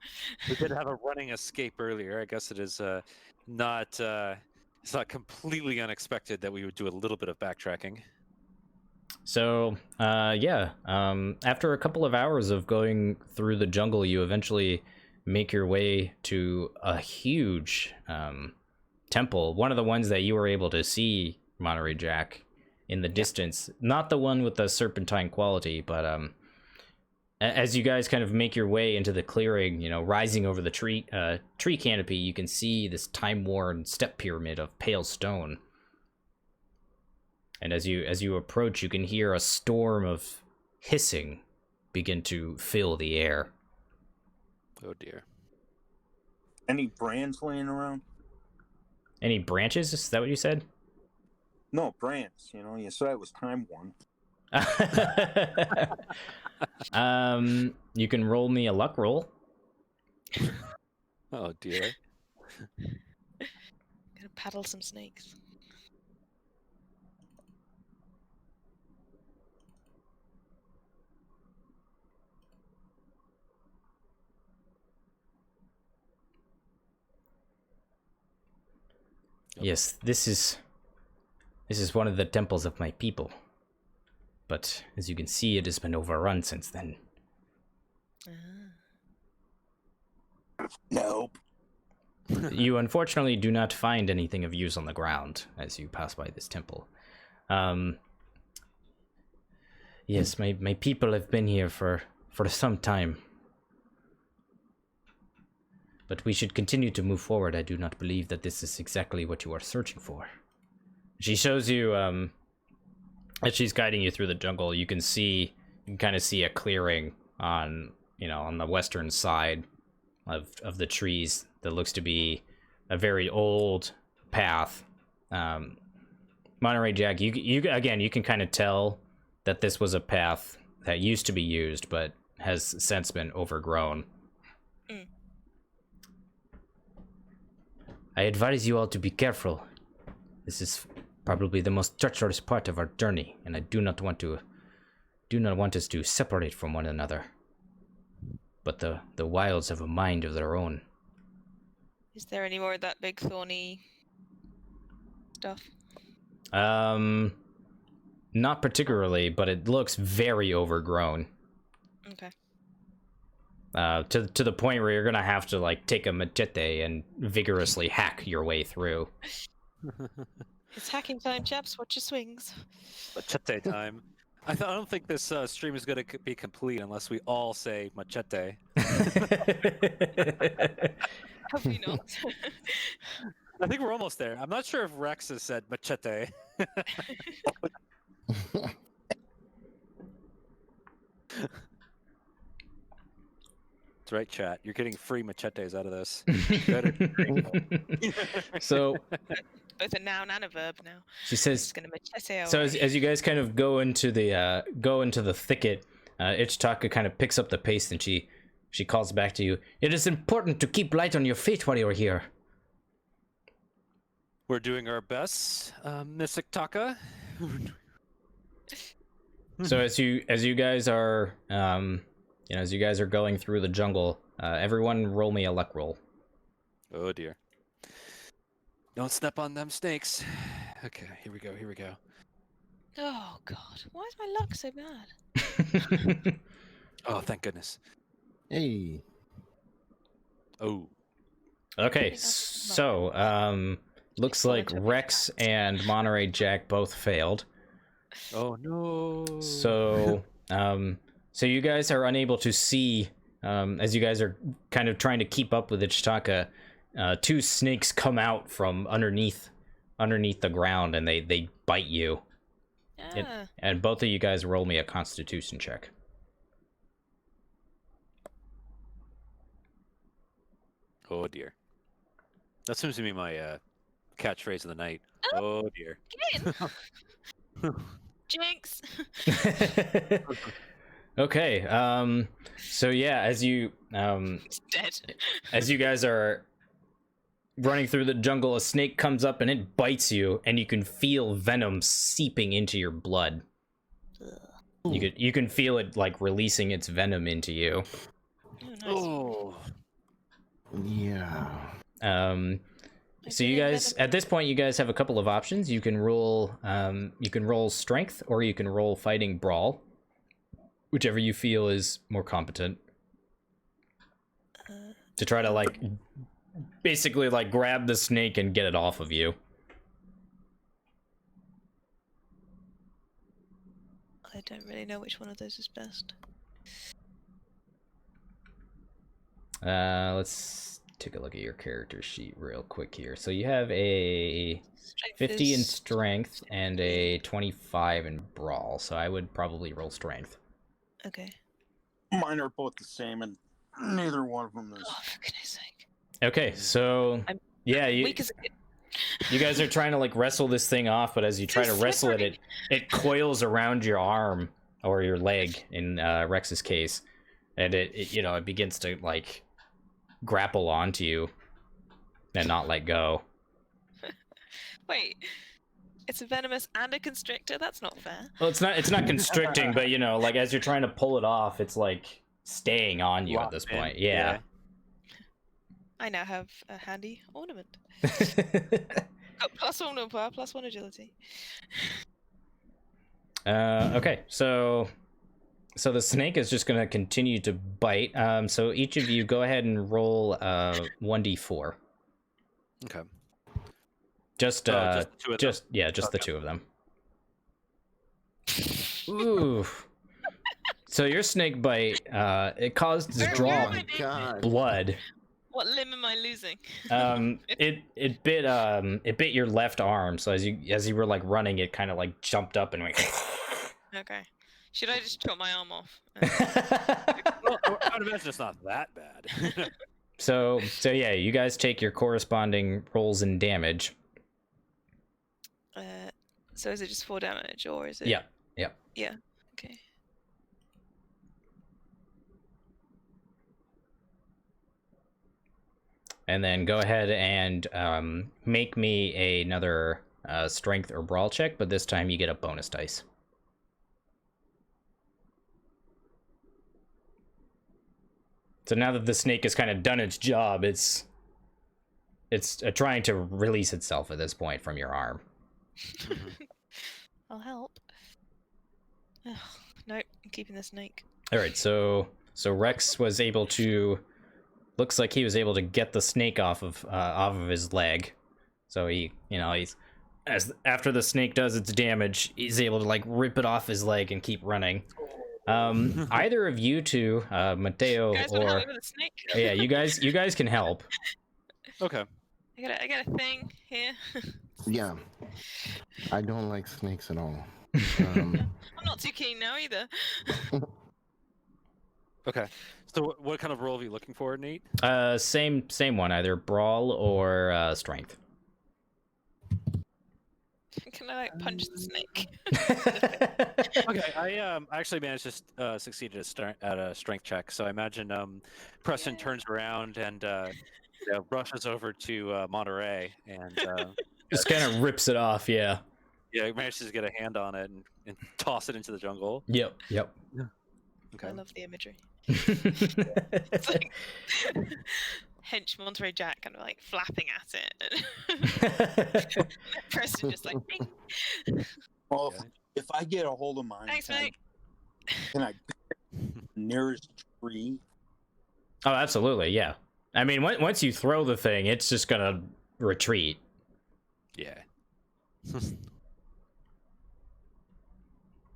We did have a running escape earlier. I guess it is not. It's not completely unexpected that we would do a little bit of backtracking. So, yeah, after a couple of hours of going through the jungle, you eventually make your way to a huge temple. One of the ones that you were able to see, Monterey Jack, in the distance. Not the one with the serpentine quality, but as you guys kind of make your way into the clearing, you know, rising over the tree canopy, you can see this time-worn step pyramid of pale stone. And as you approach, you can hear a storm of hissing begin to fill the air. Oh dear. Any brands laying around? Any branches? Is that what you said? No, brands. You know, you said it was time worn. You can roll me a luck roll. Oh dear. Gonna paddle some snakes. Yes, this is one of the temples of my people. But as you can see, it has been overrun since then. Nope. You unfortunately do not find anything of use on the ground as you pass by this temple. Yes, my people have been here for some time. But we should continue to move forward. I do not believe that this is exactly what you are searching for. She shows you, as she's guiding you through the jungle, you can kind of see a clearing on the western side of the trees that looks to be a very old path. Monterey Jack, you can kind of tell that this was a path that used to be used, but has since been overgrown. Mm. I advise you all to be careful. This is probably the most treacherous part of our journey, and I do not want us to separate from one another. But the wilds have a mind of their own. Is there any more of that big thorny stuff? Not particularly, but it looks very overgrown. Okay. To the point where you're gonna have to like take a machete and vigorously hack your way through. It's hacking time, chaps. Watch your swings. Machete time. I don't think this stream is going to be complete unless we all say machete. Hope you not. I think we're almost there. I'm not sure if Rex has said machete. That's right, chat. You're getting free machetes out of this. So Both a noun and a verb now. she says. Just gonna machete So away. as you guys kind of go into the thicket, Ichitaka kind of picks up the pace and she calls back to you. It is important to keep light on your feet while you are here. We're doing our best, Miss Ichitaka. So as you guys are as you guys are going through the jungle, everyone roll me a luck roll. Oh dear. Don't step on them snakes. Okay, here we go. Oh god, why is my luck so bad? Oh, thank goodness. Hey. Oh. Okay, so looks like Rex and Monterey Jack both failed. Oh no. So so you guys are unable to see, as you guys are kind of trying to keep up with Ichitaka, two snakes come out from underneath the ground and they bite you. And both of you guys roll me a Constitution check. Oh dear. That seems to be my catchphrase of the night. Oh dear. Jinx! Okay, so yeah, as you It's dead. as you guys are running through the jungle, a snake comes up and it bites you, and you can feel venom seeping into your blood. You can feel it like releasing its venom into you. Oh, nice. Oh, Yeah. So you guys, at this point, you guys have a couple of options. You can roll strength, or you can roll fighting brawl, whichever you feel is more competent. To try to like, basically like grab the snake and get it off of you. I don't really know which one of those is best. Let's take a look at your character sheet real quick here. So you have a Strength 50 in is- strength and a 25 in brawl. So I would probably roll strength. Okay. Mine are both the same, and neither one of them is. Oh, for goodness sake. Okay, so I'm yeah, Weak as you guys are trying to like wrestle this thing off, but as you try to wrestle it, it coils around your arm or your leg in Rex's case, and it begins to like grapple onto you and not let go. Wait. It's a venomous and a constrictor? That's not fair. Well, it's not constricting, but like as you're trying to pull it off, it's like staying on you at this point. Yeah. I now have a handy ornament. Got +1 willpower, +1 agility. Okay, so the snake is just gonna continue to bite. So each of you go ahead and roll 1d4. okay. Just the two of them? just the two of them. Ooh. So your snake bite, it caused to Where draw am I being- God. blood. What limb am I losing? It bit your left arm. So as you were like running, it kind of like jumped up and went. Okay. Should I just chop my arm off? Well, I would imagine it's not that bad. So yeah, you guys take your corresponding rolls in damage. So is it just 4 damage, or is it? Yeah. Yeah. Okay. And then go ahead and make me another strength or brawl check, but this time you get a bonus dice. So now that the snake has kind of done its job, it's trying to release itself at this point from your arm. I'll help. Ugh, nope, I'm keeping the snake. All right, so Rex was able to. Looks like he was able to get the snake off of his leg. So he's after the snake does its damage, he's able to like rip it off his leg and keep running. Either of you two, Mateo You guys want to help or me with the snake? yeah, you guys can help. Okay. I got a thing here. Yeah. I don't like snakes at all. I'm not too keen now either. Okay. So what kind of role are you looking for, Nate? Same one, either brawl or strength. Can I like punch the snake? Okay, I actually managed to succeed at a strength check. So I imagine Preston Yeah. turns around and rushes over to Monterey and Just kind of rips it off. Yeah. manages to get a hand on it and toss it into the jungle. Yep. Okay. I love the imagery. It's like hench Monterey Jack kind of like flapping at it. Preston just like, "Bing." Well, Okay. if I get a hold of mine, Thanks, can I- mate. can I nearest tree? Oh, absolutely. Yeah. I mean, once you throw the thing, it's just gonna retreat. Yeah.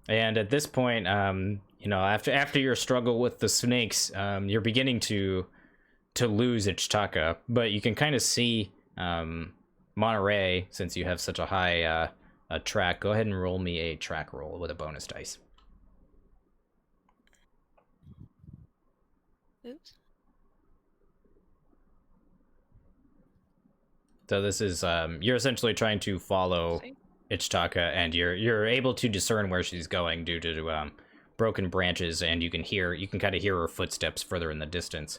And at this point, after your struggle with the snakes, you're beginning to lose Ichitaka, but you can kind of see Monterey, since you have such a high track. Go ahead and roll me a track roll with a bonus dice. Oops. So this is you're essentially trying to follow See? Ichitaka, and you're able to discern where she's going due to broken branches, and you can kind of hear her footsteps further in the distance.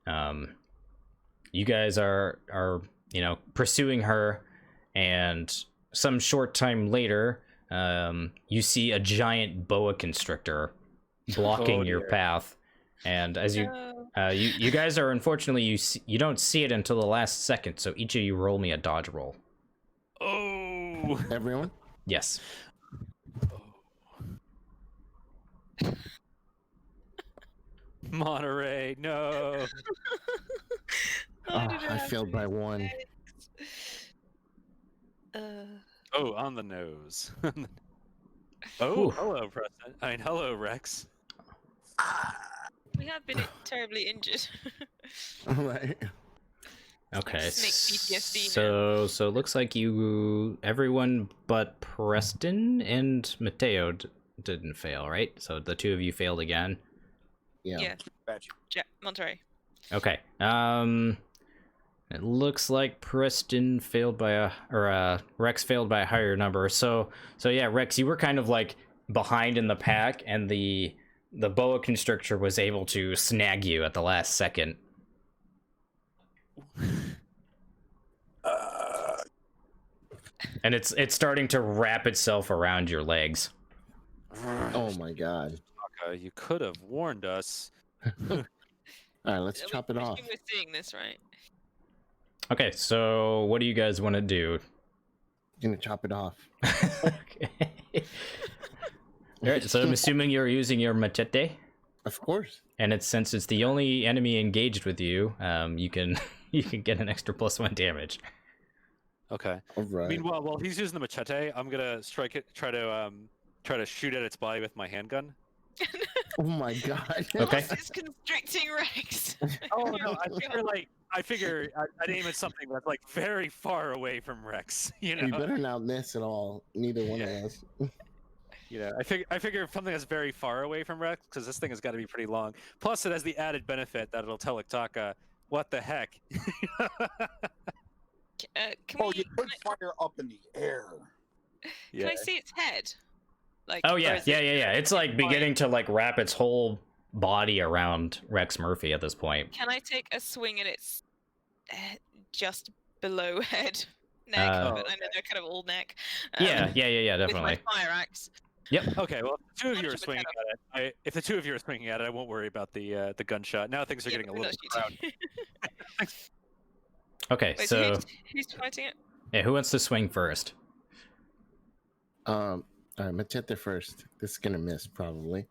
You guys are pursuing her, and some short time later, you see a giant boa constrictor blocking Oh, your dear. path. And as you No. you guys are, unfortunately, you don't see it until the last second, so each of you roll me a dodge roll. Oh. Everyone? Yes. Monterey, no. I failed by 1. Oh, on the nose. Oh, Whew. hello, Preston. Hello, Rex. We have been terribly injured. All right. Okay. Snake PTSD So it looks like everyone but Preston and Mateo didn't fail, right? So the two of you failed again. Yeah. Yeah. Gotcha. Monterey. Okay. It looks like Preston failed by Rex failed by a higher number. So yeah, Rex, you were kind of like behind in the pack, and the boa constrictor was able to snag you at the last second. And it's starting to wrap itself around your legs. Oh my god. You could have warned us. All right, let's chop it off. We're seeing this, right? Okay, so what do you guys want to do? Gonna chop it off. Okay. All right, so I'm assuming you're using your machete, Of course. and since it's the only enemy engaged with you, you can get an extra +1 damage. Okay. All right. Meanwhile, while he's using the machete, I'm gonna strike it. Try to shoot at its body with my handgun. Oh my god. Okay. It's constricting Rex. Oh no! I figure I'd aim at something that's like very far away from Rex. You know. We better not miss at all. Neither one of us. You know, I figure something that's very far away from Rex, because this thing has got to be pretty long. Plus, it has the added benefit that it'll tell Iktaka, what the heck? Can Oh, we? you put fire up in the air. Can I see its head? Like. Oh or yeah, is yeah, it- yeah, yeah. It's like beginning to like wrap its whole body around Rex Murphy at this point. Can I take a swing at its just below head, neck? But I know they're kind of all neck. Yeah, With definitely. my fire axe. Okay, well, if the two of you are Punch him swinging with at it, if the two of you are swinging at it, I won't worry about the gunshot. Now things are getting a but little not crowded. you two. Okay, Wait, so who's fighting it? yeah, who wants to swing first? All right, machete first. This is gonna miss probably.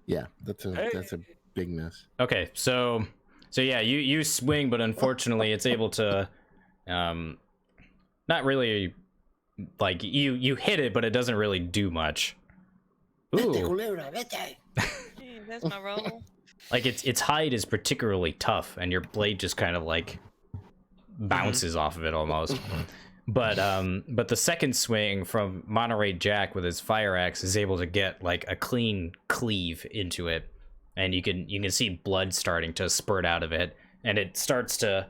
Yeah, that's a big miss. Okay, so yeah, you swing, but unfortunately, it's able to, not really, like you hit it, but it doesn't really do much. Ooh, Hey, there's my roll. like its hide is particularly tough, and your blade just kind of like bounces off of it almost. But the second swing from Monterey Jack with his fire axe is able to get like a clean cleave into it, and you can see blood starting to spurt out of it, and it starts to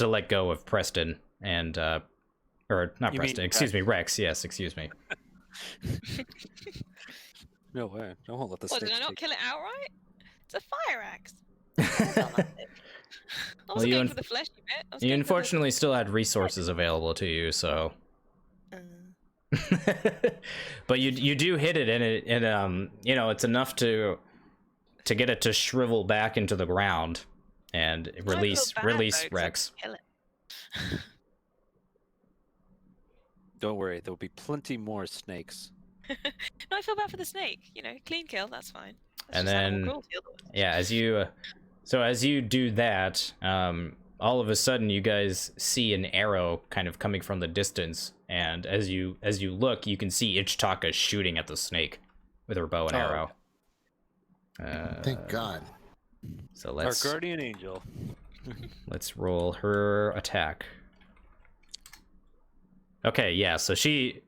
let go of Preston and or not You mean Preston, excuse me, Rex. Yes, excuse me. No way! I won't let this. What, did I snake not take- kill it outright? It's a fire axe. I wasn't you going for the fleshy bit. I was You going for the- unfortunately still had resources available to you, so. But you do hit it, and it you know, it's enough to get it to shrivel back into the ground and I feel release bad, though, 'cause I Rex. kill it. Don't worry, there will be plenty more snakes. No, I feel bad for the snake. You know, clean kill, that's fine. That's And just animal then- cruelty otherwise. Yeah, as you do that, all of a sudden you guys see an arrow kind of coming from the distance, and as you look, you can see Ichtaka shooting at the snake with her bow and Oh. arrow. Thank God. So Our let's guardian angel. roll her attack. Okay, yeah, so she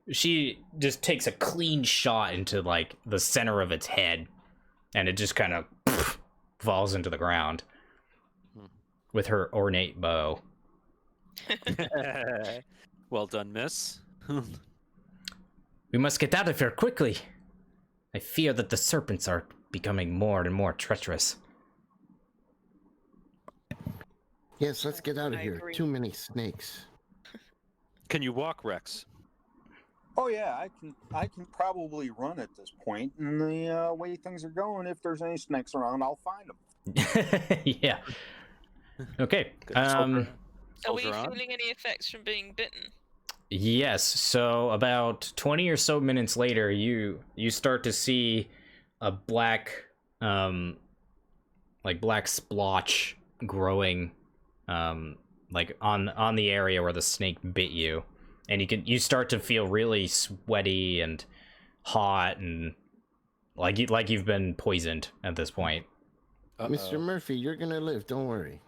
just takes a clean shot into like the center of its head, and it just kind of falls into the ground with her ornate bow. Well done, miss. We must get out of here quickly. I fear that the serpents are becoming more and more treacherous. Yes, let's get out of I here. agree. Too many snakes. Can you walk, Rex? Oh yeah, I can probably run at this point. And the way things are going, if there's any snakes around, I'll find them. Yeah. Okay. Are we Soldier on? feeling any effects from being bitten? Yes. So about 20 or so minutes later, you start to see a black black splotch growing like on the area where the snake bit you, and you start to feel really sweaty and hot and like you've been poisoned at this point. Mr. Murphy, you're gonna live. Don't worry.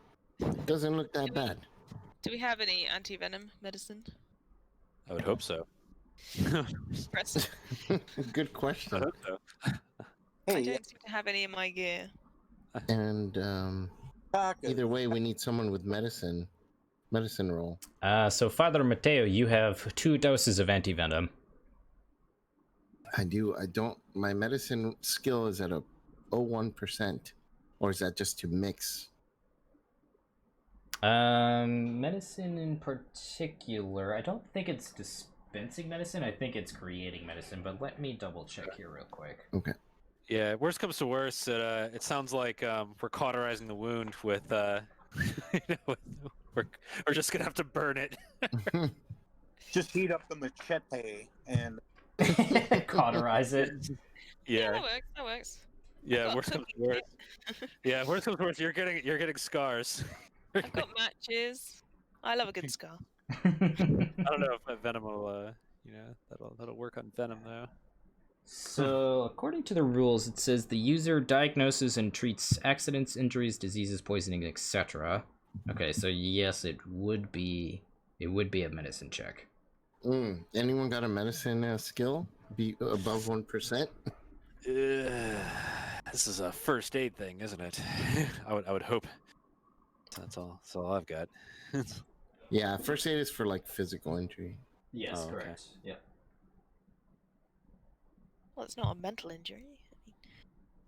Doesn't look that bad. Do we have any anti-venom medicine? I would hope so. Impressive. Good I question. hope so. I Hey, don't seem to have any in my gear. And Taka, either way, we need someone with medicine roll. So Father Mateo, you have 2 doses of antivenom. I do. I don't. My medicine skill is at a 01%, or is that just to mix? Medicine in particular, I don't think it's dispensing medicine. I think it's creating medicine. But let me double check here real quick. Okay. Yeah, worst comes to worst, it sounds like we're cauterizing the wound with, we're just gonna have to burn it. just heat up the machete and Cauterize it. Yeah, Yeah, that works. yeah. got Worst comes to cooking worst. Yeah, worst comes to worst. You're getting scars. I've got matches. I love a good scar. I don't know if that venom will, that'll work on venom though. So, according to the rules, it says the user diagnoses and treats accidents, injuries, diseases, poisoning, etc. Okay, so yes, it would be a medicine check. Anyone got a medicine skill? Be above 1%? This is a first aid thing, isn't it? I would hope. That's all I've got. Yeah, first aid is for like physical injury. Yes, Oh, okay. correct. Yeah. Well, it's not a mental injury.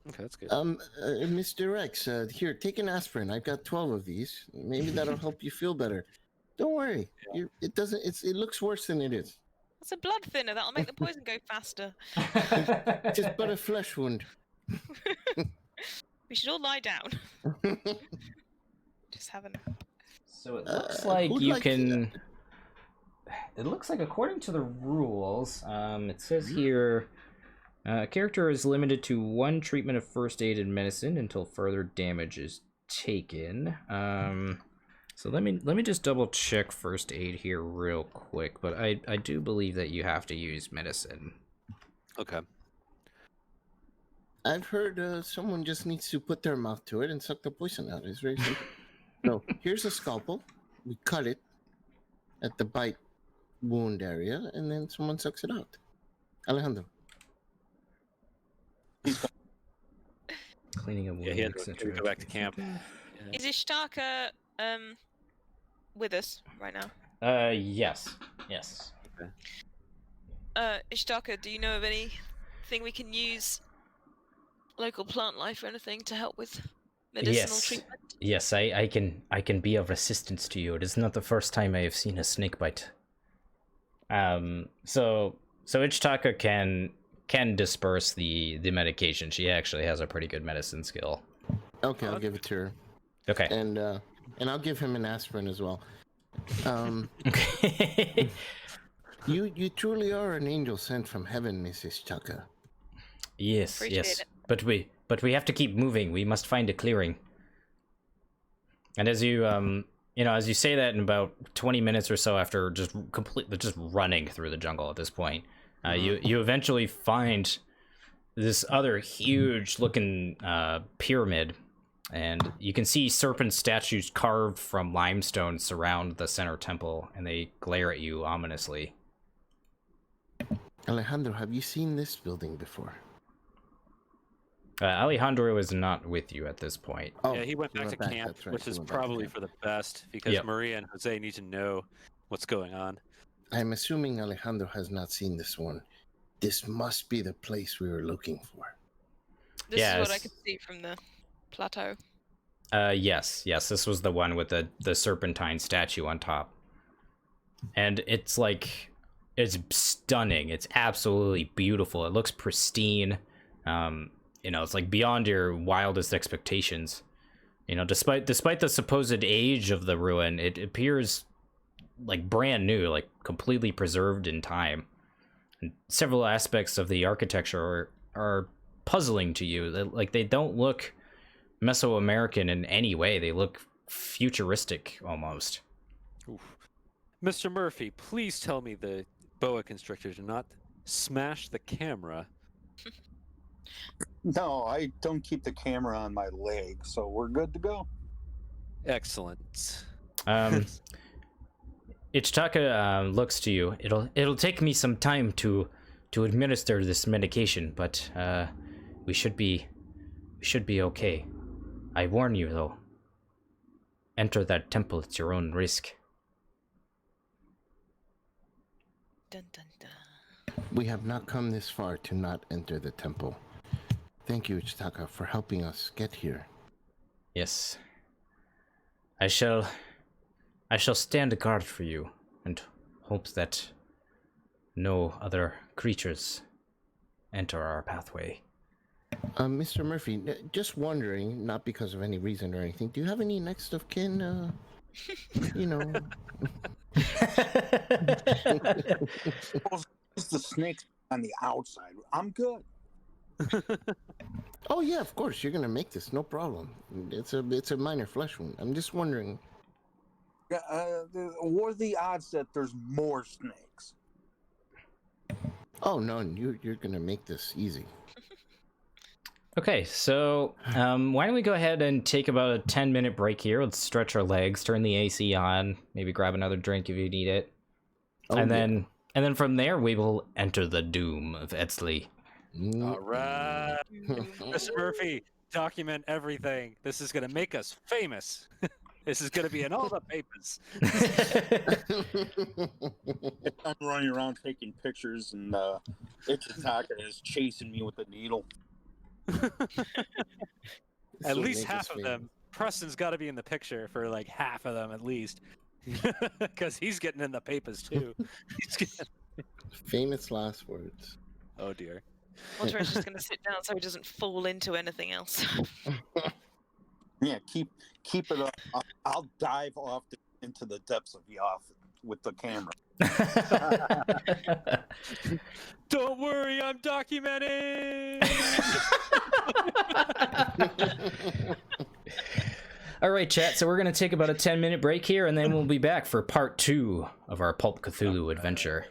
Okay, that's good. Mr. Rex, here, take an aspirin. I've got 12 of these. Maybe that'll help you feel better. Don't worry. It doesn't. It looks worse than it is. It's a blood thinner. That'll make the poison go faster. Just but a flesh wound. We should all lie down. Just haven't. So it looks like who'd you like can. It looks like, according to the rules, it says here, character is limited to 1 treatment of first aid and medicine until further damage is taken. So let me just double check first aid here real quick, but I do believe that you have to use medicine. Okay. I've heard someone just needs to put their mouth to it and suck the poison out. It's very simple. So here's a scalpel. We cut it at the bite wound area, and then someone sucks it out. Alejandro. Cleaning a wound, Yeah, he had to etc. go back to camp. Is Ishtaka with us right now? Yes. Ishtaka, do you know of anything we can use, local plant life or anything, to help with medicinal treatment? Yes, I can be of assistance to you. It is not the first time I have seen a snake bite. So Ichitaka can disperse the medication. She actually has a pretty good medicine skill. Okay, I'll give it to her. Okay. And I'll give him an aspirin as well. Okay. You truly are an angel sent from heaven, Mrs. Chaka. Yes, Appreciate yes. it. But we have to keep moving. We must find a clearing. And as you as you say that, in about 20 minutes or so after just running through the jungle at this point, you eventually find this other huge looking pyramid, and you can see serpent statues carved from limestone surround the center temple, and they glare at you ominously. Alejandro, have you seen this building before? Alejandro is not with you at this point. Oh, Yeah, he went back to camp, that's right, which he is went back to probably camp. for the best because Yep. Maria and Jose need to know what's going on. I'm assuming Alejandro has not seen this one. This must be the place we were looking for. This is what I Yes. could see from the plateau. Yes, this was the one with the serpentine statue on top. and it's like it's stunning. It's absolutely beautiful. It looks pristine. It's like beyond your wildest expectations. Despite the supposed age of the ruin, it appears like brand new, like completely preserved in time. And several aspects of the architecture are puzzling to you. Like they don't look Mesoamerican in any way. They look futuristic almost. Oof. Mr. Murphy, please tell me the boa constrictor did not smash the camera. No, I don't keep the camera on my leg, so we're good to go. Excellent. Ichitaka looks to you. It'll take me some time to administer this medication, but we should be okay. I warn you though. Enter that temple at your own risk. Dun, dun, dun. We have not come this far to not enter the temple. Thank you, Ichitaka, for helping us get here. Yes. I shall stand guard for you and hope that no other creatures enter our pathway. Mr. Murphy, just wondering, not because of any reason or anything, do you have any next of kin, you know? It's the snakes on the outside. I'm good. Oh yeah, of course, you're gonna make this, no problem. It's a minor flesh wound. I'm just wondering. What are the odds that there's more snakes? Oh no, you're gonna make this easy. Okay, so why don't we go ahead and take about a 10-minute break here. Let's stretch our legs, turn the AC on, maybe grab another drink if you need it. Oh, and yeah. then from there we will enter the doom of Etzli. All right. Mr. Murphy, document everything. This is going to make us famous. This is going to be in all the papers. I'm running around taking pictures, and Ichitaka is chasing me with a needle. At least half of them. Preston's got to be in the picture for like half of them at least. Because he's getting in the papers too. Famous last words. Oh dear. Monterey's just going to sit down so he doesn't fall into anything else. Yeah, keep it up. I'll dive off into the depths of the office with the camera. Don't worry, I'm documenting. All right, chat. So we're going to take about a 10-minute break here, and then we'll be back for part 2 of our Pulp Cthulhu adventure.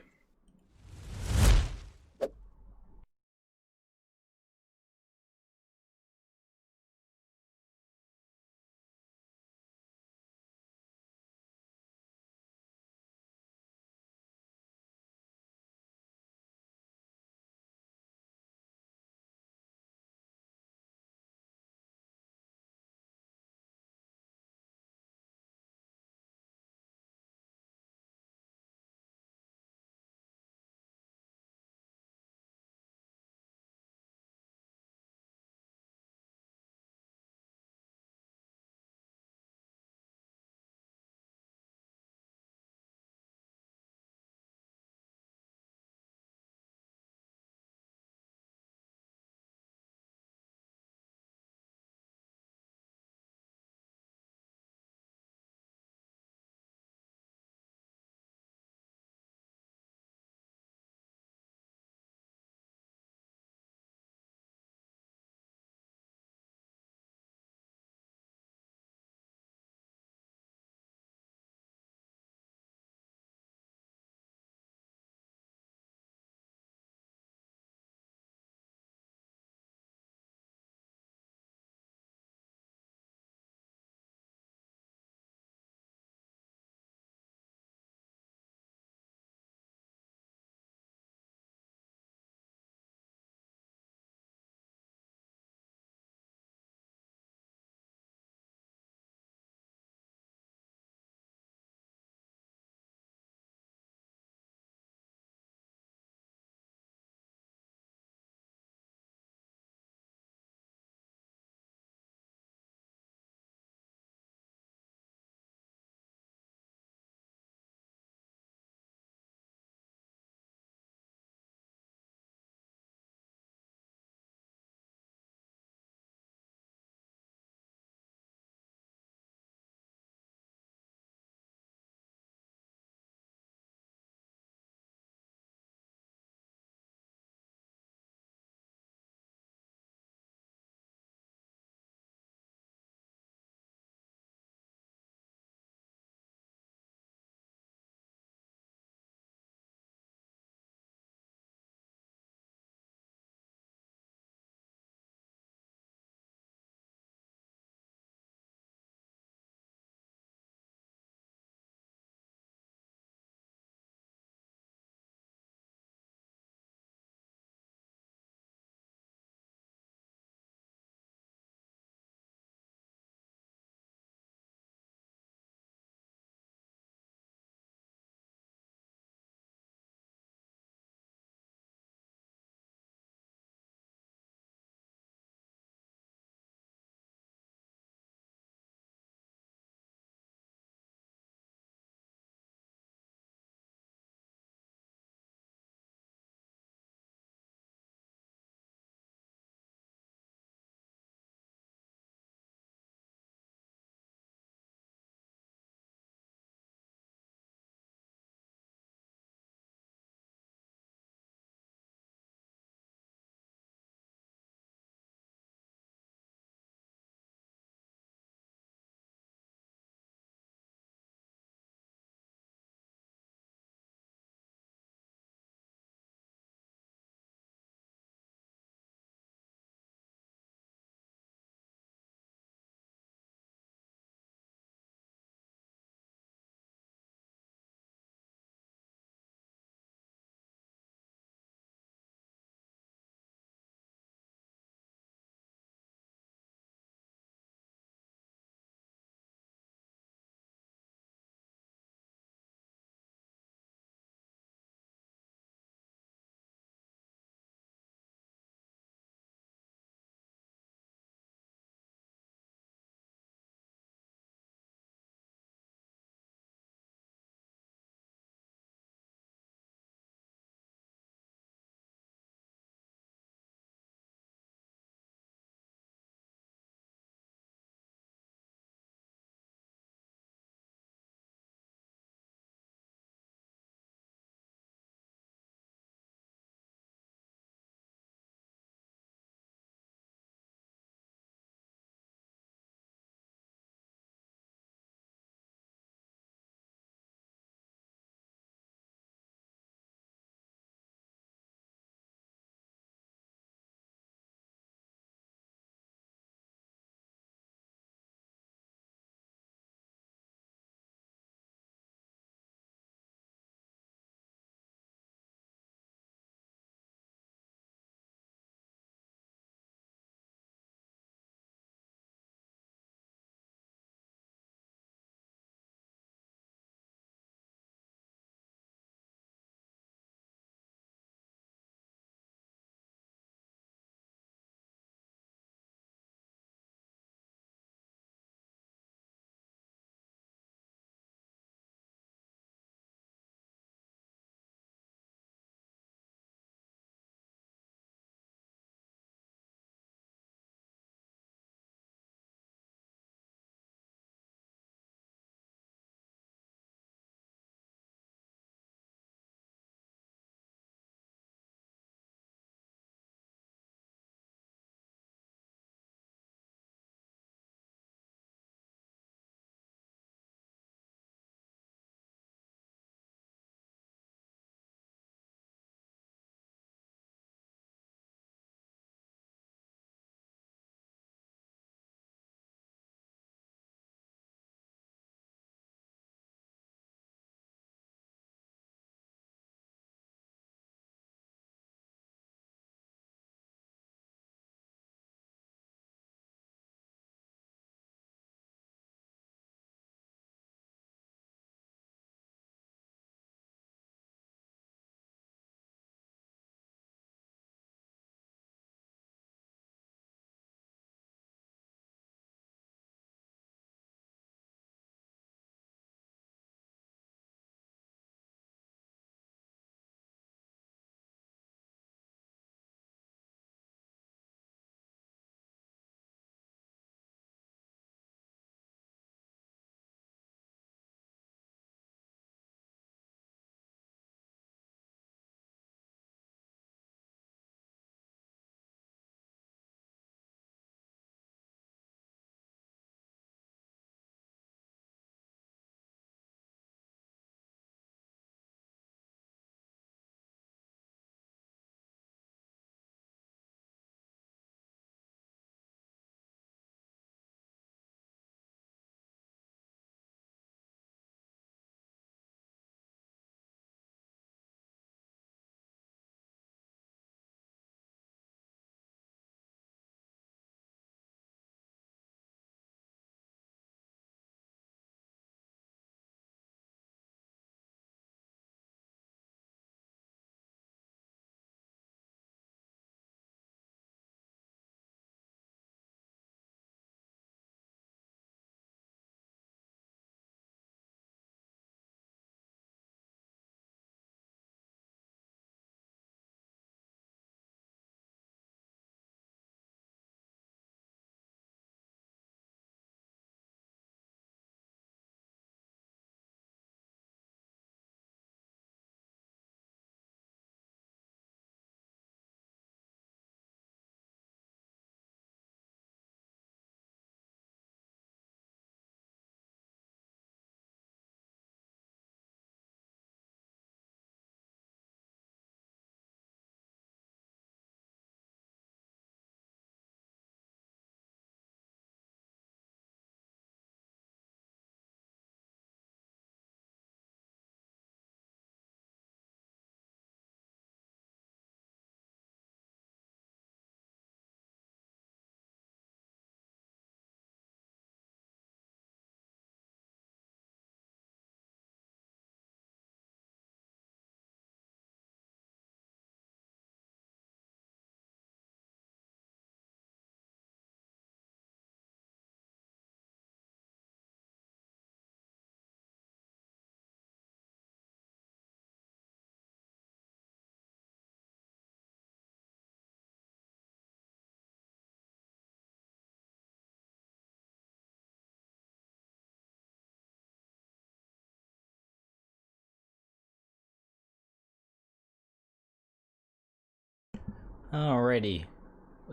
Alrighty.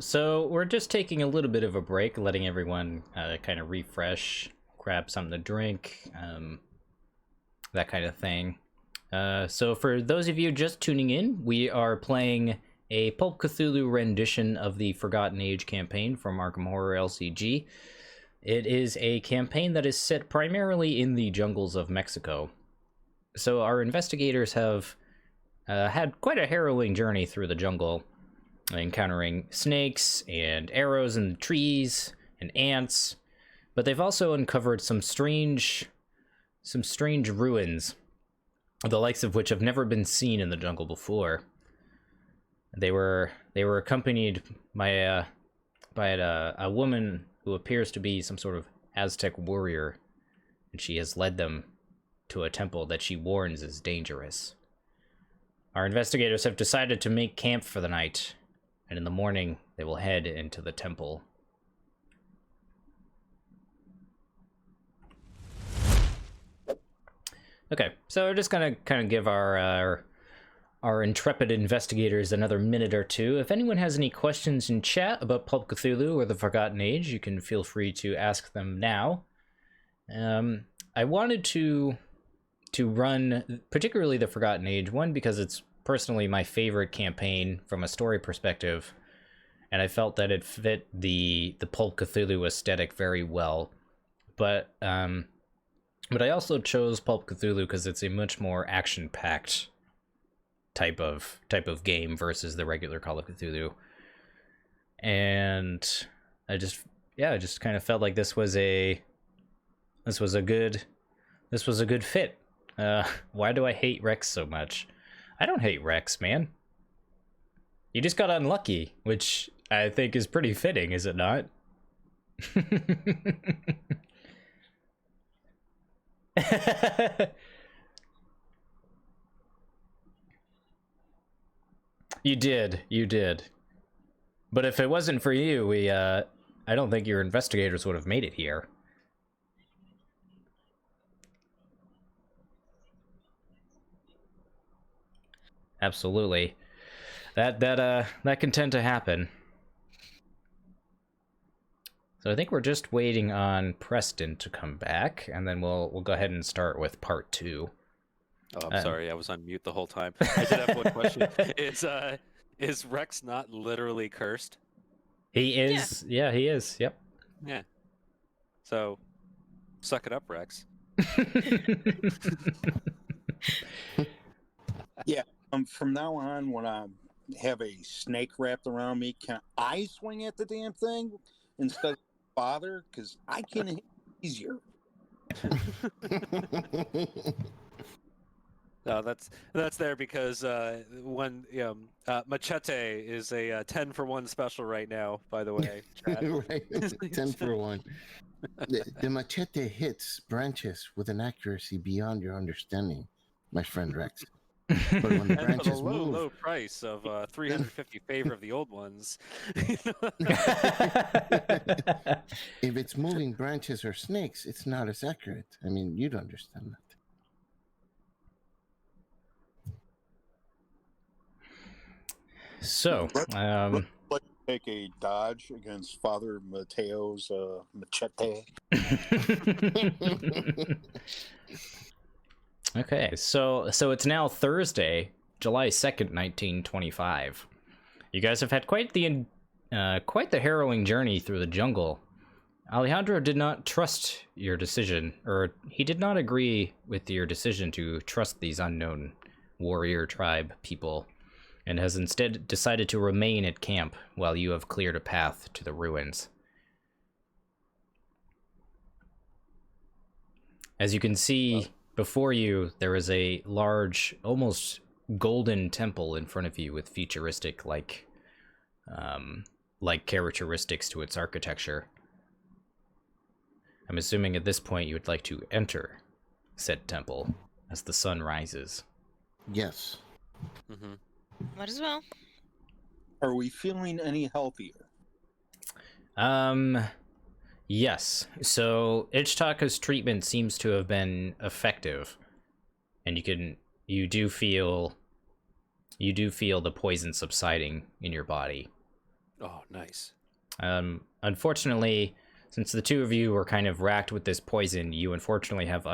So we're just taking a little bit of a break, letting everyone kind of refresh, grab something to drink, that kind of thing. So for those of you just tuning in, we are playing a Pulp Cthulhu rendition of the Forgotten Age campaign from Arkham Horror LCG. It is a campaign that is set primarily in the jungles of Mexico. So our investigators have had quite a harrowing journey through the jungle, encountering snakes and arrows in the trees and ants, but they've also uncovered some strange ruins, the likes of which have never been seen in the jungle before. They were accompanied by a woman who appears to be some sort of Aztec warrior, and she has led them to a temple that she warns is dangerous. Our investigators have decided to make camp for the night, and in the morning they will head into the temple. Okay, so we're just gonna kind of give our intrepid investigators another minute or two. If anyone has any questions in chat about Pulp Cthulhu or the Forgotten Age, you can feel free to ask them now. I wanted to run particularly the Forgotten Age, one because it's personally my favorite campaign from a story perspective, and I felt that it fit the Pulp Cthulhu aesthetic very well. But I also chose Pulp Cthulhu because it's a much more action-packed type of game versus the regular Call of Cthulhu, and I just kind of felt like this was a good fit. Why do I hate Rex so much? I don't hate Rex, man. You just got unlucky, which I think is pretty fitting, is it not? You did. But if it wasn't for you, I don't think your investigators would have made it here. Absolutely. That can tend to happen. So I think we're just waiting on Preston to come back, and then we'll go ahead and start with part 2. Oh, I'm sorry, I was on mute the whole time. I did have one question. Is Rex not literally cursed? He is. Yeah, he is. Yep. Yeah. So, suck it up, Rex. Yeah. From now on, when I have a snake wrapped around me, can I swing at the damn thing instead of father? Because I can hit easier. No, that's there because Machete is a 10 for 1 special right now. By the way, chat. Right, 10 for 1. The machete hits branches with an accuracy beyond your understanding, my friend Rex. But when the And for the branches move, low price of 350 favor of the old ones. if it's moving branches or snakes, it's not as accurate. I mean, you'd understand that. So, Let's take a dodge against Father Mateo's machete. okay, so it's now Thursday, July 2nd, 1925. You guys have had quite the harrowing journey through the jungle. Alejandro did not trust your decision, or he did not agree with your decision to trust these unknown warrior tribe people, and has instead decided to remain at camp while you have cleared a path to the ruins. As you can see before you, there is a large, almost golden temple in front of you with futuristic like characteristics to its architecture. I'm assuming at this point you would like to enter said temple as the sun rises. Yes. Mm-hmm. Might as well. Are we feeling any healthier? Yes. So Ichitaka's treatment seems to have been effective, and you do feel you do feel the poison subsiding in your body. Oh, nice. Unfortunately, since the two of you were kind of racked with this poison, you unfortunately have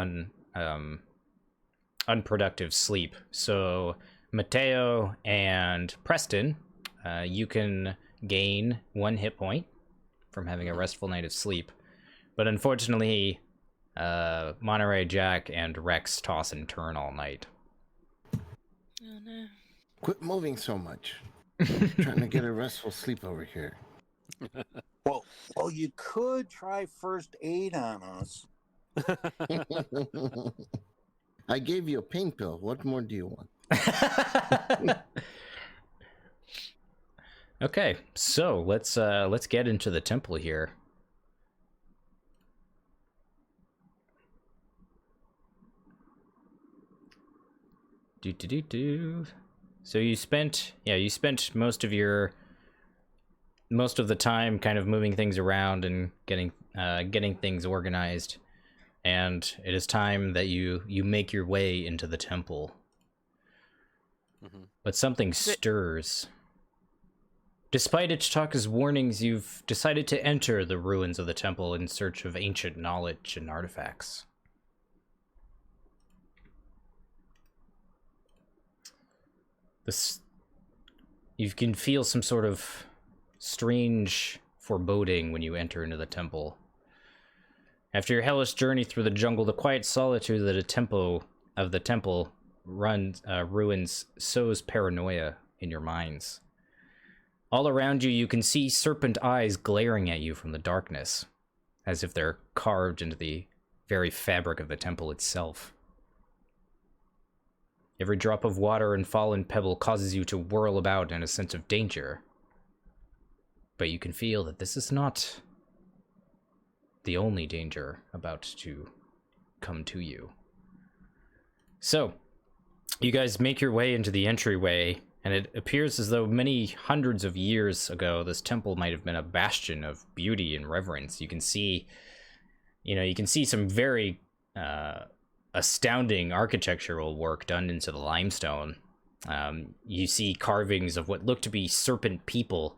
unproductive sleep. So Mateo and Preston, you can gain 1 hit point from having a restful night of sleep. But unfortunately, Monterey Jack and Rex toss and turn all night. Oh no. Quit moving so much. Trying to get a restful sleep over here. Well, you could try first aid on us. I gave you a pain pill. What more do you want? Okay, so let's get into the temple here. So you spent most of the time kind of moving things around and getting things organized, and it is time that you make your way into the temple. But something stirs. Despite Ichitaka's warnings, you've decided to enter the ruins of the temple in search of ancient knowledge and artifacts. You can feel some sort of strange foreboding when you enter into the temple. After your hellish journey through the jungle, the quiet solitude of the temple ruins sows paranoia in your minds. All around you, you can see serpent eyes glaring at you from the darkness, as if they're carved into the very fabric of the temple itself. Every drop of water and fallen pebble causes you to whirl about in a sense of danger. But you can feel that this is not the only danger about to come to you. So, you guys make your way into the entryway, and it appears as though many hundreds of years ago, this temple might have been a bastion of beauty and reverence. You can see some very astounding architectural work done into the limestone. You see carvings of what look to be serpent people,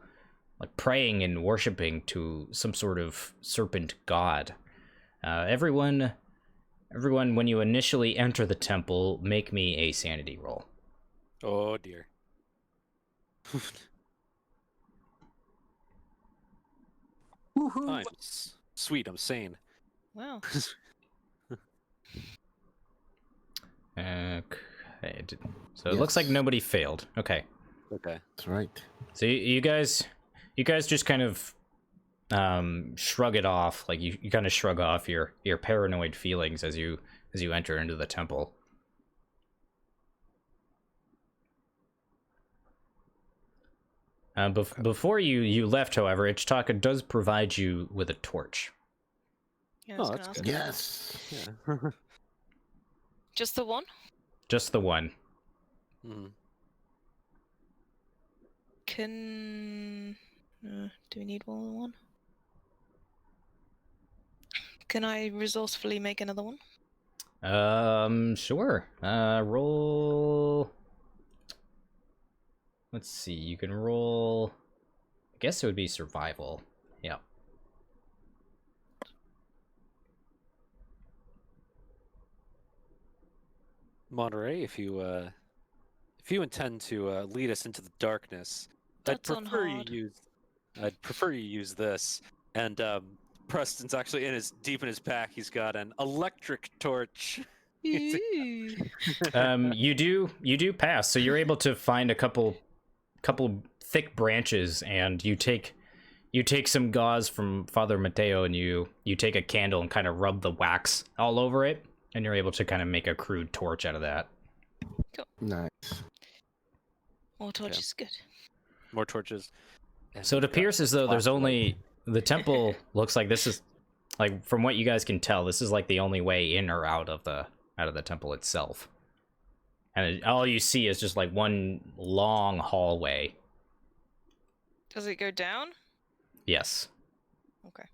like praying and worshiping to some sort of serpent god. Everyone, when you initially enter the temple, make me a sanity roll. Oh dear. I'm sweet. I'm sane. Wow. Okay. So it looks like nobody failed. Okay. Okay. That's right. So you guys just kind of shrug it off. Like you kind of shrug off your paranoid feelings as you enter into the temple. Before you left, however, Ichitaka does provide you with a torch. Yeah, I was Oh, gonna that's ask good. him. Yes. Yeah. Just the one? Just the one. Can... do we need more than one? Can I resourcefully make another one? Sure. Roll. Let's see. You can roll. I guess it would be survival. Yeah. Monterey, if you intend to lead us into the darkness, That's on hard. I'd prefer you use this. And Preston's actually deep in his pack. He's got an electric torch. Ooh. You do pass, so you're able to find a couple thick branches, and you take some gauze from Father Mateo, and you take a candle and kind of rub the wax all over it, and you're able to kind of make a crude torch out of that. Nice. More torches, good. More torches. And So it we've got appears as though there's flashlight. only the temple looks like this is like, from what you guys can tell, this is like the only way in or out of the temple itself. And all you see is just like one long hallway. Does it go down? Yes. Okay.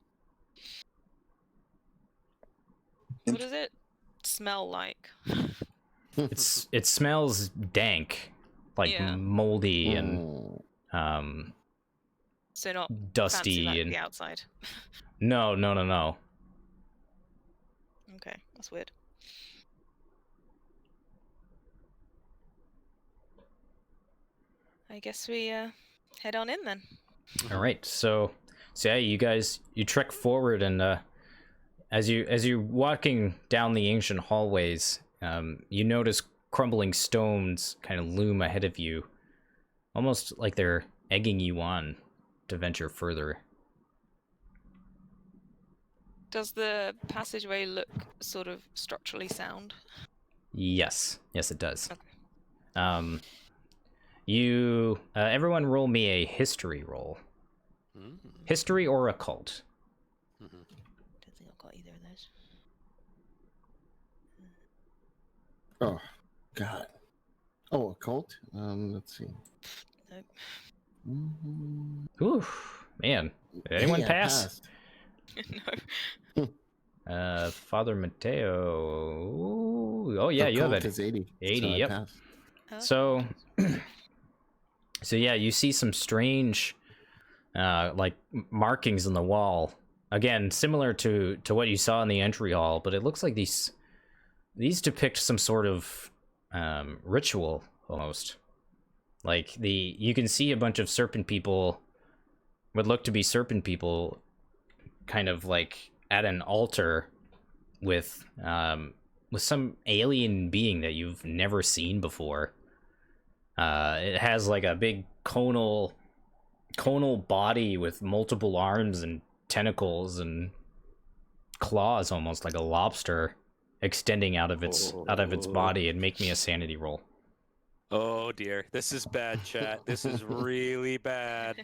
What does it smell like? It smells dank. like Yeah. moldy and Mm. So not fancy dusty like and the outside. no. Okay, that's weird. I guess we head on in then. All right, so yeah, you guys trek forward, and as you're walking down the ancient hallways, you notice crumbling stones kind of loom ahead of you, almost like they're egging you on to venture further. Does the passageway look sort of structurally sound? Yes, it does. Okay. You everyone roll me a history roll. History or occult. Don't think I've got either of those. Oh, God. Oh, occult? Let's see. Nope. Mhm. Ooh, man. Did anyone Hey, I pass? passed. No. Father Mateo. Oh yeah, you have Occult it. is 80. 80, so I yep. passed. So, so yeah, you see some strange, like markings in the wall. Again, similar to what you saw in the entry hall, but it looks like these depict some sort of ritual almost. Like you can see a bunch of serpent people, what look to be serpent people, kind of like at an altar with some alien being that you've never seen before. It has like a big conal body with multiple arms and tentacles and claws, almost like a lobster, extending out of its body. And make me a sanity roll. Oh dear, this is bad, chat. This is really bad.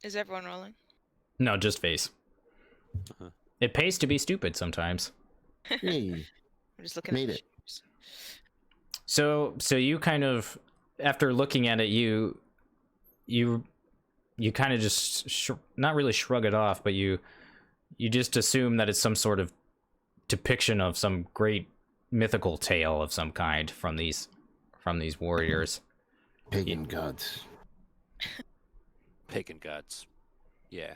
Is everyone rolling? No, just face. Uh-huh. It pays to be stupid sometimes. Hey, I'm just looking made at the it. shoes. So you kind of, after looking at it, you kind of just not really shrug it off, but you just assume that it's some sort of depiction of some great mythical tale of some kind from these warriors. Pagan gods. Pagan gods. Yeah,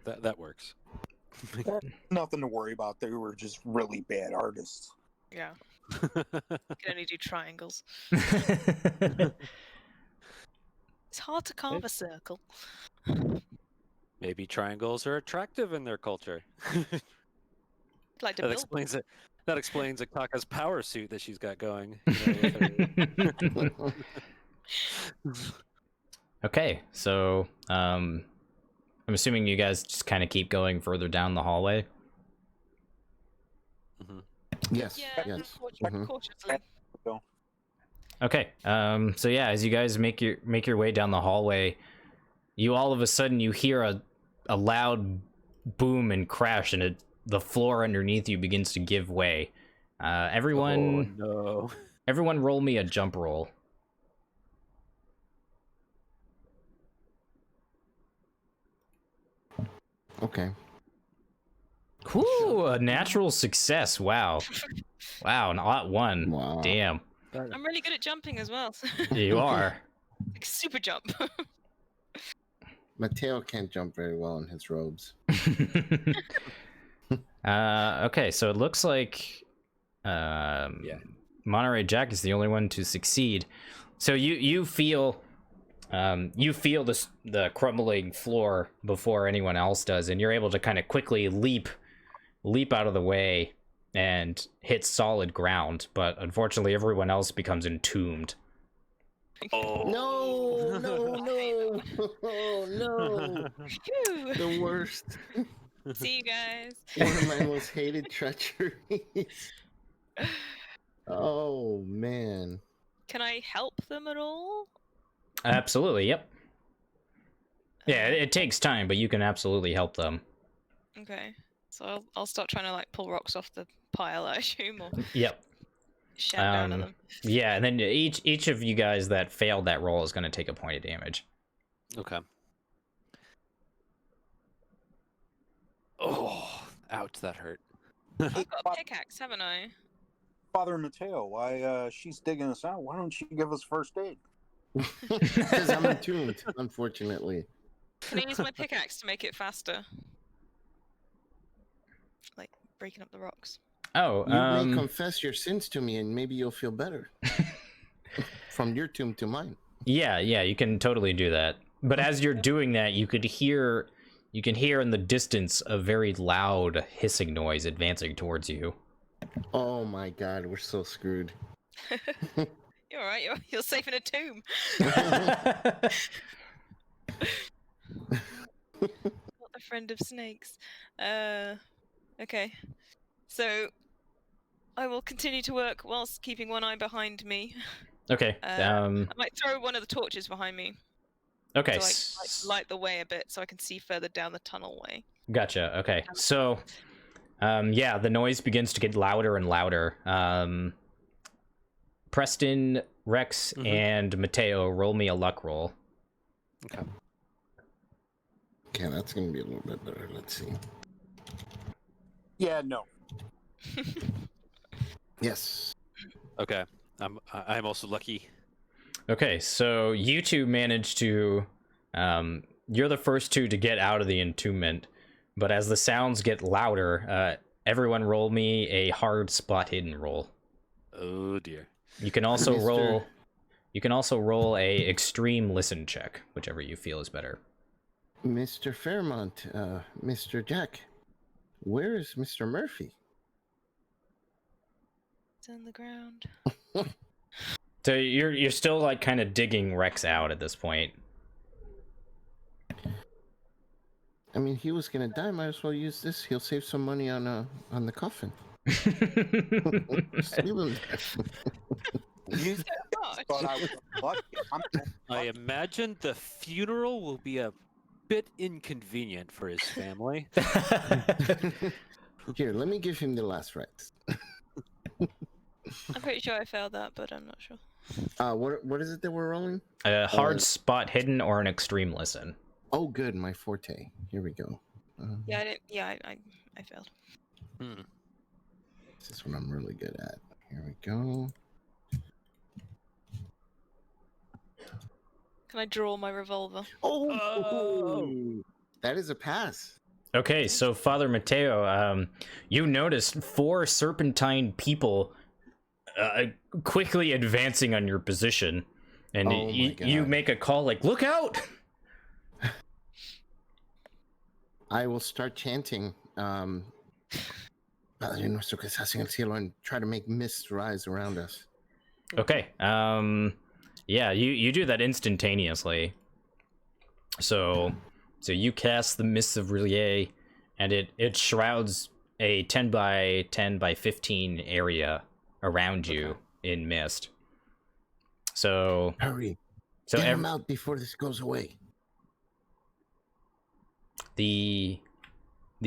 that works. Nothing to worry about. They were just really bad artists. Yeah. Can only do triangles. It's hard to carve a circle. Maybe triangles are attractive in their culture. I'd like to That build. explains it. That explains Akaka's power suit that she's got going. You know, with her- Okay, so I'm assuming you guys just kind of keep going further down the hallway. Yes, Yeah, yes. cautiously. Okay, so yeah, as you guys make your way down the hallway, you all of a sudden you hear a loud boom and crash, and the floor underneath you begins to give way. Everyone, Oh, no. everyone, roll me a jump roll. Okay. Whew, a natural success. Wow, not one. Wow. Damn, I'm really good at jumping as well. you are. Like super jump. Mateo can't jump very well in his robes. Okay, so it looks like Monterey Jack is the only one to succeed. So you feel the crumbling floor before anyone else does, and you're able to kind of quickly leap out of the way and hit solid ground. But unfortunately, everyone else becomes entombed. Oh. No, no, oh, no. Phew. The worst. See you guys. One of my most hated treacheries. Oh, man. Can I help them at all? Absolutely, yep. Yeah, it takes time, but you can absolutely help them. Okay. So I'll start trying to like pull rocks off the pile, I assume, or Yep. shout down at them. Yeah, and then each of you guys that failed that roll is going to take a point of damage. Okay. Oh, ouch, that hurt. I've got a pickaxe, haven't I? Father Mateo, why she's digging us out? Why don't you give us first aid? Because I'm attuned, unfortunately. Can I use my pickaxe to make it faster? Like breaking up the rocks. Oh, You may confess your sins to me, and maybe you'll feel better. From your tomb to mine. yeah, you can totally do that. But as you're doing that, you can hear in the distance a very loud hissing noise advancing towards you. Oh my god, we're so screwed. You're alright, you're safe in a tomb. Not a friend of snakes. Okay. So I will continue to work whilst keeping one eye behind me. Okay. I might throw one of the torches behind me Okay. to like light the way a bit so I can see further down the tunnel way. Gotcha. Okay. So, yeah, the noise begins to get louder and louder. Preston, Rex, and Mateo, roll me a luck roll. Okay. Okay, that's gonna be a little bit better. Let's see. Yeah, no. Yes. Okay. I'm also lucky. Okay, so you two managed to, you're the first two to get out of the entombment, but as the sounds get louder, everyone roll me a hard spot hidden roll. Oh dear. You can also Mr. roll a extreme listen check, whichever you feel is better. Mr. Fairmont, Mr. Jack, where is Mr. Murphy? It's on the ground. So you're still like kind of digging Rex out at this point. I mean, he was gonna die. Might as well use this. He'll save some money on the coffin. Just leave him there. You Gosh. thought I was lucky. I imagine the funeral will be a bit inconvenient for his family. Here, let me give him the last rites. I'm pretty sure I failed that, but I'm not sure. What is it that we're rolling? A hard spot hidden or an extreme listen. Oh, good, my forte. Here we go. Yeah, I didn't. Yeah, I failed. Hmm. This is what I'm really good at. Here we go. Can I draw my revolver? Oh, that is a pass. Okay, so Father Mateo, you noticed 4 serpentine people quickly advancing on your position, and Oh my God. you make a call like, "Look out!" I will start chanting, Padre nuestro que estás en el cielo, and try to make mist rise around us. Okay, yeah, you do that instantaneously. So you cast the Mists of Rillier, and it shrouds a 10 by 10 by 15 area around you in mist. So Hurry! So Get him out before this goes away. the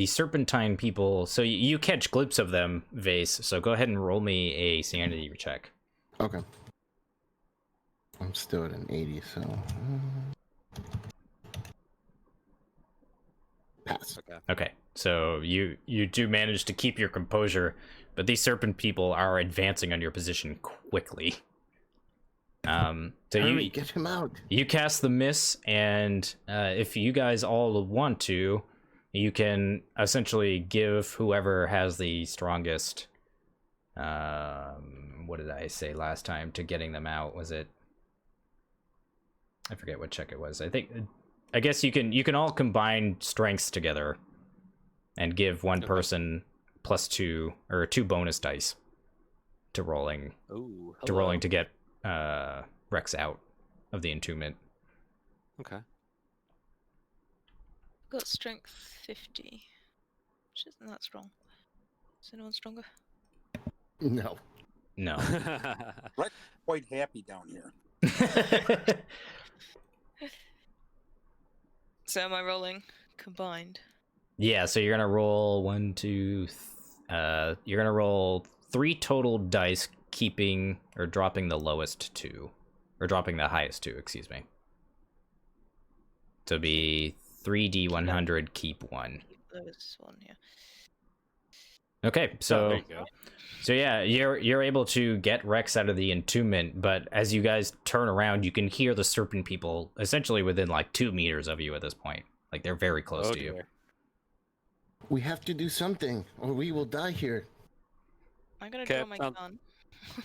serpentine people, so you catch glimpse of them, Vase, so go ahead and roll me a sanity check. Okay. I'm still at an 80, so pass. Okay, so you do manage to keep your composure, but these serpent people are advancing on your position quickly. So Hurry, get him out. you cast the miss, and if you guys all want to, you can essentially give whoever has the strongest, what did I say last time to getting them out? Was it, I forget what check it was. I guess you can all combine strengths together and give one person +2 or 2 bonus dice to rolling to get Rex out of the entombment. Okay. Got strength 50, which isn't that strong. Is anyone stronger? No. No. Rex quite happy down here. So am I rolling combined? Yeah, so you're gonna roll you're gonna roll 3 total dice, keeping or dropping the lowest 2, or dropping the highest 2, excuse me. So it'd be 3d100, keep 1. Lowest one, yeah. Okay, Oh, so there you go. so yeah, you're able to get Rex out of the entombment, but as you guys turn around, you can hear the serpent people essentially within like 2 meters of you at this point. Like they're very close Oh to you. dear. We have to do something, or we will die here. I'm gonna Okay, draw my gun.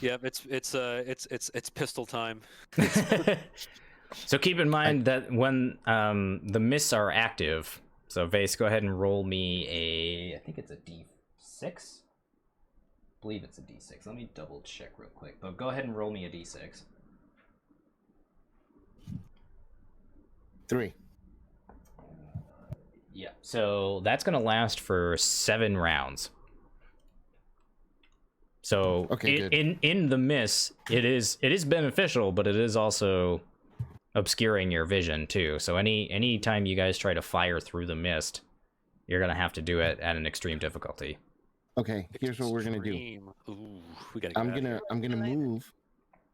Yep, it's pistol time. So keep in mind that when the mists are active, so Vase, go ahead and roll me I think it's a D6. I believe it's a D6. Let me double check real quick. But go ahead and roll me a D6. 3. Yeah. So that's gonna last for 7 rounds. So Okay, good. in the mist, it is beneficial, but it is also obscuring your vision too. So any time you guys try to fire through the mist, you're gonna have to do it at an extreme difficulty. Okay, here's what we're gonna do. Extreme. Ooh, we gotta get I'm out of here. gonna move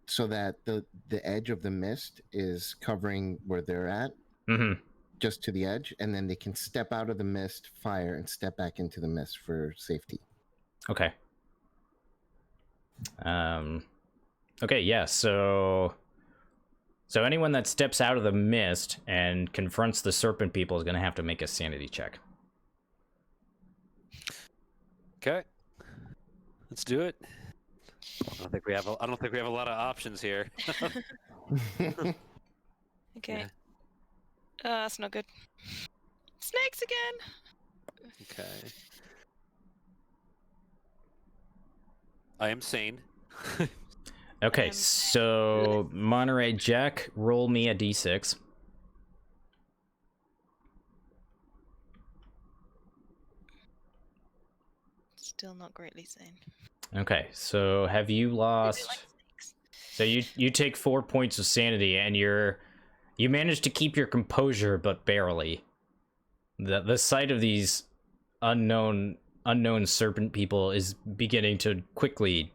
so that the edge of the mist is covering where they're at, Mm-hmm. just to the edge, and then they can step out of the mist, fire, and step back into the mist for safety. Okay. Okay, yeah, so anyone that steps out of the mist and confronts the serpent people is gonna have to make a sanity check. Okay. Let's do it. I don't think we have a lot of options here. Okay. That's not good. Snakes again. Okay. I am sane. Okay, Um, so Monterey Jack, roll me a d6. Still not greatly sane. Okay, so have you Really lost? like snakes. So you take 4 points of sanity, and you manage to keep your composure, but barely. The sight of these unknown serpent people is beginning to quickly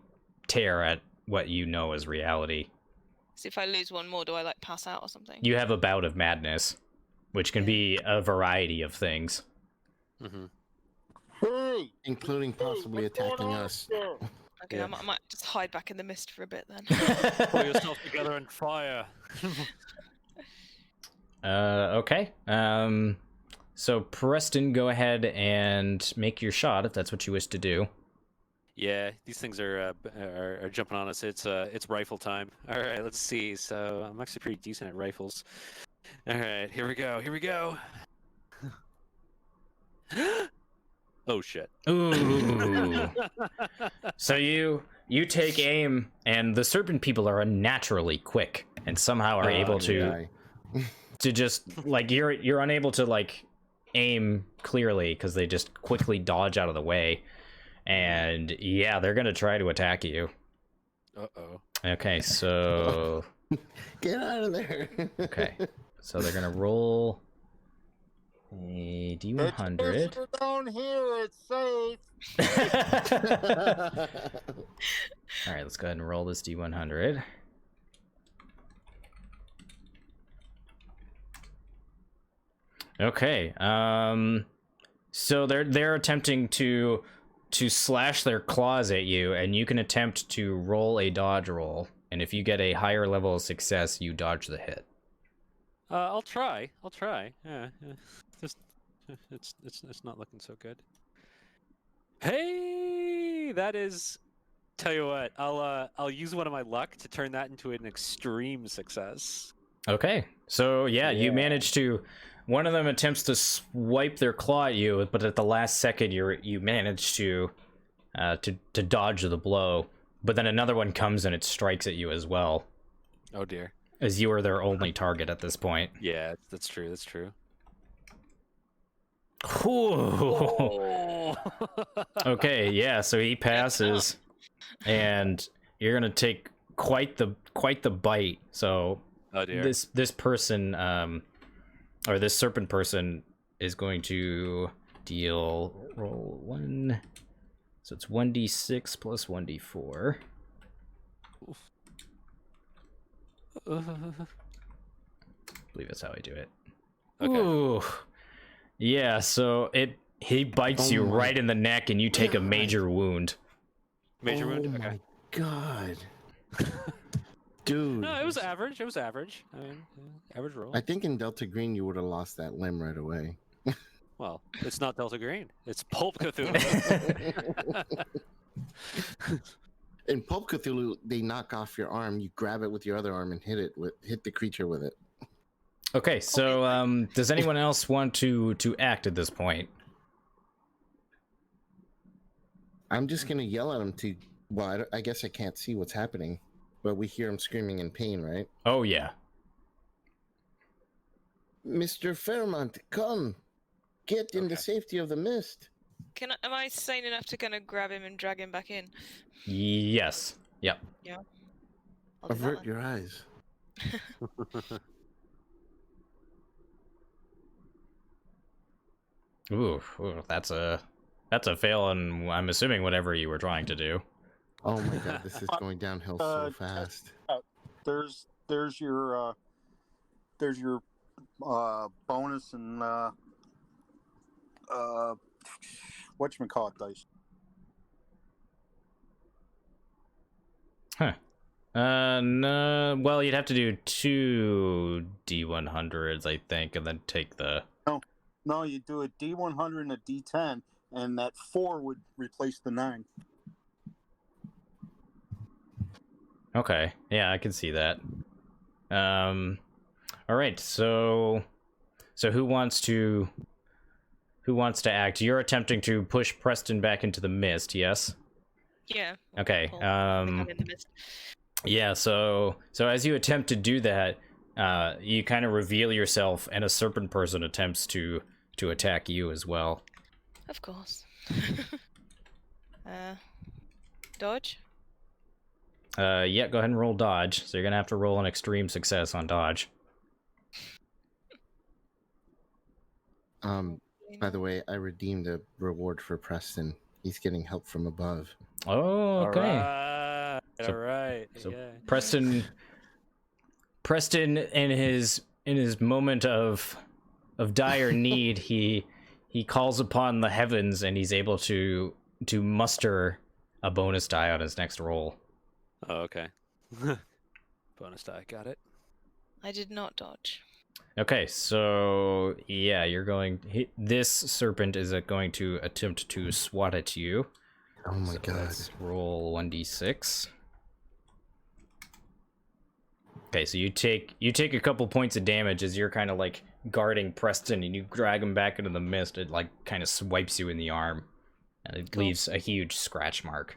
tear at what you know as reality. So if I lose one more, do I like pass out or something? You have a bout of madness, which can be a variety of things. Mm-hmm. Hey, Including possibly what's going attacking on us. there? Okay, Yeah. I might just hide back in the mist for a bit then. Pull yourself together and fire. Okay. So Preston, go ahead and make your shot if that's what you wish to do. Yeah, these things are jumping on us. It's rifle time. All right, let's see. So I'm actually pretty decent at rifles. All right, here we go. Here we go. Oh shit. Ooh. So you take aim, and the serpent people are unnaturally quick, and somehow are able to just like you're unable to like aim clearly because they just quickly dodge out of the way, and yeah, they're gonna try to attack you. Uh-oh. Okay, so Get out of there. okay, so they're gonna roll a d100. Down here, it's safe. All right, let's go ahead and roll this d100. Okay. So they're attempting to slash their claws at you, and you can attempt to roll a dodge roll, and if you get a higher level of success, you dodge the hit. I'll try. Yeah. Just it's not looking so good. Hey, that is. Tell you what, I'll use one of my luck to turn that into an extreme success. Okay. So yeah, you Yeah. manage to. One of them attempts to swipe their claw at you, but at the last second, you manage to dodge the blow. But then another one comes and it strikes at you as well, Oh dear. as you are their only target at this point. Yeah, that's true. That's true. Whew. Okay, yeah. So he passes, and you're gonna take quite the bite. So Oh dear. this person, or this serpent person, is going to roll 1. So it's 1d6 plus 1d4. I believe that's how I do it. Okay. Ooh. Yeah, so it He bites Oh you my right in the neck, and you take a God. major wound. Major wound. Oh Okay. my god. Dude. No, it was average. It was average. I mean, average roll. I think in Delta Green you would have lost that limb right away. Well, it's not Delta Green. It's Pulp Cthulhu. In Pulp Cthulhu, they knock off your arm, you grab it with your other arm and hit the creature with it. Okay, so does anyone else want to act at this point? I'm just gonna yell at him to. Well, I guess I can't see what's happening, but we hear him screaming in pain, right? Oh yeah. Mr. Fairmont, come, get in the Okay. safety of the mist. Am I sane enough to kind of grab him and drag him back in? Yes. Yep. I'll do that Avert then. your eyes. Ooh, that's a fail, and I'm assuming whatever you were trying to do. Oh my god, this is going downhill so fast. There's your bonus and whatchamacallit dice. Huh. No. Well, you'd have to do 2 D100s, I think, and then take the. No, you do a D100 and a D10, and that 4 would replace the 9. Okay. Yeah, I can see that. All right. So who wants to act? You're attempting to push Preston back into the mist, yes? Yeah. Okay. Pull- I'm in the mist. Yeah, so as you attempt to do that, you kind of reveal yourself, and a serpent person attempts to attack you as well. Of course. Dodge? Yeah, go ahead and roll dodge. So you're gonna have to roll an extreme success on dodge. By the way, I redeemed a reward for Preston. He's getting help from above. Oh, okay. All right. So Yeah. Preston in his moment of dire need, he calls upon the heavens, and he's able to muster a bonus die on his next roll. Oh, okay. Bonus die. Got it. I did not dodge. Okay, so yeah, this serpent is going to attempt to swat at you. Oh my So god. let's roll 1d6. Okay, so you take a couple points of damage as you're kind of like guarding Preston, and you drag him back into the mist. It like kind of swipes you in the arm, and it Cool. leaves a huge scratch mark.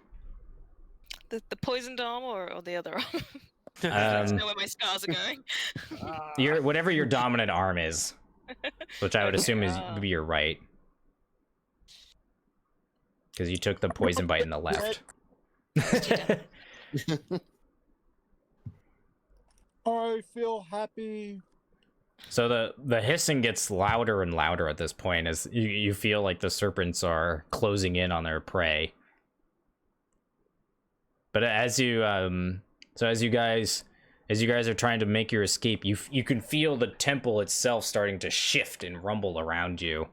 The poisoned arm or the other arm? I Um, don't know where my scars are going. whatever your dominant arm is, which I would Okay, assume is would be your right, because you took the poison bite in the left. I feel happy. So the hissing gets louder and louder at this point as you feel like the serpents are closing in on their prey. But as you guys are trying to make your escape, you can feel the temple itself starting to shift and rumble around you.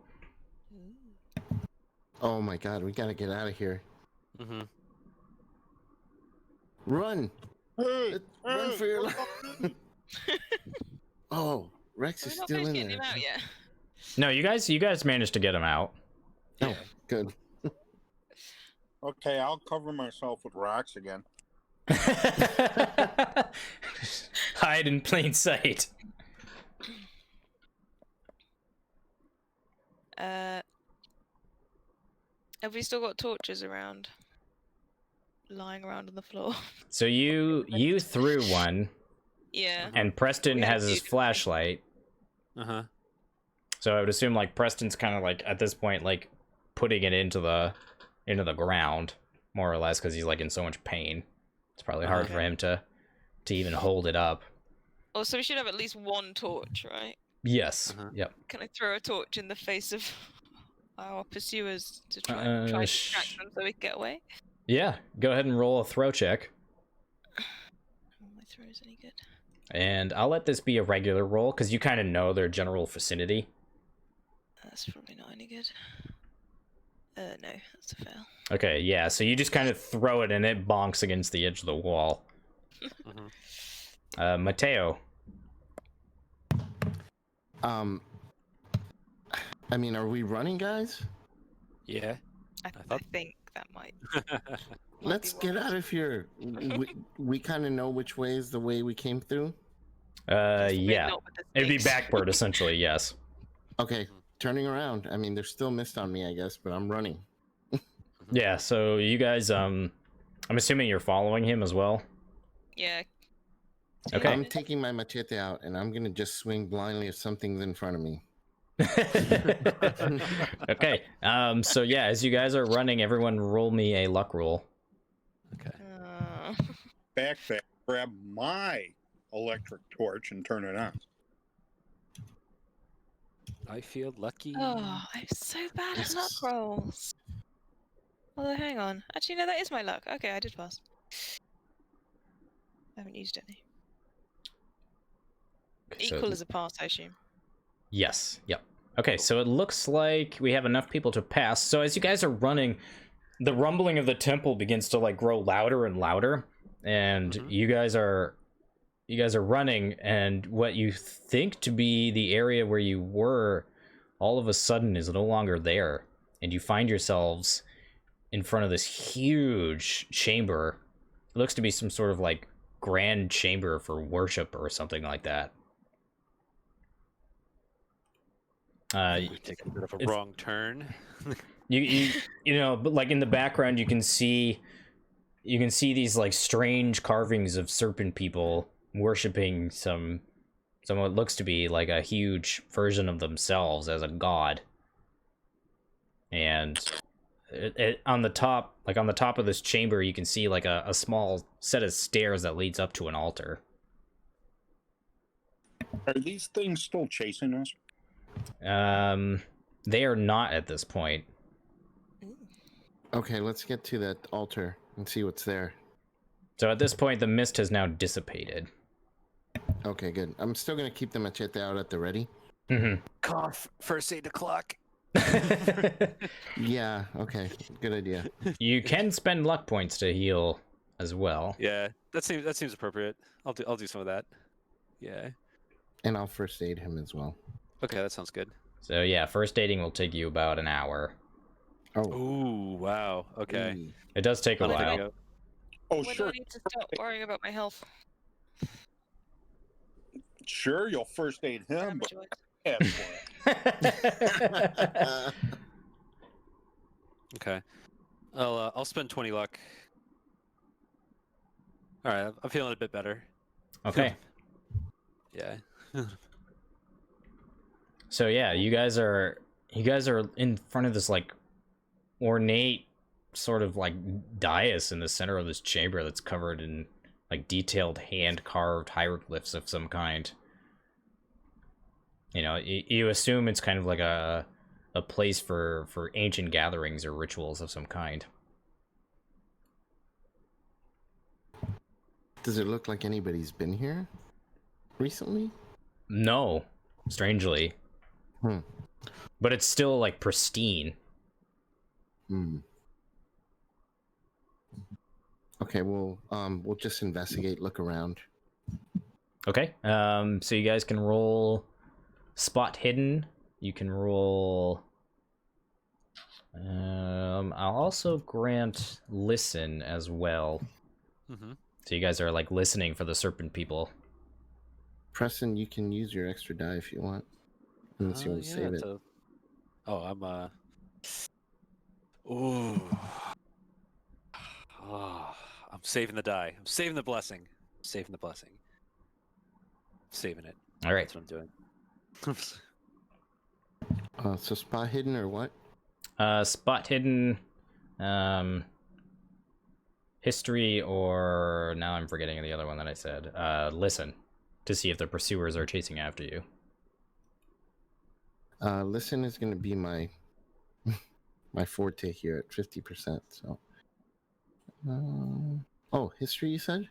Oh my god, we gotta get out of here. Mm-hmm. Run! Hey, Run for your life! Oh, Rex We're is not still finished in getting there. him out yet. No, you guys managed to get him out. Oh, good. okay, I'll cover myself with rocks again. Hide in plain sight. Have we still got torches around? Lying around on the floor? So you threw one, Yeah. and Preston We had a has his few. flashlight. Uh-huh. So I would assume like Preston's kind of like at this point like putting it into the ground more or less because he's like in so much pain. It's probably hard for Okay. him to even hold it up. Oh, so we should have at least one torch, right? Yes. Uh-huh. Yep. Can I throw a torch in the face of our pursuers to try Uh, and distract them so we can get away? Yeah. Go ahead and roll a throw check, My throw is any good? and I'll let this be a regular roll because you kind of know their general vicinity. That's probably not any good. No, that's a fail. Okay, yeah, so you just kind of throw it and it bonks against the edge of the wall. Mateo. I mean, are we running, guys? Yeah. I thought- think that might. Let's be get wise. out of here. We kind of know which way is the way we came through. Yeah. Not with the It'd be sticks. backward, essentially, yes. Okay, turning around. I mean, there's still mist on me, I guess, but I'm running. Yeah, so you guys, I'm assuming you're following him as well? Yeah. Okay. I'm taking my machete out, and I'm gonna just swing blindly if something's in front of me. Okay, so yeah, as you guys are running, everyone roll me a luck roll. Okay. Backpack, grab my electric torch and turn it on. I feel lucky. Oh, I'm so bad at luck Yes. rolls. Although, hang on. Actually, no, that is my luck. Okay, I did pass. I haven't used any. Okay, so- Equal as a pass, I assume. Yes, yep. Okay, so it looks like we have enough people to pass. So as you guys are running, the rumbling of the temple begins to like grow louder and louder, and you guys are running, and what you think to be the area where you were all of a sudden is no longer there, and you find yourselves in front of this huge chamber. It looks to be some sort of like grand chamber for worship or something like that. We take a bit of a it's- wrong turn. you know, but like in the background you can see these like strange carvings of serpent people worshiping some what looks to be like a huge version of themselves as a god. And on the top of this chamber you can see like a small set of stairs that leads up to an altar. Are these things still chasing us? They are not at this point. Okay, let's get to that altar and see what's there. So at this point the mist has now dissipated. Okay, good. I'm still gonna keep the machete out at the ready. Cough. First aid o'clock. Yeah. Okay. Good idea. You can spend luck points to heal as well. Yeah, that seems appropriate. I'll do some of that. Yeah. And I'll first aid him as well. Okay, that sounds good. So yeah, first aiding will take you about an hour. Oh. Ooh, wow. Okay. Ooh. It does take a I'll let while. it go. Oh, When do sure. I need to stop worrying about my health? Sure, you'll first aid him, but Damage ask for it. Okay. I'll spend 20 luck. All right, I'm feeling a bit better. Okay. Yeah. So yeah, you guys are in front of this like ornate sort of like dais in the center of this chamber that's covered in like detailed hand carved hieroglyphs of some kind. You know, you assume it's kind of like a place for ancient gatherings or rituals of some kind. Does it look like anybody's been here recently? No, strangely. Hmm. But it's still like pristine. Hmm. Okay, we'll just investigate, look around. Okay. So you guys can roll spot hidden. You can roll. I'll also grant listen as well. Mm-hmm. So you guys are like listening for the serpent people. Preston, you can use your extra die if you want. Unless you want to save it. Oh, Ooh. Oh, I'm saving the die. I'm saving the blessing. Saving the blessing. Saving it. All right. That's what I'm doing. So spot hidden or what? Spot hidden, history, or now I'm forgetting the other one that I said. Listen, to see if the pursuers are chasing after you. Listen is going to be my my forte here at 50%. So, oh, history you said?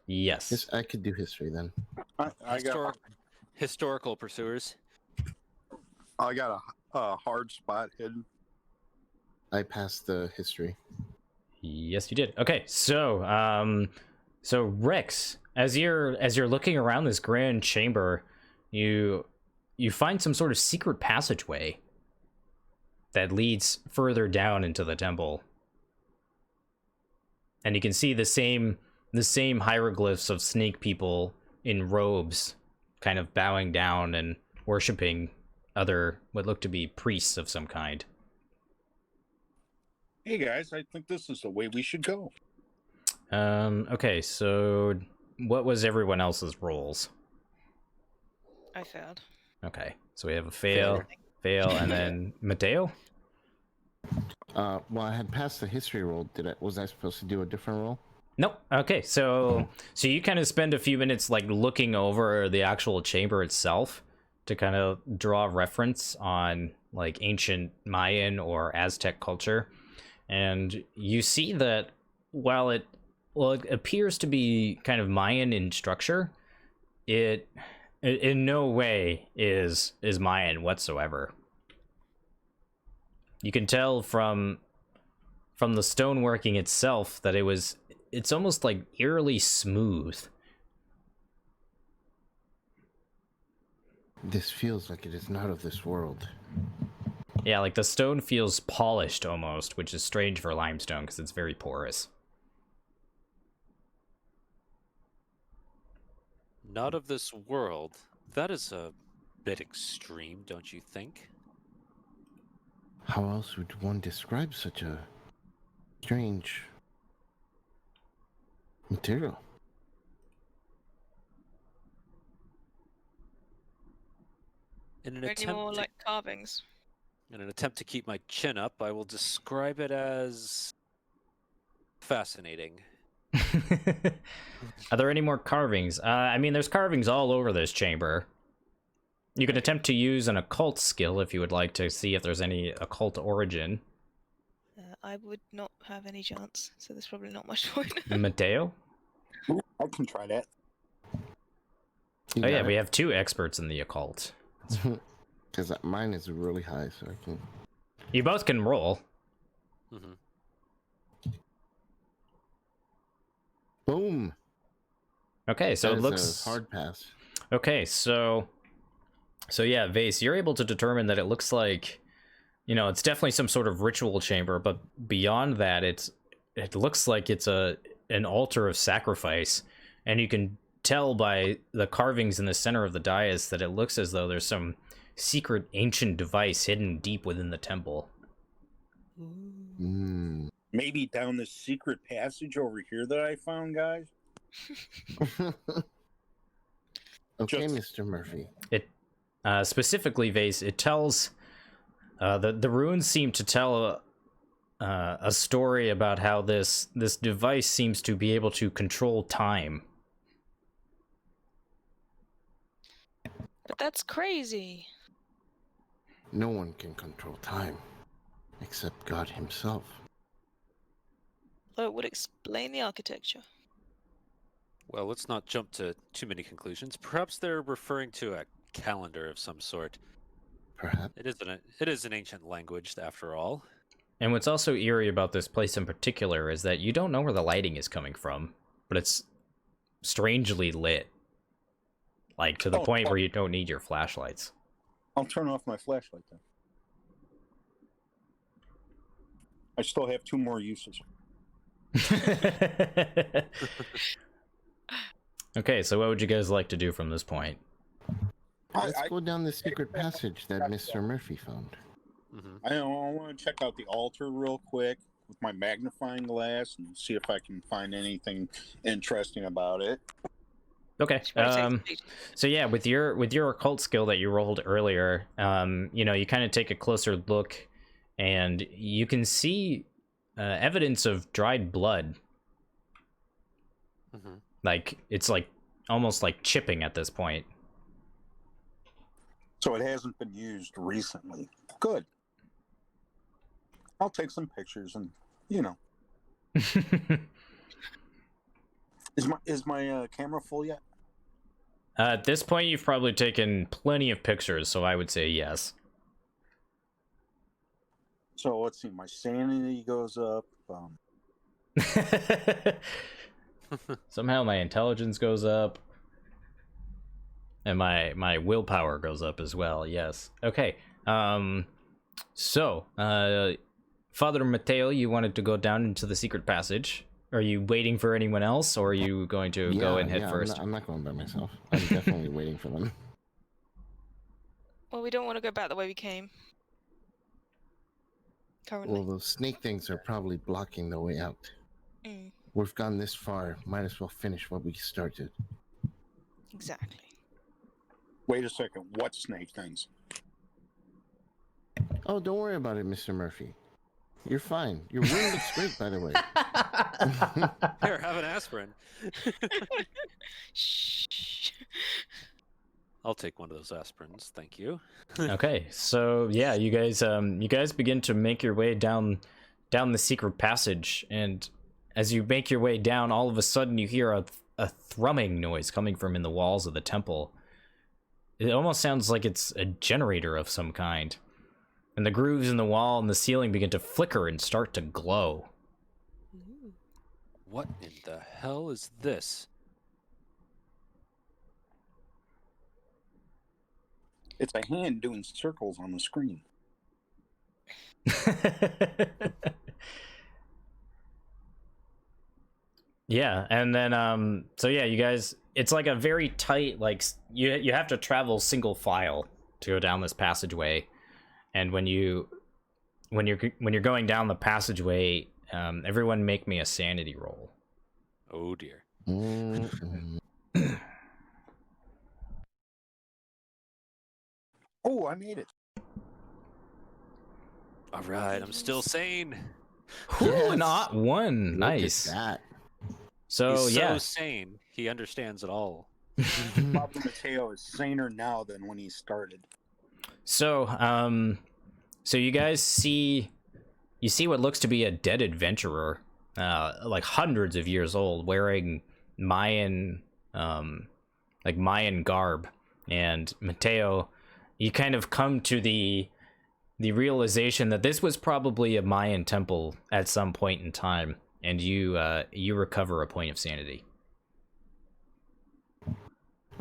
Yes. I could do history then. I got Historical pursuers. a hard spot hidden. I passed the history. Yes, you did. Okay, so Rex, as you're looking around this grand chamber, you find some sort of secret passageway that leads further down into the temple. And you can see the same hieroglyphs of snake people in robes kind of bowing down and worshiping other what look to be priests of some kind. Hey guys, I think this is the way we should go. Okay, so what was everyone else's rolls? I failed. Okay, so we have a fail, and then Mateo? Well, I had passed the history roll. Was I supposed to do a different roll? Nope. Okay, so you kind of spend a few minutes like looking over the actual chamber itself to kind of draw reference on like ancient Mayan or Aztec culture. And you see that while it appears to be kind of Mayan in structure, it in no way is Mayan whatsoever. You can tell from the stoneworking itself that it's almost like eerily smooth. This feels like it is not of this world. Yeah, like the stone feels polished almost, which is strange for limestone because it's very porous. Not of this world. That is a bit extreme, don't you think? How else would one describe such a strange material? In an Any more attempt, like carvings? in an attempt to keep my chin up, I will describe it as fascinating. Are there any more carvings? I mean, there's carvings all over this chamber. You can attempt to use an occult skill if you would like to see if there's any occult origin. I would not have any chance, so there's probably not much point. Mateo? Ooh, I can try that. You Oh yeah, got we it? have 2 experts in the occult. Because mine is really high, so I can. You both can roll. Mm-hmm. Boom! Okay, so That it is looks a hard pass. Okay, so yeah, Vase, you're able to determine that it looks like, you know, it's definitely some sort of ritual chamber, but beyond that, it looks like it's an altar of sacrifice, and you can tell by the carvings in the center of the dais that it looks as though there's some secret ancient device hidden deep within the temple. Mm. Maybe down this secret passage over here that I found, guys. Okay, Just- Mr. Murphy. It specifically, Vase, it tells the runes seem to tell a story about how this device seems to be able to control time. But that's crazy. No one can control time, except God himself. Though it would explain the architecture. Well, let's not jump to too many conclusions. Perhaps they're referring to a calendar of some sort. Perhaps. It is an ancient language, after all. And what's also eerie about this place in particular is that you don't know where the lighting is coming from, but it's strangely lit. Like, to the point where you don't need your flashlights. I'll turn off my flashlight then. I still have 2 more uses. Okay, so what would you guys like to do from this point? Let's go down the secret passage that Mr. Murphy found. Mm-hmm. I want to check out the altar real quick with my magnifying glass and see if I can find anything interesting about it. Okay. Should probably take the picture. So yeah, with your occult skill that you rolled earlier, you know, you kind of take a closer look, and you can see evidence of dried blood. Mm-hmm. Like it's like almost like chipping at this point. So it hasn't been used recently. Good. I'll take some pictures and, you know. Is my camera full yet? At this point, you've probably taken plenty of pictures, so I would say yes. So let's see. My sanity goes up. Somehow my intelligence goes up. And my willpower goes up as well, yes. Okay. So, Father Mateo, you wanted to go down into the secret passage. Are you waiting for anyone else, or are you going to go in head first? I'm not going by myself. I'm definitely waiting for them. Well, we don't want to go back the way we came. Currently. Well, those snake things are probably blocking the way out. Mm, We've gone this far. Might as well finish what we started. exactly. Wait a second. What snake things? Oh, don't worry about it, Mr. Murphy. You're fine. Your wound looks great, by the way. Here, have an aspirin. Shh. I'll take one of those aspirins, thank you. Okay, so yeah, you guys begin to make your way down the secret passage, and as you make your way down, all of a sudden you hear a thrumming noise coming from in the walls of the temple. It almost sounds like it's a generator of some kind. And the grooves in the wall and the ceiling begin to flicker and start to glow. What in the hell is this? It's a hand doing circles on the screen. Yeah, and then so yeah, you guys, it's like a very tight, like you have to travel single file to go down this passageway, and when you're going down the passageway, everyone make me a sanity roll. Oh dear. Oh, I made it. All right, I'm still sane. Ooh, not one. Look Nice. at that. So He's yeah, so sane. He understands it all. Father Mateo is saner now than when he started. so so you guys see what looks to be a dead adventurer, like hundreds of years old, wearing Mayan Mayan garb. And Mateo, you kind of come to the realization that this was probably a Mayan temple at some point in time, and you recover a point of sanity.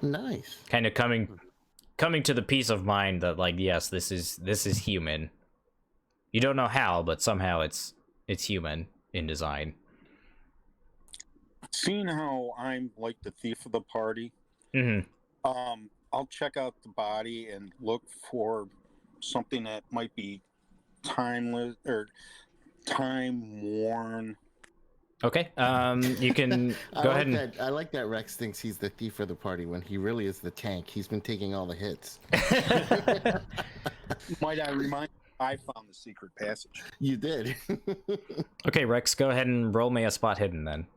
Nice. Kind of coming to the peace of mind that, like, yes, this is human. You don't know how, but somehow it's human in design. Seeing how I'm like the thief of the party, Mm-hmm. I'll check out the body and look for something that might be timeless or time worn. Okay. You can go ahead and. I like that Rex thinks he's the thief of the party when he really is the tank. He's been taking all the hits. Might I remind you, I found the secret passage. You did. Okay, Rex, go ahead and roll me a spot hidden then.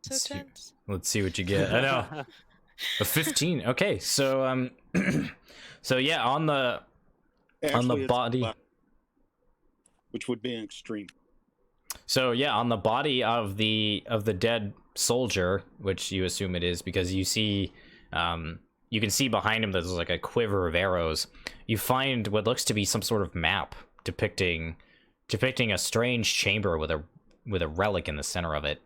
So tense. Let's see what you get. I know. A 15. Okay, so so yeah, on the Actually, it's body. 11, which would be an extreme. So yeah, on the body of the dead soldier, which you assume it is because you see you can see behind him there's like a quiver of arrows. You find what looks to be some sort of map depicting a strange chamber with a relic in the center of it.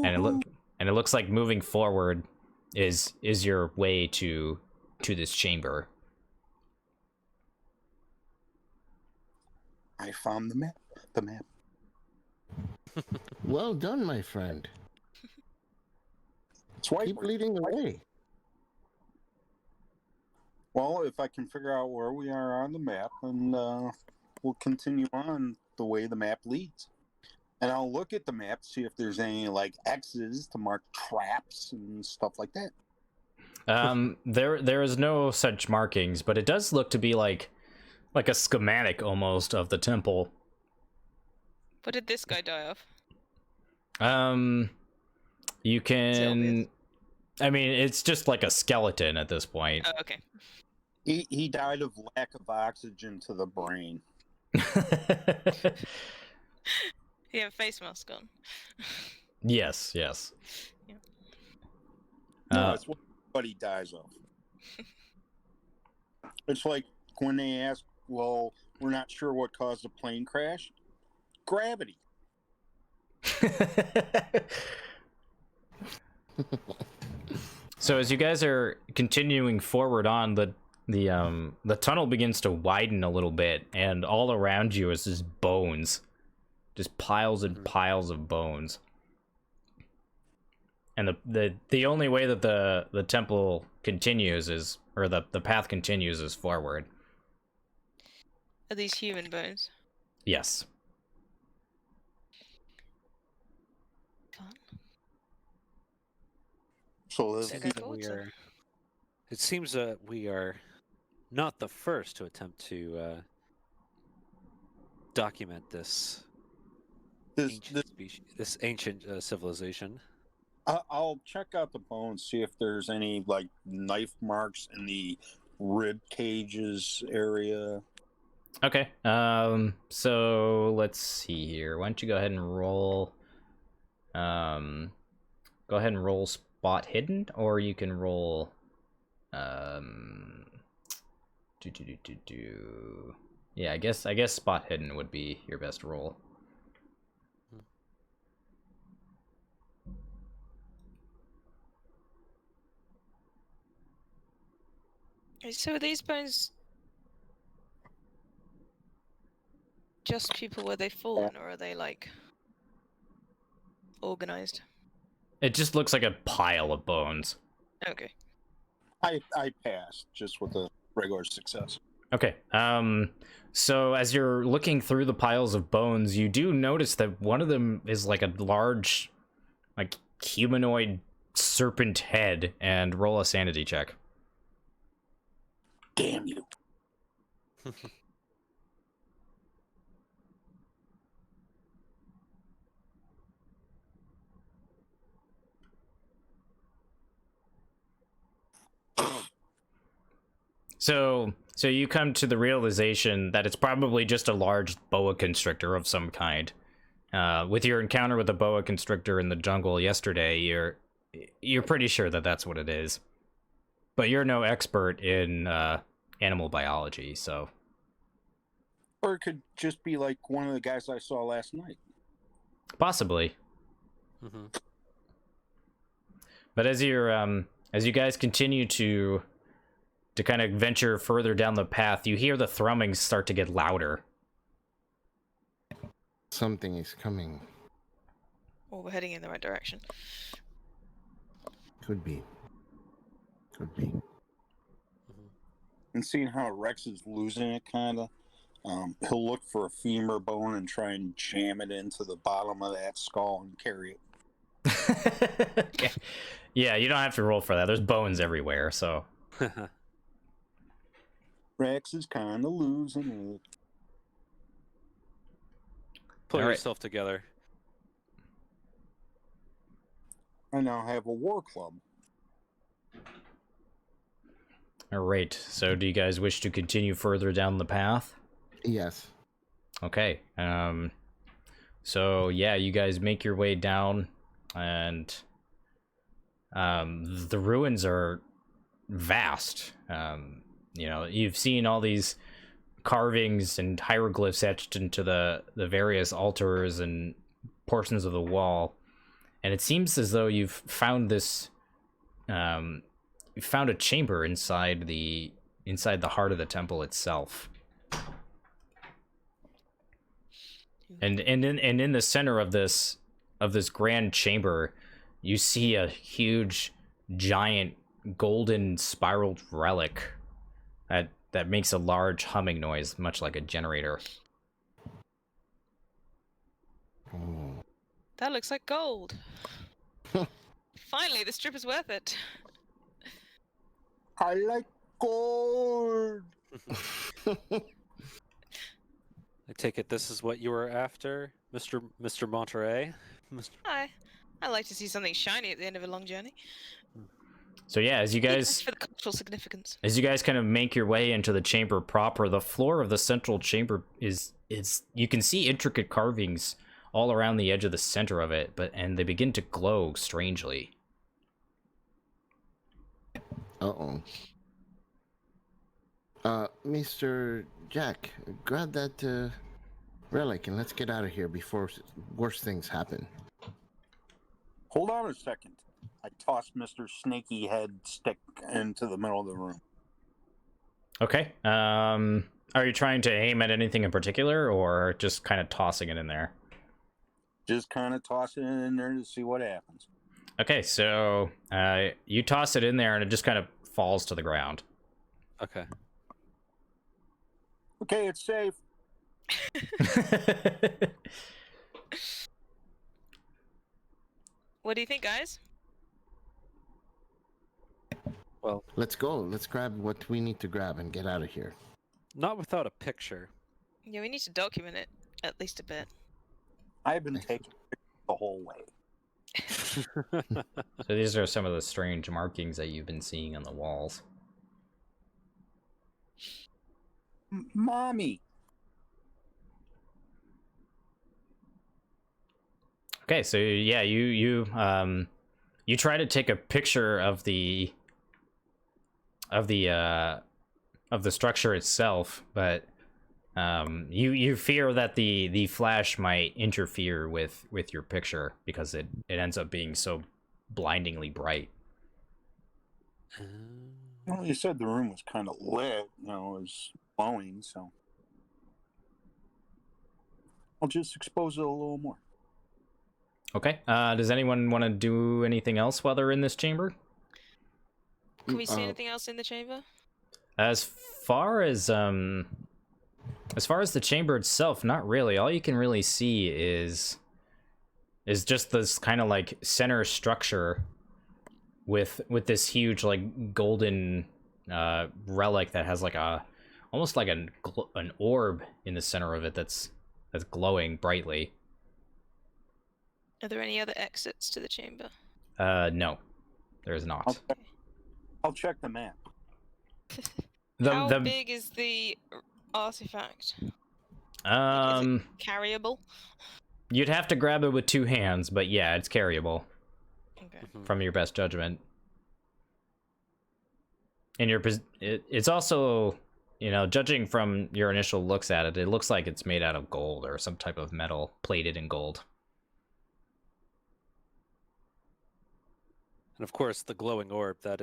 And it looks like moving forward is your way to this chamber. I found the map. The map. Well done, my friend. Swipe. Keep leading the way. Well, if I can figure out where we are on the map, and we'll continue on the way the map leads. And I'll look at the map, see if there's any like X's to mark traps and stuff like that. There is no such markings, but it does look to be like a schematic almost of the temple. What did this guy die of? You can I mean, it's just like a skeleton at this point. Oh, okay. He died of lack of oxygen to the brain. He had a face mask on. Yes, yes. Yeah. No, that's what he dies of. It's like when they ask, well, we're not sure what caused the plane crash. Gravity. So as you guys are continuing forward on, the tunnel begins to widen a little bit, and all around you is just bones, just piles and piles of bones. And the only way that the temple continues is, or the path continues, is forward. Are these human bones? Yes. Fun. So this So It go seems that forward, we sir. are. It seems that we are not the first to attempt to document this ancient species, this ancient civilization. I'll check out the bones, see if there's any like knife marks in the rib cages area. Okay. So let's see here. Why don't you go ahead and roll? Go ahead and roll spot hidden, or you can roll. Yeah, I guess spot hidden would be your best roll. So are these bones just people where they've fallen, or are they like organized? It just looks like a pile of bones. Okay. I passed just with a regular success. Okay. So as you're looking through the piles of bones, you do notice that one of them is like a large, like humanoid serpent head, and roll a sanity check. Damn you. So you come to the realization that it's probably just a large boa constrictor of some kind. With your encounter with the boa constrictor in the jungle yesterday, you're pretty sure that that's what it is. But you're no expert in animal biology, so. Or it could just be like one of the guys I saw last night. Possibly. Mm-hmm. But as you guys continue to kind of venture further down the path, you hear the thrumming start to get louder. Something is coming. Or we're heading in the right direction. Could be. Could be. And seeing how Rex is losing it, kind of, he'll look for a femur bone and try and jam it into the bottom of that skull and carry it. Yeah, you don't have to roll for that. There's bones everywhere, so. Rex is kind of losing it. Pull All right. yourself together. I now have a war club. All right. So, do you guys wish to continue further down the path? Yes. Okay. So yeah, you guys make your way down, and the ruins are vast. You know, you've seen all these carvings and hieroglyphs etched into the various altars and portions of the wall, and it seems as though you've found this. You found a chamber inside the heart of the temple itself. And in the center of this grand chamber, you see a huge, giant, golden spiraled relic that makes a large humming noise, much like a generator. Oh. That looks like gold. Finally, this trip is worth it. I like gold. I take it this is what you were after, Mr. Monterey? Hi. I like to see something shiny at the end of a long journey. So yeah, as you guys For the cultural significance. kind of make your way into the chamber proper, the floor of the central chamber is you can see intricate carvings all around the edge of the center of it, and they begin to glow strangely. Uh-oh. Mr. Jack, grab that relic and let's get out of here before worse things happen. Hold on a second. I tossed Mr. Snaky Head stick into the middle of the room. Okay. Are you trying to aim at anything in particular, or just kind of tossing it in there? Just kind of tossing it in there to see what happens. Okay, so you toss it in there, and it just kind of falls to the ground. Okay. Okay, it's safe. What do you think, guys? Well, Let's go. Let's grab what we need to grab and get out of here. not without a picture. Yeah, we need to document it at least a bit. I've been taking pictures the whole way. So these are some of the strange markings that you've been seeing on the walls. Mommy. Okay, so yeah, you try to take a picture of the structure itself, but you fear that the flash might interfere with your picture because it ends up being so blindingly bright. Well, you said the room was kind of lit. It was glowing, so I'll just expose it a little more. Okay. Does anyone want to do anything else while they're in this chamber? Can we see anything else in the chamber? As far as the chamber itself, not really. All you can really see is just this kind of like center structure with this huge like golden relic that has like almost like an orb in the center of it that's glowing brightly. Are there any other exits to the chamber? No, there is not. I'll check the map. How big is the artifact? Is it carryable? You'd have to grab it with two hands, but yeah, it's carryable. Okay. From your best judgment. And it's also, judging from your initial looks at it, it looks like it's made out of gold or some type of metal plated in gold. And of course, the glowing orb, that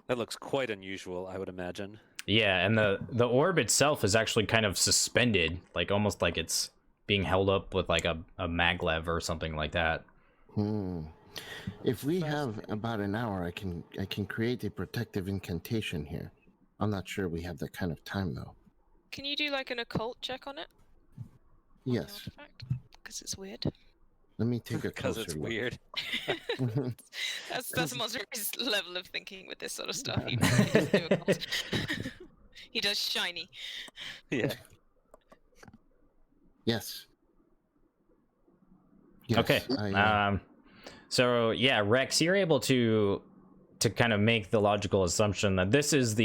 looks quite unusual, I would imagine. Yeah, and the orb itself is actually kind of suspended, like almost like it's being held up with like a maglev or something like that. If we have about an hour, I can create a protective incantation here. I'm not sure we have that kind of time though. Can you do like an occult check on it? Yes. Because it's weird. Let me take a Because closer it's look. weird. That's Monster's level of thinking with this sort of stuff. He does do occult. He does shiny. Yeah. Yes. Okay. I, So yeah, Rex, you're able to kind of make the logical assumption that this is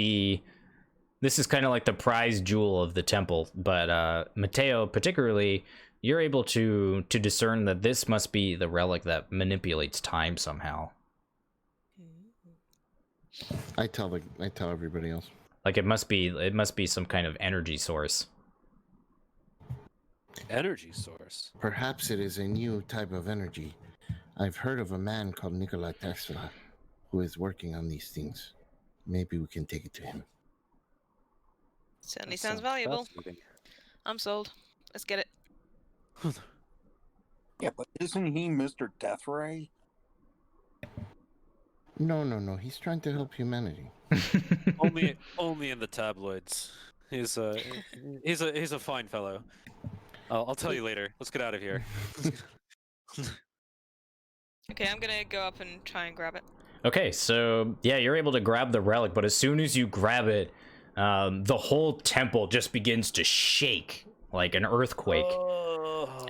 kind of like the prize jewel of the temple, but Mateo particularly, you're able to discern that this must be the relic that manipulates time somehow. I tell everybody else. Like it must be some kind of energy source. Energy source. Perhaps it is a new type of energy. I've heard of a man called Nikola Tesla who is working on these things. Maybe we can take it to him. Certainly sounds valuable. I'm sold. Let's get it. Yeah, but isn't he Mr. Deathray? No. He's trying to help humanity. only in the tabloids. He's a fine fellow. I'll tell you later. Let's get out of here. Okay, I'm gonna go up and try and grab it. Okay, so yeah, you're able to grab the relic, but as soon as you grab it, the whole temple just begins to shake like an earthquake.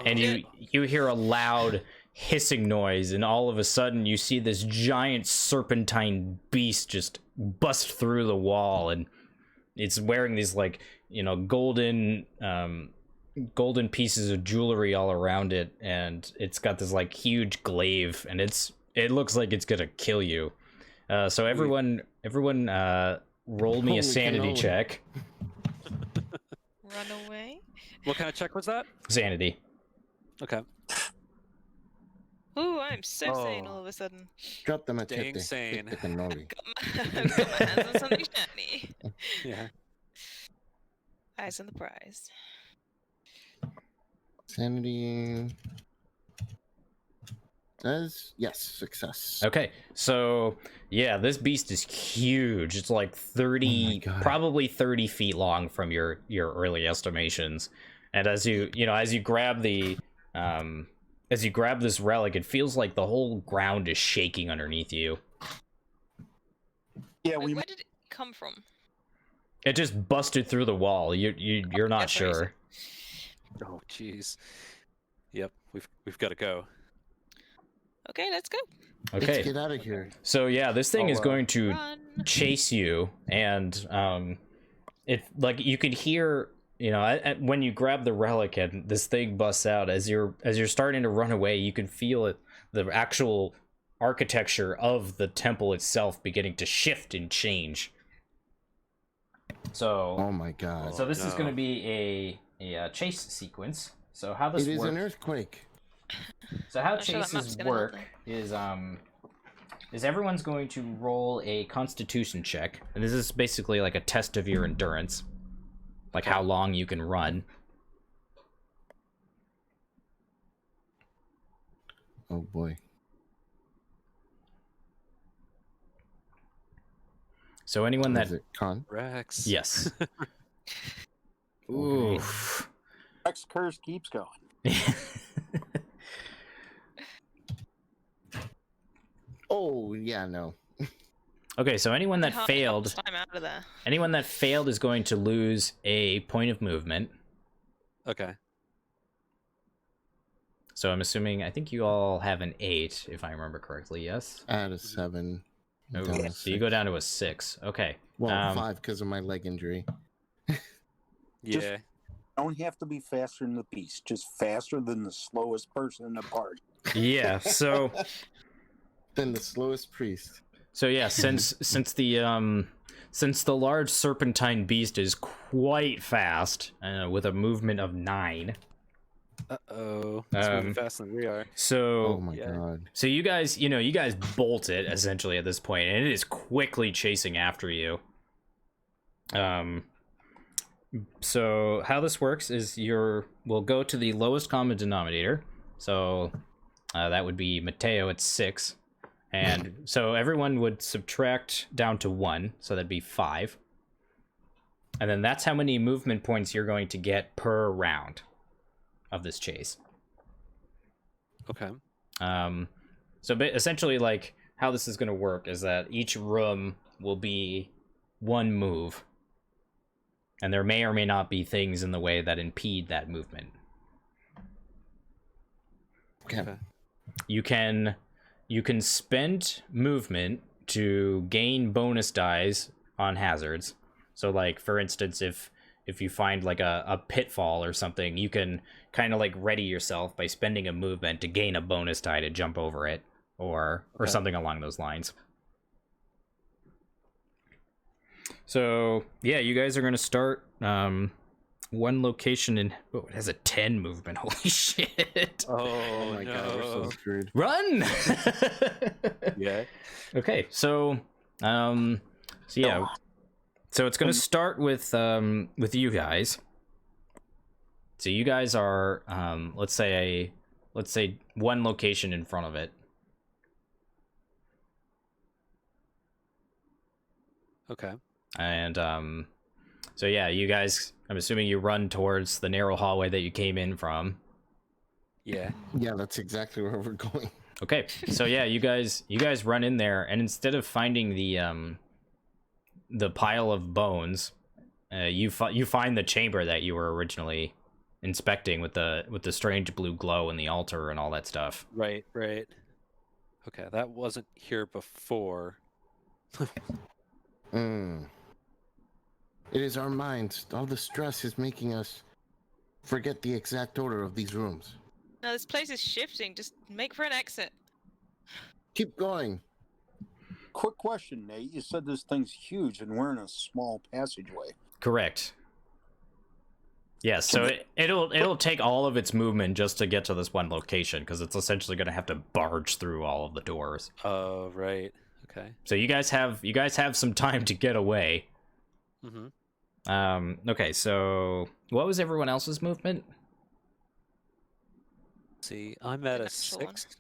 And you hear a loud hissing noise, and all of a sudden you see this giant serpentine beast just bust through the wall, and it's wearing these like, you know, golden pieces of jewelry all around it, and it's got this like huge glaive, and it looks like it's gonna kill you. So everyone roll me Holy a sanity cannoli. check. Run away. What kind of check was that? Sanity. Okay. Ooh, I'm so sane Oh. all of a sudden. Drop the machete. Dang sane. Hit the cannoli. I've got my hands on something shiny. Yeah. Eyes on the prize. Sanity. Says yes, success. Okay, so yeah, this beast is huge. It's like 30, God. probably 30 feet long from your early estimations. And as you grab the as you grab this relic, it feels like the whole ground is shaking underneath you. Yeah, Wait, we where did it come from? It just busted through the wall. You're not That's what you sure. Oh, jeez. Yep, we've got to go. Okay, let's go. Okay, Let's get out of here. so yeah, this thing is going to Run. chase you, and it like you could hear, you know, when you grab the relic and this thing busts out, as you're starting to run away, you can feel it, the actual architecture of the temple itself beginning to shift and change. So Oh my god. so this is no. going to be a chase sequence. So how this It is works? an earthquake. So how Not sure that map's chases gonna help work them. is everyone's going to roll a Constitution check, and this is basically like a test of your endurance, like how long you can run. Oh boy. So anyone Is that it con? Rex. yes, Okay. oof. X curse keeps going. Oh yeah, no. Okay, so anyone that Can't failed, help time out of there. anyone that failed is going to lose a point of movement. Okay. So I'm assuming, I think you all have an 8, if I remember correctly. Yes. I had a 7. Oh, down to so you 6. go down to a 6. Okay. Well, 5 because of my leg injury. Just- Yeah. Don't have to be faster than the beast, just faster than the slowest person in the party. Yeah. So. Then the slowest priest. So yeah, since the large serpentine beast is quite fast, with a movement of 9. Uh-oh. It's moving Um, faster than we are. So Oh my yeah. god. so you guys bolt it essentially at this point, and it is quickly chasing after you. So how this works is we'll go to the lowest common denominator. So that would be Mateo at 6. And so everyone would subtract down to 1, so that'd be 5. And then that's how many movement points you're going to get per round of this chase. Okay. So essentially, like, how this is going to work is that each room will be 1 move. And there may or may not be things in the way that impede that movement. Okay. Okay. You can spend movement to gain bonus dice on hazards. So like, for instance, if you find like a pitfall or something, you can kind of like ready yourself by spending a movement to gain a bonus die to jump over it, or Okay. something along those lines. So yeah, you guys are gonna start one location in it has a 10 movement. Holy shit. Oh, my no. god, we're so screwed. Run. Yeah. Okay, so yeah. So it's gonna start with you guys. So you guys are let's say 1 location in front of it. Okay. And so yeah, you guys, I'm assuming you run towards the narrow hallway that you came in from. Yeah. Yeah, that's exactly where we're going. Okay, so yeah, you guys run in there, and instead of finding the pile of bones, you find the chamber that you were originally inspecting with the strange blue glow in the altar and all that stuff. Right. Okay, that wasn't here before. Mm. It is our minds. All the stress is making us forget the exact order of these rooms. No, this place is shifting. Just make for an exit. Keep going. Quick question, Nate. You said this thing's huge and we're in a small passageway. Correct. Yeah, so it'll take all of its movement just to get to this one location, because it's essentially going to have to barge through all of the doors. Oh, right. Okay. So you guys have some time to get away. Mm-hmm. Okay, so what was everyone else's movement? See, I'm at a Natural one. 6.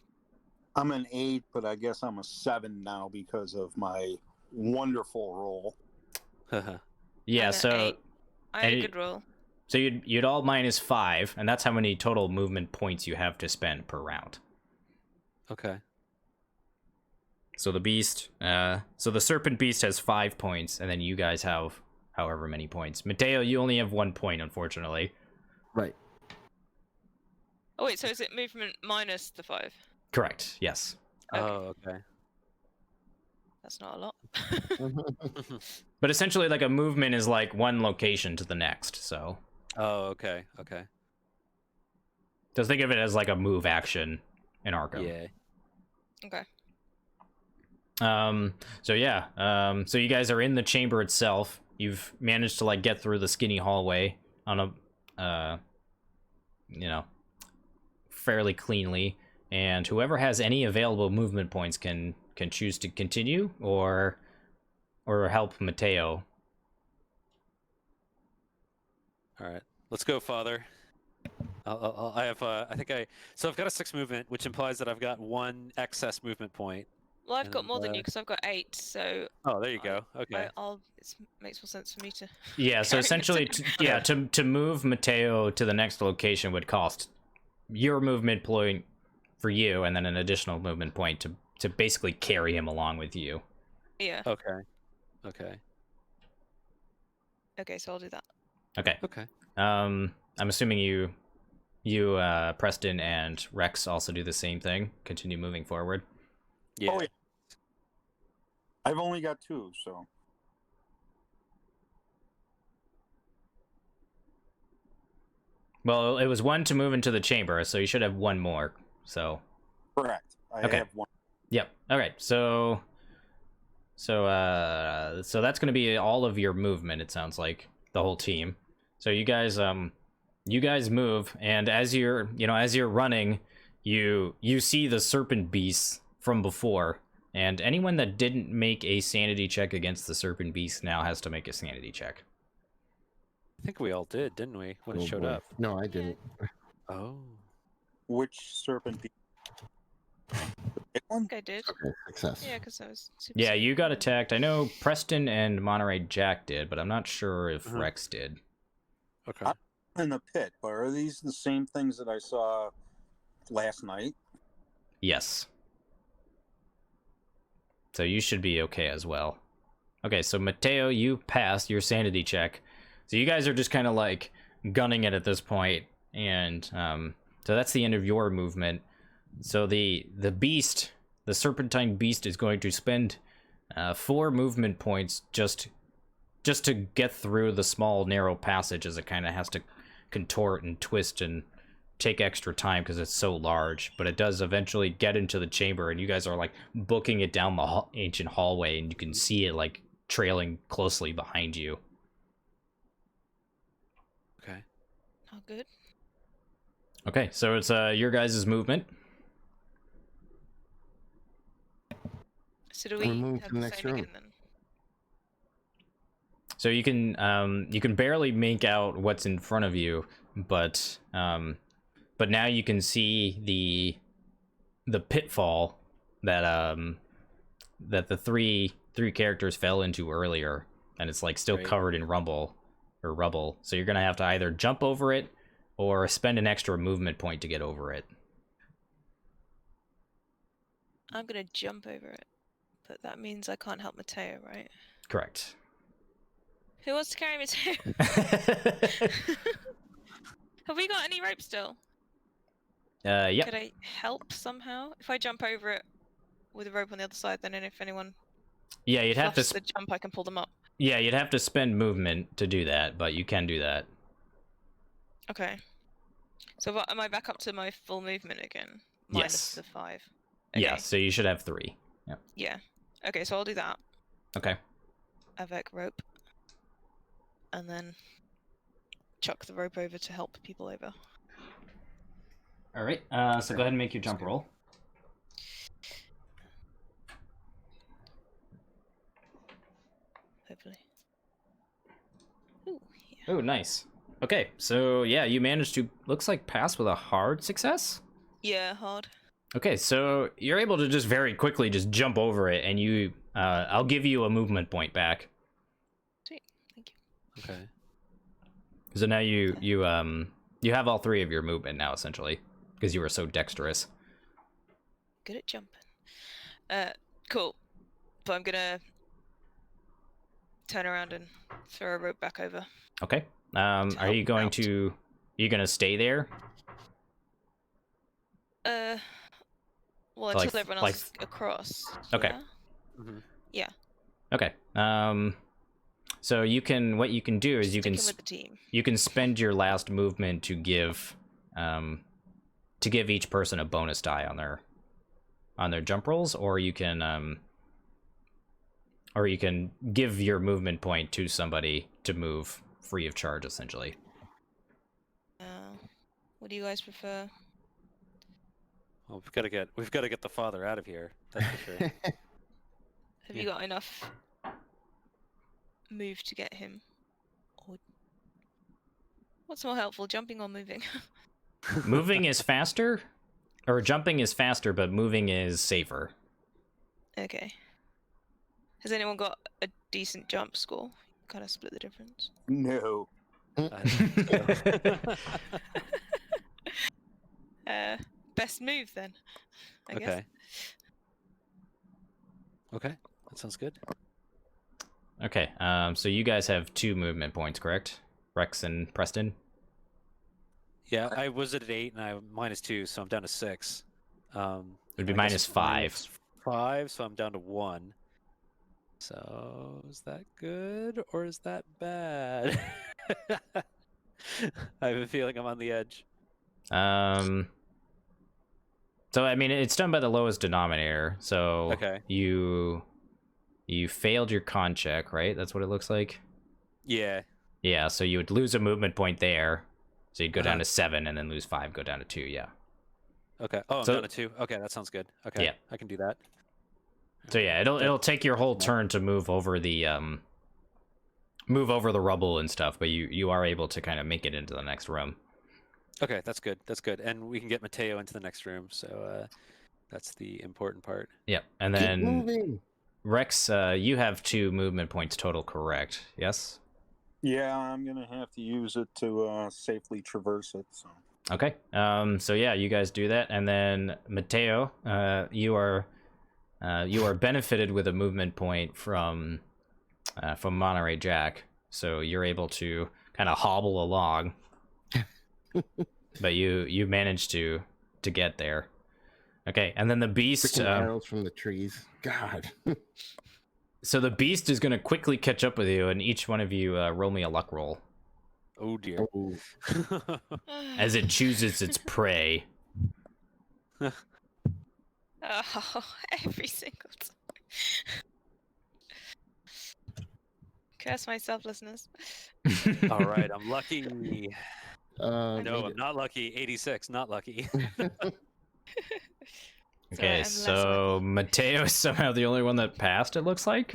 I'm an 8, but I guess I'm a 7 now because of my wonderful roll. Yeah, I'm at so 8. I had and a good roll. so you'd all minus 5, and that's how many total movement points you have to spend per round. Okay. So the beast, so the serpent beast has 5 points, and then you guys have however many points. Mateo, you only have 1 point, unfortunately. Right. Oh wait, so is it movement minus the 5? Correct. Yes. Okay. Oh, okay. That's not a lot. But essentially, like, a movement is like one location to the next. So Oh, okay. just think of it as like a move action in Arkham. Yeah. Okay. So yeah. So you guys are in the chamber itself. You've managed to like get through the skinny hallway on a, fairly cleanly. And whoever has any available movement points can choose to continue or help Mateo. All right. Let's go, Father. I've got a 6 movement, which implies that I've got 1 excess movement point. Well, I've got And, more than you because I've got 8. So Oh, there you go. Okay. it makes more sense for me to. Yeah, so carry essentially, it. to move Mateo to the next location would cost your movement point for you, and then an additional movement point to basically carry him along with you. Yeah. Okay. Okay, so I'll do that. Okay. I'm assuming you, Preston and Rex also do the same thing. Continue moving forward. Yeah. Oh, yeah. I've only got 2, so. Well, it was 1 to move into the chamber, so you should have 1 more. So. Correct. I Okay. have 1. Yep. All right. So that's going to be all of your movement. It sounds like the whole team. So you guys move, and as you're running, you see the serpent beasts from before, and anyone that didn't make a sanity check against the serpent beast now has to make a sanity check. I think we all did, didn't we? When it Oh, showed boy. up. No, I didn't. Oh. Which serpent? Big one? Okay, I did. Okay, success. Yeah, because I was. Super Yeah, scared. you got attacked. I know Preston and Monterey Jack did, but I'm not sure if Uh-huh. Rex did. Okay. In the pit, but are these the same things that I saw last night? Yes. So you should be okay as well. Okay, so Mateo, you passed your sanity check. So you guys are just kind of like gunning it at this point, and so that's the end of your movement. So the beast, the serpentine beast, is going to spend 4 movement points just to get through the small narrow passage, as it kind of has to contort and twist and take extra time because it's so large. But it does eventually get into the chamber, and you guys are like booking it down the ancient hallway, and you can see it like trailing closely behind you. Okay. Oh, good. Okay, so it's your guys' movement. So do We'll we move have to the the next same room. again then? So you can barely make out what's in front of you, but now you can see the pitfall that the three characters fell into earlier, and it's like still Right. covered in rubble. So you're gonna have to either jump over it or spend an extra movement point to get over it. I'm gonna jump over it, but that means I can't help Mateo, right? Correct. Who wants to carry Mateo? Have we got any rope still? Yep. Could I help somehow? If I jump over it with a rope on the other side, then if anyone Yeah, you'd have to. fluffs the jump, I can pull them up. Yeah, you'd have to spend movement to do that, but you can do that. Okay. So am I back up to my full movement again? Yes. Minus the 5. Yeah, Okay. so you should have 3. Yep. Yeah. Okay, so I'll do that. Okay. Avec rope. And then chuck the rope over to help people over. All right. So go ahead and make your jump roll. Hopefully. Ooh, yeah. Oh, nice. Okay, so yeah, you managed to, looks like, pass with a hard success. Yeah, hard. Okay, so you're able to just very quickly just jump over it, and you, I'll give you a movement point back. Sweet, thank you. Okay. So now you have all 3 of your movement now, essentially, because you were so dexterous. Good at jumping. Cool. But I'm gonna turn around and throw a rope back over. Okay. To Are help you going out. to? Are you gonna stay there? Well, Like- until everyone else is across. Okay. Yeah. Okay. So you can. What you can do is you can. Sticking with the team. You can spend your last movement to give each person a bonus die on their jump rolls, or you can give your movement point to somebody to move free of charge, essentially. What do you guys prefer? Well, we've got to get the father out of here. That's for sure. Have you got enough move to get him? Or what's more helpful, jumping or moving? Moving is faster, or jumping is faster, but moving is safer. Okay. Has anyone got a decent jump score? Kind of split the difference. No. Best move then. I guess. Okay. Okay, that sounds good. Okay. So you guys have 2 movement points, correct? Rex and Preston. Yeah, I was at 8 and I -2, so I'm down to 6. It'd be I guess -5. -5, so I'm down to 1. So is that good or is that bad? I have a feeling I'm on the edge. So I mean, it's done by the lowest denominator. So Okay. you failed your con check, right? That's what it looks like. Yeah. Yeah. So you would lose a movement point there. So you'd go down to 7, and then lose 5, go down to 2. Yeah. Okay. Oh, I'm So- down to 2. Okay, that sounds good. Okay. Yeah. I can do that. So yeah, it'll take your whole turn to move over the rubble and stuff, but you are able to kind of make it into the next room. Okay, that's good. That's good. And we can get Mateo into the next room, so that's the important part. Yep. And Keep then moving. Rex, you have 2 movement points total, correct? Yes. Yeah, I'm gonna have to use it to safely traverse it. So. Okay. So yeah, you guys do that, and then Mateo, you are benefited with a movement point from Monterey Jack, so you're able to kind of hobble along, but you managed to get there. Okay, and then the beast. Freaking arrows from the trees. God. So the beast is gonna quickly catch up with you, and each one of you roll me a luck roll Oh dear. Oh. as it chooses its prey. Oh, every single time. Curse my selflessness. All right, I'm lucky. No, No, I'm not lucky. 86, not lucky. Okay, I'm so Mateo is somehow the only one that passed, it looks like.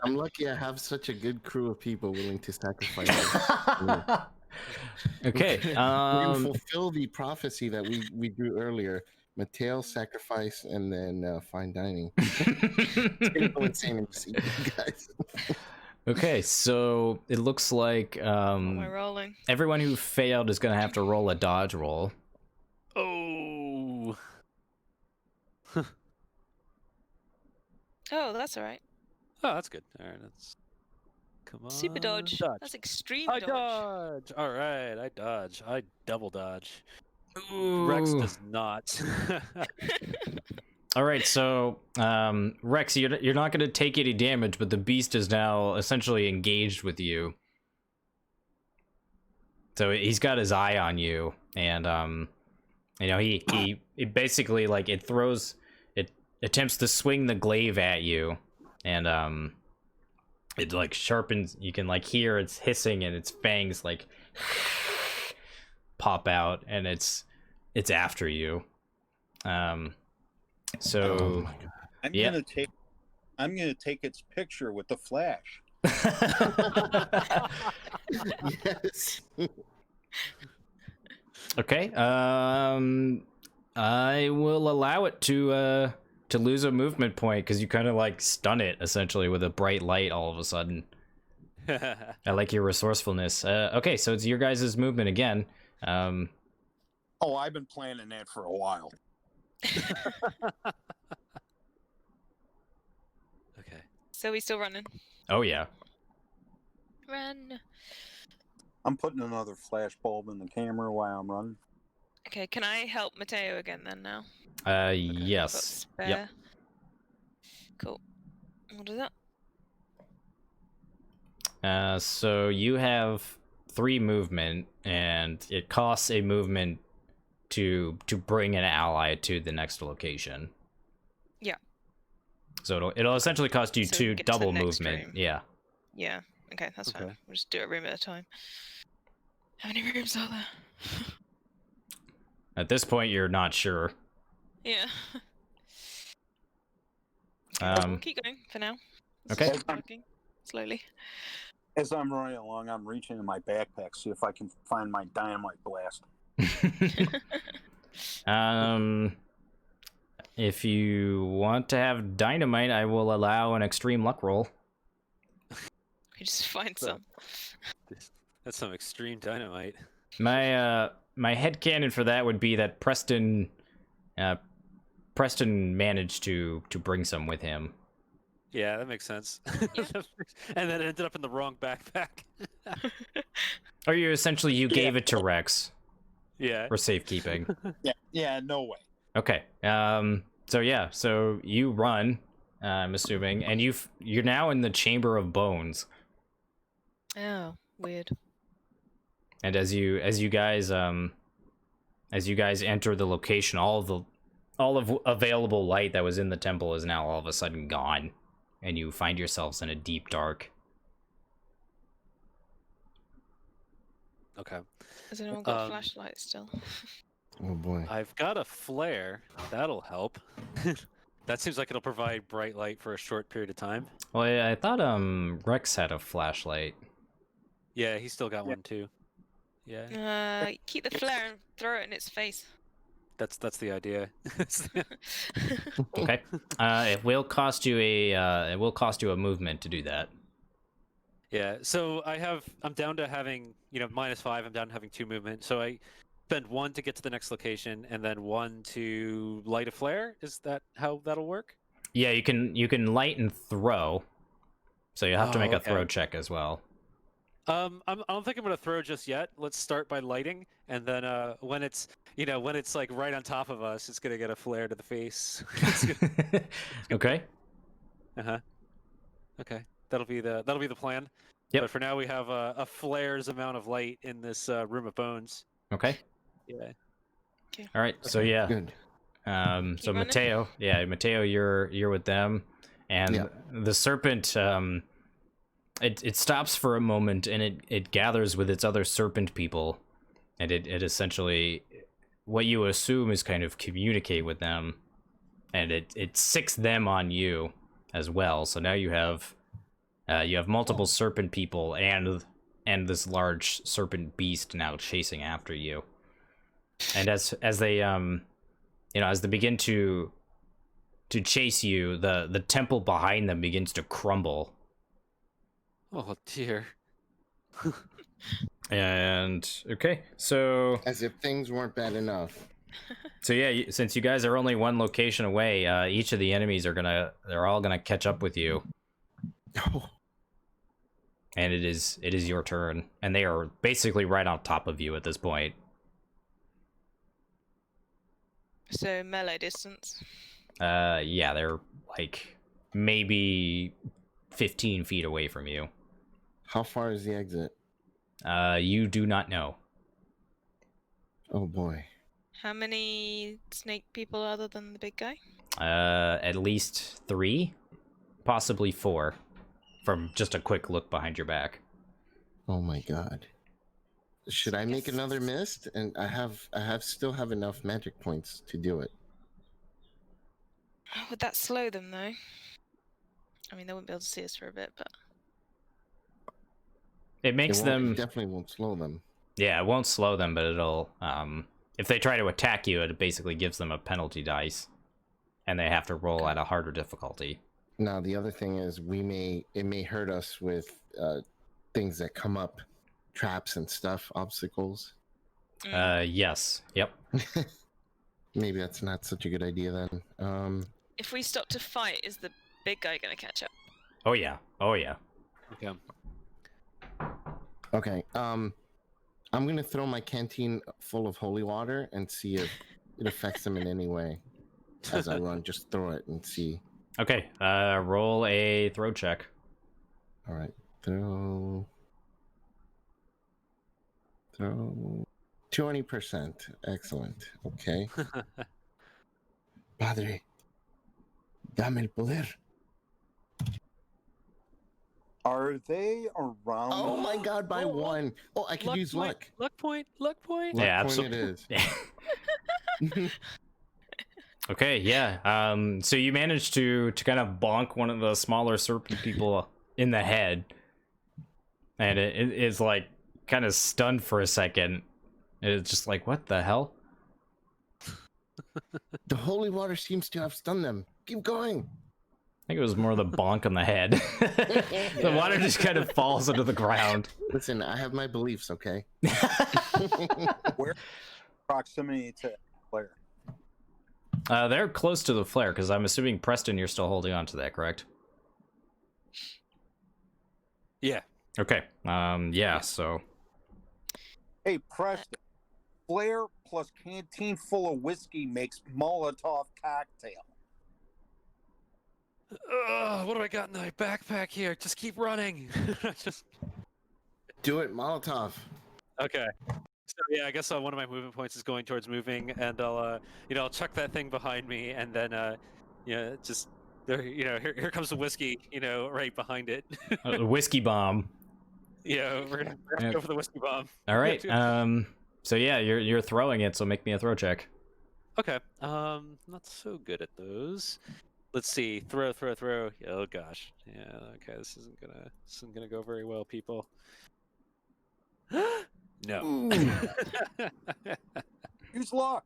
I'm lucky I have such a good crew of people willing to sacrifice. Okay. We fulfill the prophecy that we drew earlier. Mateo, sacrifice, and then fine dining. It's gonna go insane and see you guys. Okay, so it looks like What am I rolling? everyone who failed is going to have to roll a dodge roll. Oh. Oh, that's all right. Oh, that's good. All right, that's Come on. Super dodge. That's extreme I dodge. dodge. All right, I dodge. I double dodge. Rex Ooh. does not. All right, so Rex, you're not going to take any damage, but the beast is now essentially engaged with you. So he's got his eye on you, and you know, he basically, like, it attempts to swing the glaive at you, and it like sharpens. You can like hear its hissing, and its fangs like pop out, and it's after you. So Oh my god. I'm gonna take its picture with the flash. Yes. Okay. I will allow it to lose a movement point because you kind of like stun it essentially with a bright light all of a sudden. I like your resourcefulness. Okay, so it's your guys' movement again. Oh, I've been planning that for a while. Okay. So we still running? Oh yeah. Run. I'm putting another flash bulb in the camera while I'm running. Okay, can I help Mateo again then now? Got Yes. spare. Yep. Cool. What is that? So you have 3 movement, and it costs a movement to bring an ally to the next location. Yeah. So it'll essentially cost you So 2 get to the double next movement. room. Yeah. Yeah. Okay, that's Okay. fine. We'll just do it a room at a time. How many rooms are there? At this point, you're not sure. Yeah. Um, Keep going for now. Okay. Just walking slowly. As I'm running along, I'm reaching in my backpack, see if I can find my dynamite blast. If you want to have dynamite, I will allow an extreme luck roll. We just find some. That's some extreme dynamite. My headcanon for that would be that Preston managed to bring some with him. Yeah, that makes sense. Yeah. And then it ended up in the wrong backpack. Or you gave it to Rex Yeah. for safekeeping. Yeah, no way. Okay. So you run, I'm assuming, and you're now in the Chamber of Bones. Oh, weird. And as you guys enter the location, all of available light that was in the temple is now all of a sudden gone, and you find yourselves in a deep dark. Okay. Has anyone got a flashlight still? Oh boy. I've got a flare. That'll help. That seems like it'll provide bright light for a short period of time. Well, I thought Rex had a flashlight. Yeah, he's still got one too. Yeah. Keep the flare and throw it in its face. That's the idea. Okay. It will cost you a movement to do that. Yeah, so I'm down to having, -5, I'm down to having 2 movement. So I spend 1 to get to the next location and then 1 to light a flare. Is that how that'll work? Yeah, you can light and throw. So you have to make a okay. throw check as well. I don't think I'm gonna throw just yet. Let's start by lighting, and then when it's like right on top of us, it's gonna get a flare to the face. Okay. Okay, that'll be the plan. Yep. But for now, we have a flare's amount of light in this room of bones. Okay. Yeah. All right. So yeah. Good. So running? Mateo, you're with them, and Yeah. the serpent. It stops for a moment, and it gathers with its other serpent people, and it essentially, what you assume is kind of communicate with them, and it sicks them on you as well. So now you have multiple serpent people and this large serpent beast now chasing after you. And as they as they begin to chase you, the temple behind them begins to crumble. Oh dear. And okay, so As if things weren't bad enough. so yeah, since you guys are only one location away, each of the enemies they're all gonna catch up with you. Oh, and it is your turn, and they are basically right on top of you at this point. So melee distance. Yeah, they're like maybe 15 feet away from you. How far is the exit? You do not know. Oh boy. How many snake people other than the big guy? At least 3, possibly 4, from just a quick look behind your back. Oh my god. Should I make Yes. another mist? And I still have enough magic points to do it. Would that slow them though? I mean, they wouldn't be able to see us for a bit, but It makes It them... definitely won't slow them. Yeah, it won't slow them, but it'll... if they try to attack you, it basically gives them a penalty dice. And they have to roll at a harder difficulty. Now the other thing is it may hurt us with things that come up, traps and stuff, obstacles. Yes. Yep. Maybe that's not such a good idea then. if we stop to fight, is the big guy gonna catch up? Oh, yeah. Oh, yeah. Okay. Okay. I'm gonna throw my canteen full of holy water and see if it affects them in any way. As I run, just throw it and see. Okay, roll a throw check. All right, throw 20%. Excellent. Okay. Padre, dame el poder. Are they around? Oh my God! By Oh, one. Oh, I could use point, luck. Luck point. Luck point. Luck Yeah, point absolutely. it is. Okay, yeah. So you managed to kind of bonk one of the smaller serpent people in the head, and it is like kind of stunned for a second. It's just like, what the hell? The holy water seems to have stunned them. Keep going. I think it was more the bonk on the head. The water just kind of falls into the ground. Listen, I have my beliefs, okay? Where proximity to player? They're close to the flare, because I'm assuming, Preston, you're still holding on to that, correct? Yeah. Okay. Yeah, so... Hey, Preston. Flare plus canteen full of whiskey makes Molotov cocktail. What do I got in my backpack here? Just keep running. Just Do it, Molotov. okay. So yeah, I guess one of my movement points is going towards moving, and I'll chuck that thing behind me, and then just there, here comes the whiskey, right behind it. Whiskey bomb. Yeah, we're gonna go for the whiskey bomb. All right. So yeah, you're throwing it, so make me a throw check. Okay. Not so good at those. Let's see. Throw. Oh gosh. Yeah. Okay. This isn't gonna go very well, people. No. Use luck.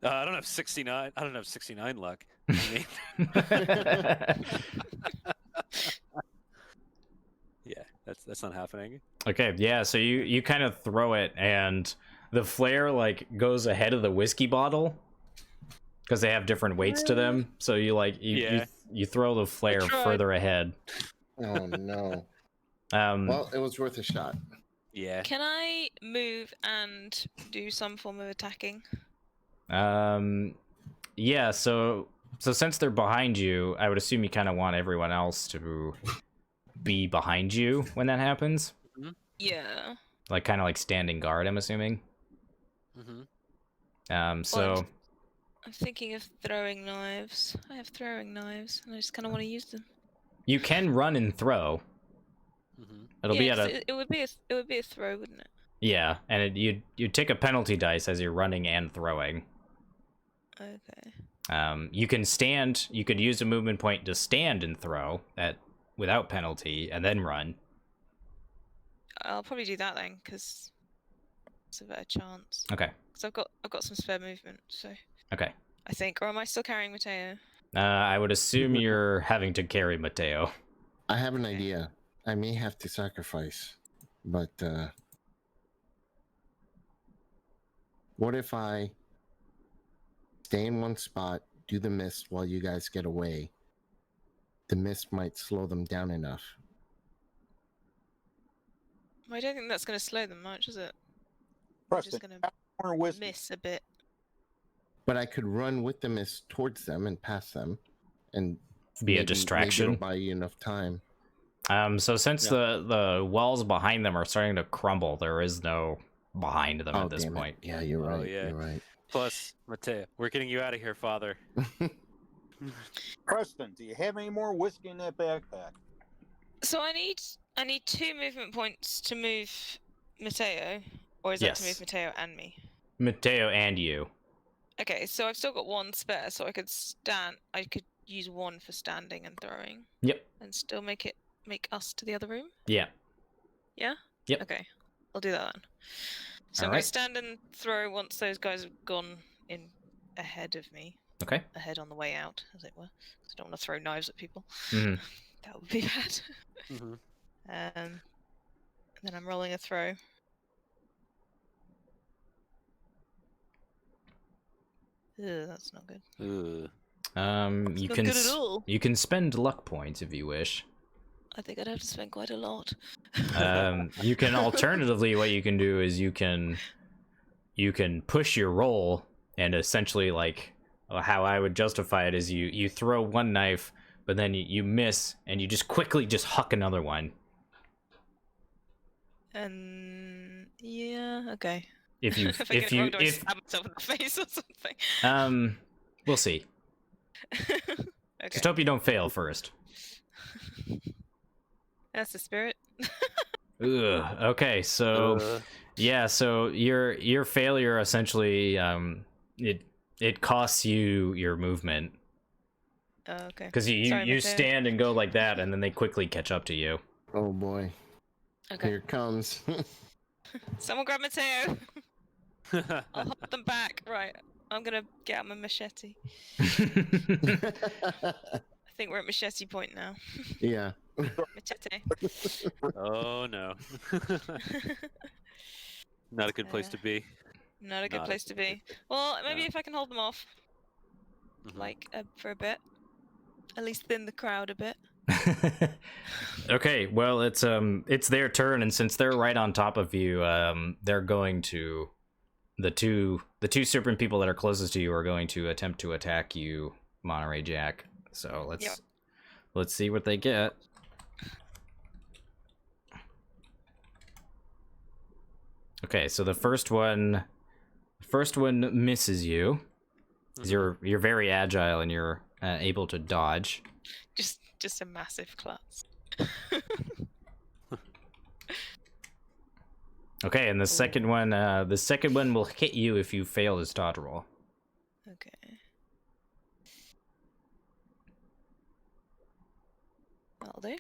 I don't have 69. I don't have 69 luck. I mean, yeah, that's not happening. Okay, yeah, so you kind of throw it, and the flare like goes ahead of the whiskey bottle because they have different weights to them. So you throw the flare further ahead. Oh no. Well, it was worth a shot. Yeah. Can I move and do some form of attacking? Yeah. So since they're behind you, I would assume you kind of want everyone else to be behind you when that happens. Mm-hmm. Yeah. Like kind of like standing guard, I'm assuming. Mm-hmm. So I'm thinking of throwing knives. I have throwing knives, and I just kind of want to use them. you can run and throw. Mm-hmm. It'll be at a. It would be a throw, wouldn't it? Yeah, and you'd take a penalty dice as you're running and throwing. Okay. You can stand. You could use a movement point to stand and throw without penalty, and then run. I'll probably do that then, because it's a better chance. Okay. Because I've got some spare movement, so. Okay. I think, or am I still carrying Mateo? I would assume you're having to carry Mateo. I have an idea. I may have to sacrifice, but what if I stay in one spot, do the mist while you guys get away? The mist might slow them down enough I don't think that's going to slow them much, is it? They're just Preston, going to corner whiskey. miss a bit. But I could run with the mist towards them and pass them, and Be a maybe distraction. it'll buy you enough time. So since the walls behind them are starting to crumble, there is no behind them at this damn it. point. Yeah, you're right. Oh, yeah. You're right. Plus, Mateo, we're getting you out of here, Father. Preston, do you have any more whiskey in that backpack? So I need 2 movement points to move Mateo, or is that to Yes. move Mateo and me? Mateo and you. Okay, so I've still got 1 spare, so I could use 1 for standing and throwing, Yep. and still make us to the other room. Yeah. Yeah. Yep. Okay, I'll do that then. So I'm Alright. gonna stand and throw once those guys have gone in ahead of me, Okay. ahead on the way out, as it were. 'Cause I don't want to throw knives at people. Mhm. That would be bad. Mm-hmm. And then I'm rolling a throw. That's not good. Ooh. You Not can good at all. you can spend luck points if you wish. I think I'd have to spend quite a lot. You can alternatively, what you can do is you can push your roll, and essentially, like, how I would justify it is you throw one knife, but then you miss, and you just quickly just huck another one. And yeah, okay. If you if I get it wrong, do I if stab myself in the face or something? we'll see. Okay. Just hope you don't fail first. That's the spirit. Ugh. Okay, so yeah, so your failure essentially it costs you your movement Oh, okay. because you Sorry, Mateo. stand and go like that, and then they quickly catch up to you. Oh boy, Okay. here it comes. Someone grab Mateo. I'll hold them back. Right. I'm gonna get out my machete. I think we're at machete point now. Yeah. Machete. Oh no. Not a good place to be. Not a good Not a place to be. Well, maybe No. if I can hold them off, Mhm. like for a bit, at least thin the crowd a bit. Okay, well it's their turn, and since they're right on top of you, they're going to the two serpent people that are closest to you are going to attempt to attack you, Monterey Jack. So let's see what they get. Okay, so the first one misses you. 'Cause You're very agile and you're able to dodge. Just a massive klutz. Okay, and the second one will hit you if you fail his dodge roll. Okay. That'll do.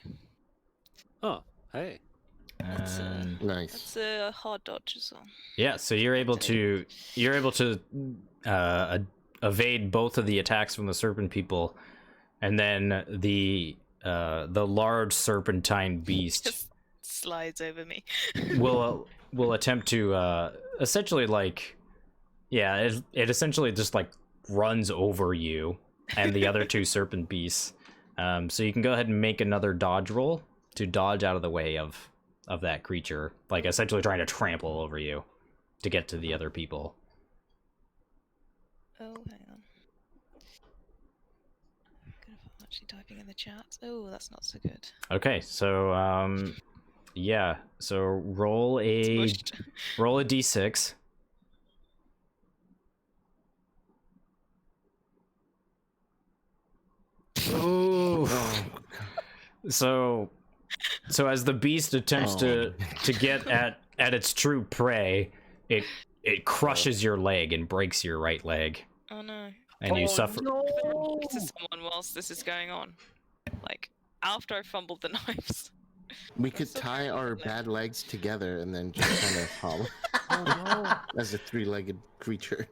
Oh, hey. That's, Nice. That's a hard dodge as well. Yeah, so you're able to evade both of the attacks from the serpent people, and then the large serpentine beast Just slides over me. will attempt to essentially, like, yeah, it essentially just like runs over you and the other 2 serpent beasts. So you can go ahead and make another dodge roll to dodge out of the way of that creature, like essentially trying to trample over you to get to the other people. Oh, hang on. Good if I'm actually typing in the chat. Oh, that's not so good. Okay, so yeah, so roll a Smushed. roll a d6. Ooh. Oh, So as the beast attempts to get at its true prey, it crushes your leg and breaks your right leg, Oh no. and you suffer. To someone whilst this is going on. Like, after I fumbled the knives. we could so tie our like- bad legs together and then just kind of hobble as a 3-legged creature.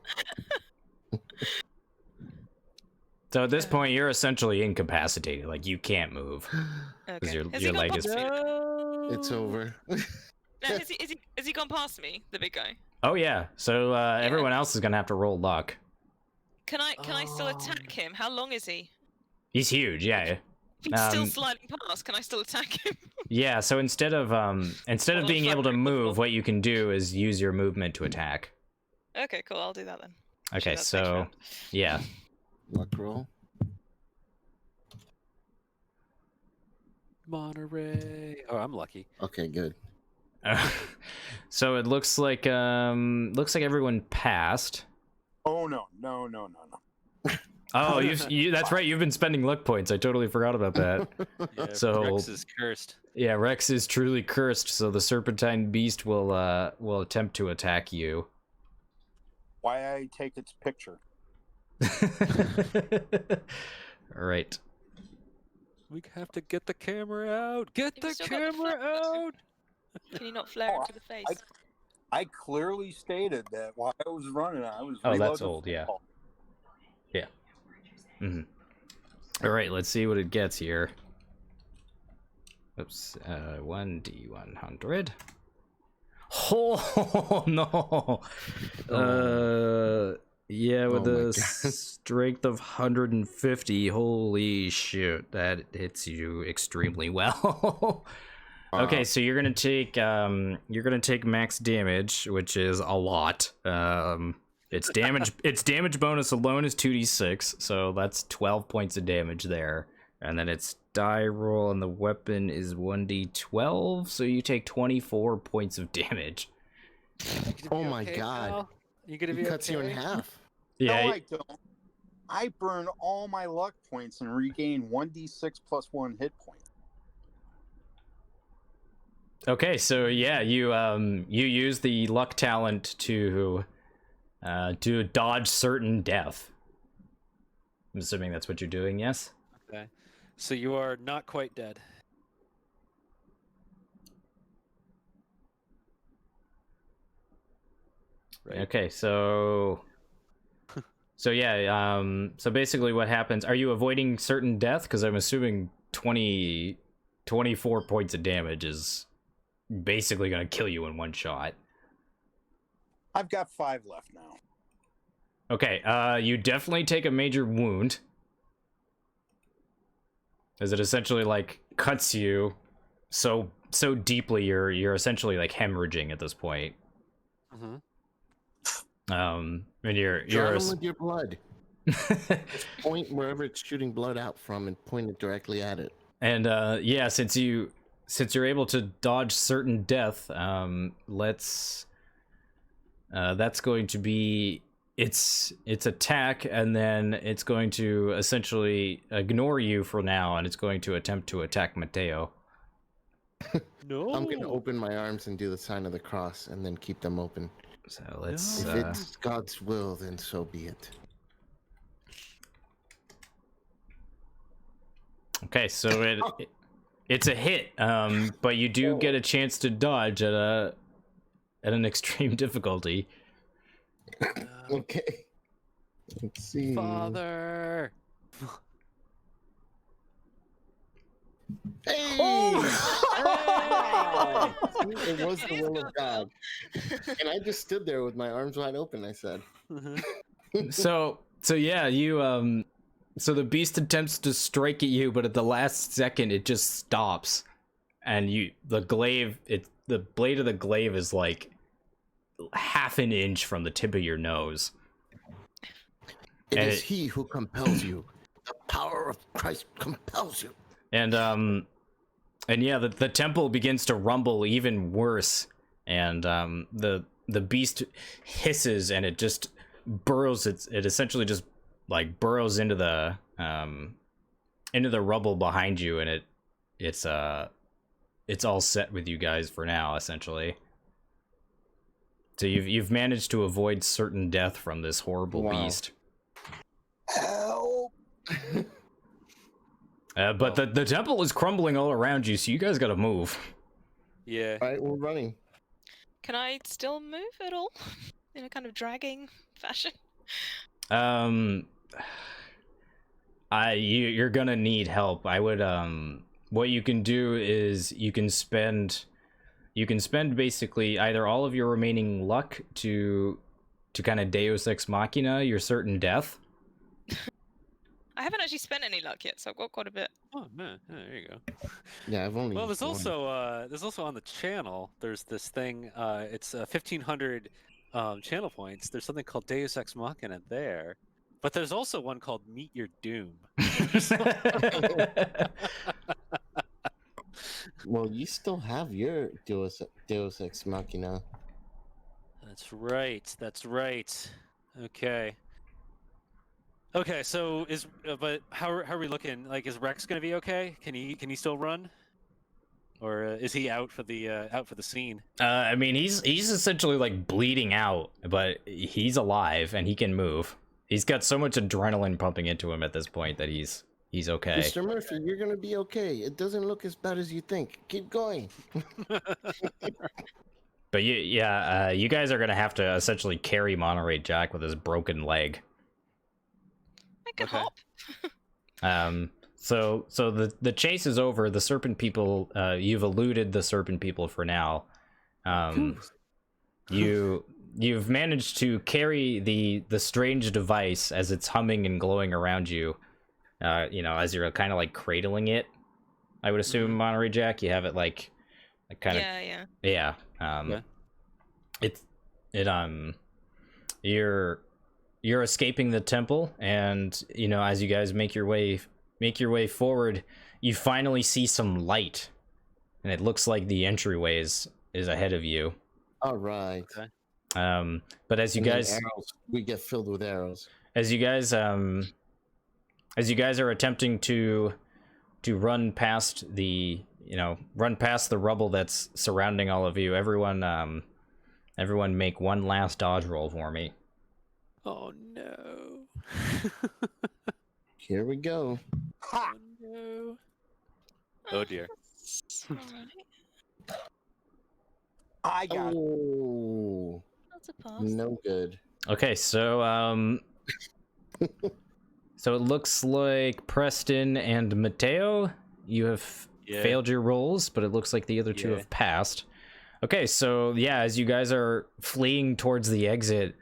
So at this point, you're essentially incapacitated. Like, you can't move. Okay. your- Has your he gone leg is- past me? It's over. No, has he gone past me, the big guy? Oh yeah. So everyone else is gonna have to roll luck. Can I still attack him? How long is he? He's huge. Yeah. He's still sliding past. Can I still attack him? Yeah, so instead of being able to move, what you can do is use your movement to attack. Okay, cool. I'll do that then. Okay, That's next so round. yeah. Luck roll. Monterey. Oh, I'm lucky. Okay, good. So it looks like everyone passed. Oh no. Oh, that's right. You've been spending luck points. I totally forgot about that. Yeah, So- Rex is cursed. Yeah, Rex is truly cursed, so the serpentine beast will attempt to attack you. Why I take its picture? All right. We have to get the camera out. Get Have you the still got the camera flare? out. Can you not flare Oh, into the face? I clearly stated that while I was running, I was. Oh, that's reloading old, yeah. football. All right, let's see what it gets here. Oops, 1d100. Oh no! Yeah, with Oh my a God. strength of 150. Holy shit, that hits you extremely well. Okay, so you're gonna take max damage, which is a lot. Its damage bonus alone is 2d6, so that's 12 points of damage there. And then its die roll on the weapon is 1d12, so you take 24 points of damage. Oh my God. Pal? You gonna He be cuts you in okay? half. Yeah. No, I don't. I burn all my luck points and regain 1d6 plus 1 hit point. Okay, so yeah, you use the luck talent to dodge certain death. I'm assuming that's what you're doing, yes? Okay. So you are not quite dead. Right. Okay, so yeah, so basically what happens, are you avoiding certain death? Because I'm assuming 24 points of damage is basically gonna kill you in one shot. I've got 5 left now. Okay, you definitely take a major wound, as it essentially like cuts you so deeply you're essentially like hemorrhaging at this point. Mm-hmm. And you're Draw him with your blood. Just point wherever it's shooting blood out from and point it directly at it. and yeah, since you're able to dodge certain death, that's going to be its attack, and then it's going to essentially ignore you for now, and it's going to attempt to attack Mateo. No. I'm gonna open my arms and do the sign of the cross and then keep them open. So let's If it's God's will, then so be it. okay, so it's a hit, but you do get a chance to dodge at an extreme difficulty. Okay. Let's see. Father. Hey! It was the will of God. And I just stood there with my arms wide open, I said. So yeah, you so the beast attempts to strike at you, but at the last second it just stops, and the blade of the glaive is like half an inch from the tip of your nose. It And is he who compels you. The power of Christ compels you. And yeah, the temple begins to rumble even worse, and the beast hisses, and it just burrows. It essentially just like burrows into the rubble behind you, and it's all set with you guys for now, essentially. So you've managed to avoid certain death from this horrible beast. Help! But the temple is crumbling all around you, so you guys gotta move. Yeah. All right, we're running. Can I still move at all? In a kind of dragging fashion? You're gonna need help. I would what you can do is you can spend basically either all of your remaining luck to kind of Deus Ex Machina your certain death. I haven't actually spent any luck yet, so I've got quite a bit. Oh man, yeah, there you go. Yeah, I've only. Well, there's used one. also on the channel. There's this thing. It's 1,500 channel points. There's something called Deus Ex Machina there, but there's also one called Meet Your Doom. Well, you still have your Deus Ex Machina. That's right. That's right. Okay. Okay. So but how are we looking? Like, is Rex gonna be okay? Can he still run? Or is he out for the scene? I mean, he's essentially like bleeding out, but he's alive and he can move. He's got so much adrenaline pumping into him at this point that he's okay. Mr. Murphy, you're gonna be okay. It doesn't look as bad as you think. Keep going. But you guys are gonna have to essentially carry Monterey Jack with his broken leg. I can Okay. hop. So the chase is over. The Serpent People, you've eluded the Serpent People for now. You've managed to carry the strange device as it's humming and glowing around you. As you're kind of like cradling it. I would assume, Monterey Jack, you have it like kind of Yeah. You're escaping the temple, and as you guys make your way forward, you finally see some light, and it looks like the entryway is ahead of you. All right. Okay. But as you And then guys arrows, we get filled with arrows. as you guys are attempting to run past the rubble that's surrounding all of you, everyone make one last dodge roll for me. Oh no. Here we go. Oh no. Oh dear. Alright. I got it. Oh, That's a pass. no good. Okay, so so it looks like Preston and Mateo, you have Yeah. failed your rolls, but it looks like the other two Yeah. have passed. Okay, so yeah, as you guys are fleeing towards the exit,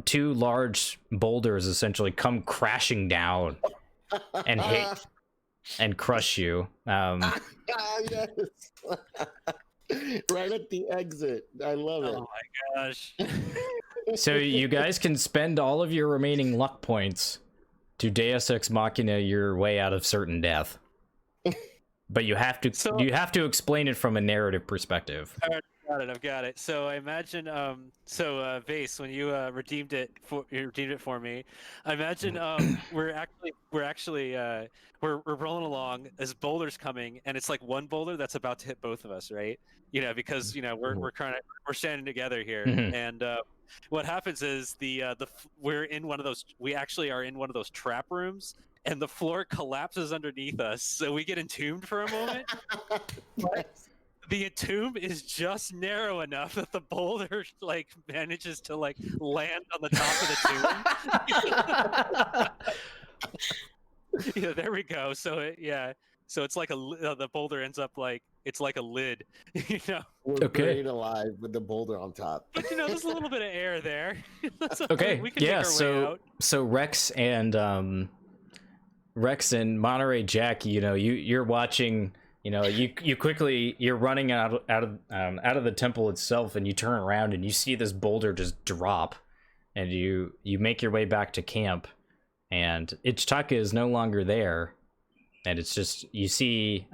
two large boulders essentially come crashing down and hit and crush you. Ah, yes. Right at the exit. I love it. Oh my gosh. So you guys can spend all of your remaining luck points to Deus Ex Machina your way out of certain death. But you have to explain it from a narrative perspective. I've got it. So I imagine, Vase, when you redeemed it for me, I imagine we're rolling along as boulders coming, and it's like one boulder that's about to hit both of us, right? Because we're standing together here, Mhm. and what happens is we actually are in one of those trap rooms, and the floor collapses underneath us, so we get entombed for a moment. The entomb is just narrow enough that the boulder manages to land on the top of the tomb. Yeah, there we go. So it's like the boulder ends up it's like a lid, We're Okay. buried alive with the boulder on top. But there's a little bit of air there. So Okay, we can make yeah, our way out. so Rex and Monterey Jack, you're watching, you're running out of the temple itself, and you turn around and you see this boulder just drop, and you make your way back to camp, and Ichitaka is no longer there, and it's just, you see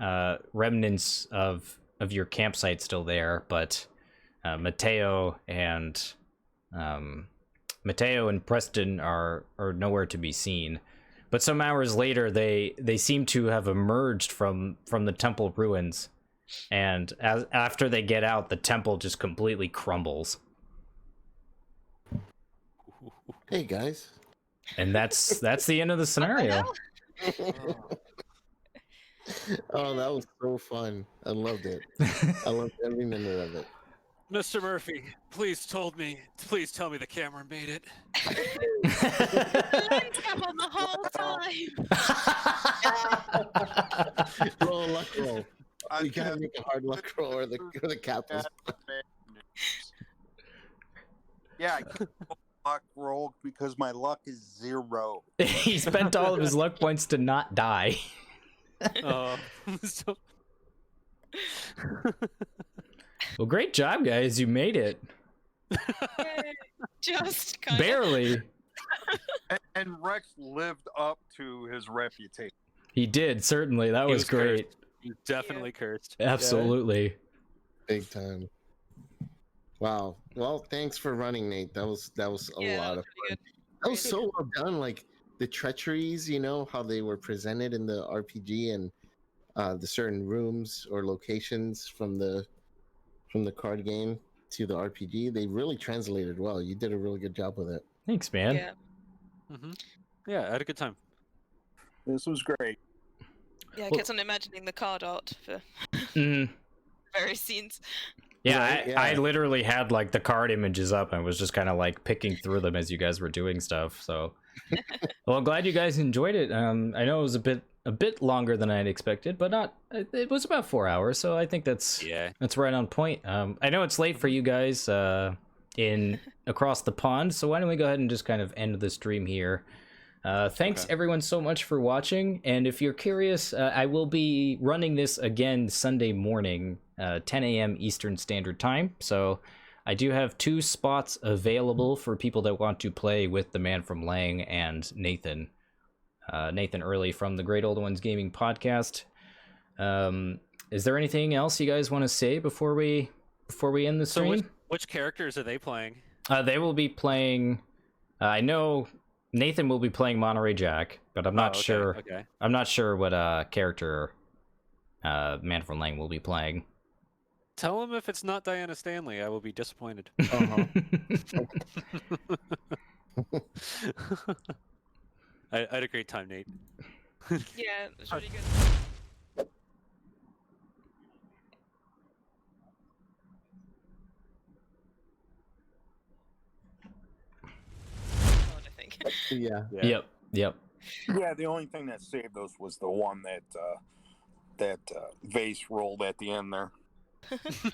remnants of your campsite still there, but Mateo and Preston are nowhere to be seen. But some hours later, they seem to have emerged from the temple ruins, and after they get out, the temple just completely crumbles. Hey guys. And that's the end of the scenario. Oh, that was so fun. I loved it. I loved every minute of it. Mr. Murphy, please tell me the camera made it. Blind cap on the whole time. Roll a luck roll. I You gotta make a hard luck roll, or the cap was. Yeah. luck roll because my luck is 0. He spent all of his luck points to not die. So... Well, great job, guys. You made it. Yay. Just kind Barely. And Rex lived up to his reputation. He did, certainly. That He was great. cursed. He's definitely cursed. Absolutely. Big time. Wow. Well, thanks for running, Nate. That was a lot of fun. That was so well done. Like the treacheries, you know, how they were presented in the RPG and the certain rooms or locations from the card game to the RPG. They really translated well. You did a really good job with it. Thanks, man. Yeah. Yeah, I had a good time. This was great. Yeah, I Well- kept on imagining the card art for Mm. various scenes. Yeah, Right, yeah. I literally had like the card images up and was just kind of like picking through them as you guys were doing stuff. So, well, I'm glad you guys enjoyed it. I know it was a bit longer than I'd expected, but not. It was about 4 hours, so I think that's right on point. I know it's late for you guys in across the pond, so why don't we go ahead and just kind of end the stream here. Thanks everyone so much for watching, and if you're curious, I will be running this again Sunday morning, 10 a.m. Eastern Standard Time, so I do have 2 spots available for people that want to play with the Man from Lang and Nathan Early from the Great Old Ones Gaming Podcast. Is there anything else you guys want to say before we end the stream? So which characters are they playing? They will be playing, I know Nathan will be playing Monterey Jack, but I'm not sure. Okay. I'm not sure what character Man from Lang will be playing. Tell him if it's not Diana Stanley, I will be disappointed. Uh-huh. I had a great time, Nate. Yeah, it was really good. God, I think. Yeah. Yep. Yeah, the only thing that saved us was the one that Vase rolled at the end there.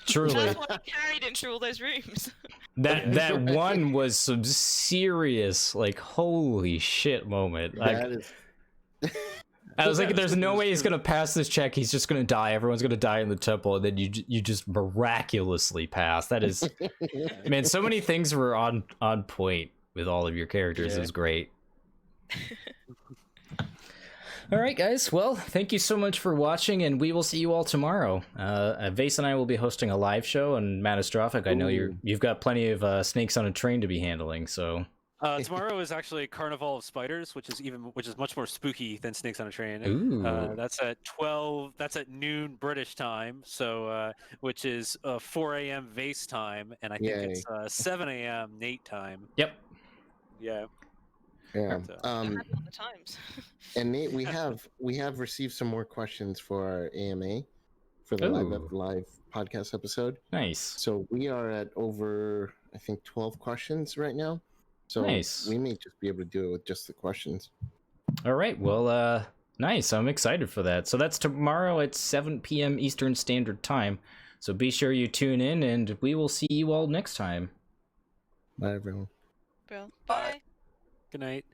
Truly. That's what I carried him through all those rooms. That one was some serious, like, holy shit moment. Like, That is. I was like, there's no way he's gonna pass this check. He's just gonna die. Everyone's gonna die in the temple, and then you just miraculously pass. That is, man. So many things were on point with all of your characters. It was great. All right, guys. Well, thank you so much for watching, and we will see you all tomorrow. Vase and I will be hosting a live show, and Matastrophic, I know you've got plenty of snakes on a train to be handling. So Tomorrow is actually Carnival of Spiders, which is much more spooky than Snakes on a Train. Ooh. That's at 12. That's at noon British time. So which is 4 a.m. Vase time, and I think it's 7 a.m. Nate time. Yep. Yeah. Yeah. All the times. And Nate, we have received some more questions for our AMA for the live podcast episode. Nice. So we are at over, I think, 12 questions right now. So Nice. we may just be able to do it with just the questions. All right. Well, nice. I'm excited for that. So that's tomorrow at 7 p.m. Eastern Standard Time. So be sure you tune in, and we will see you all next time. Bye, everyone. Bye. Good night.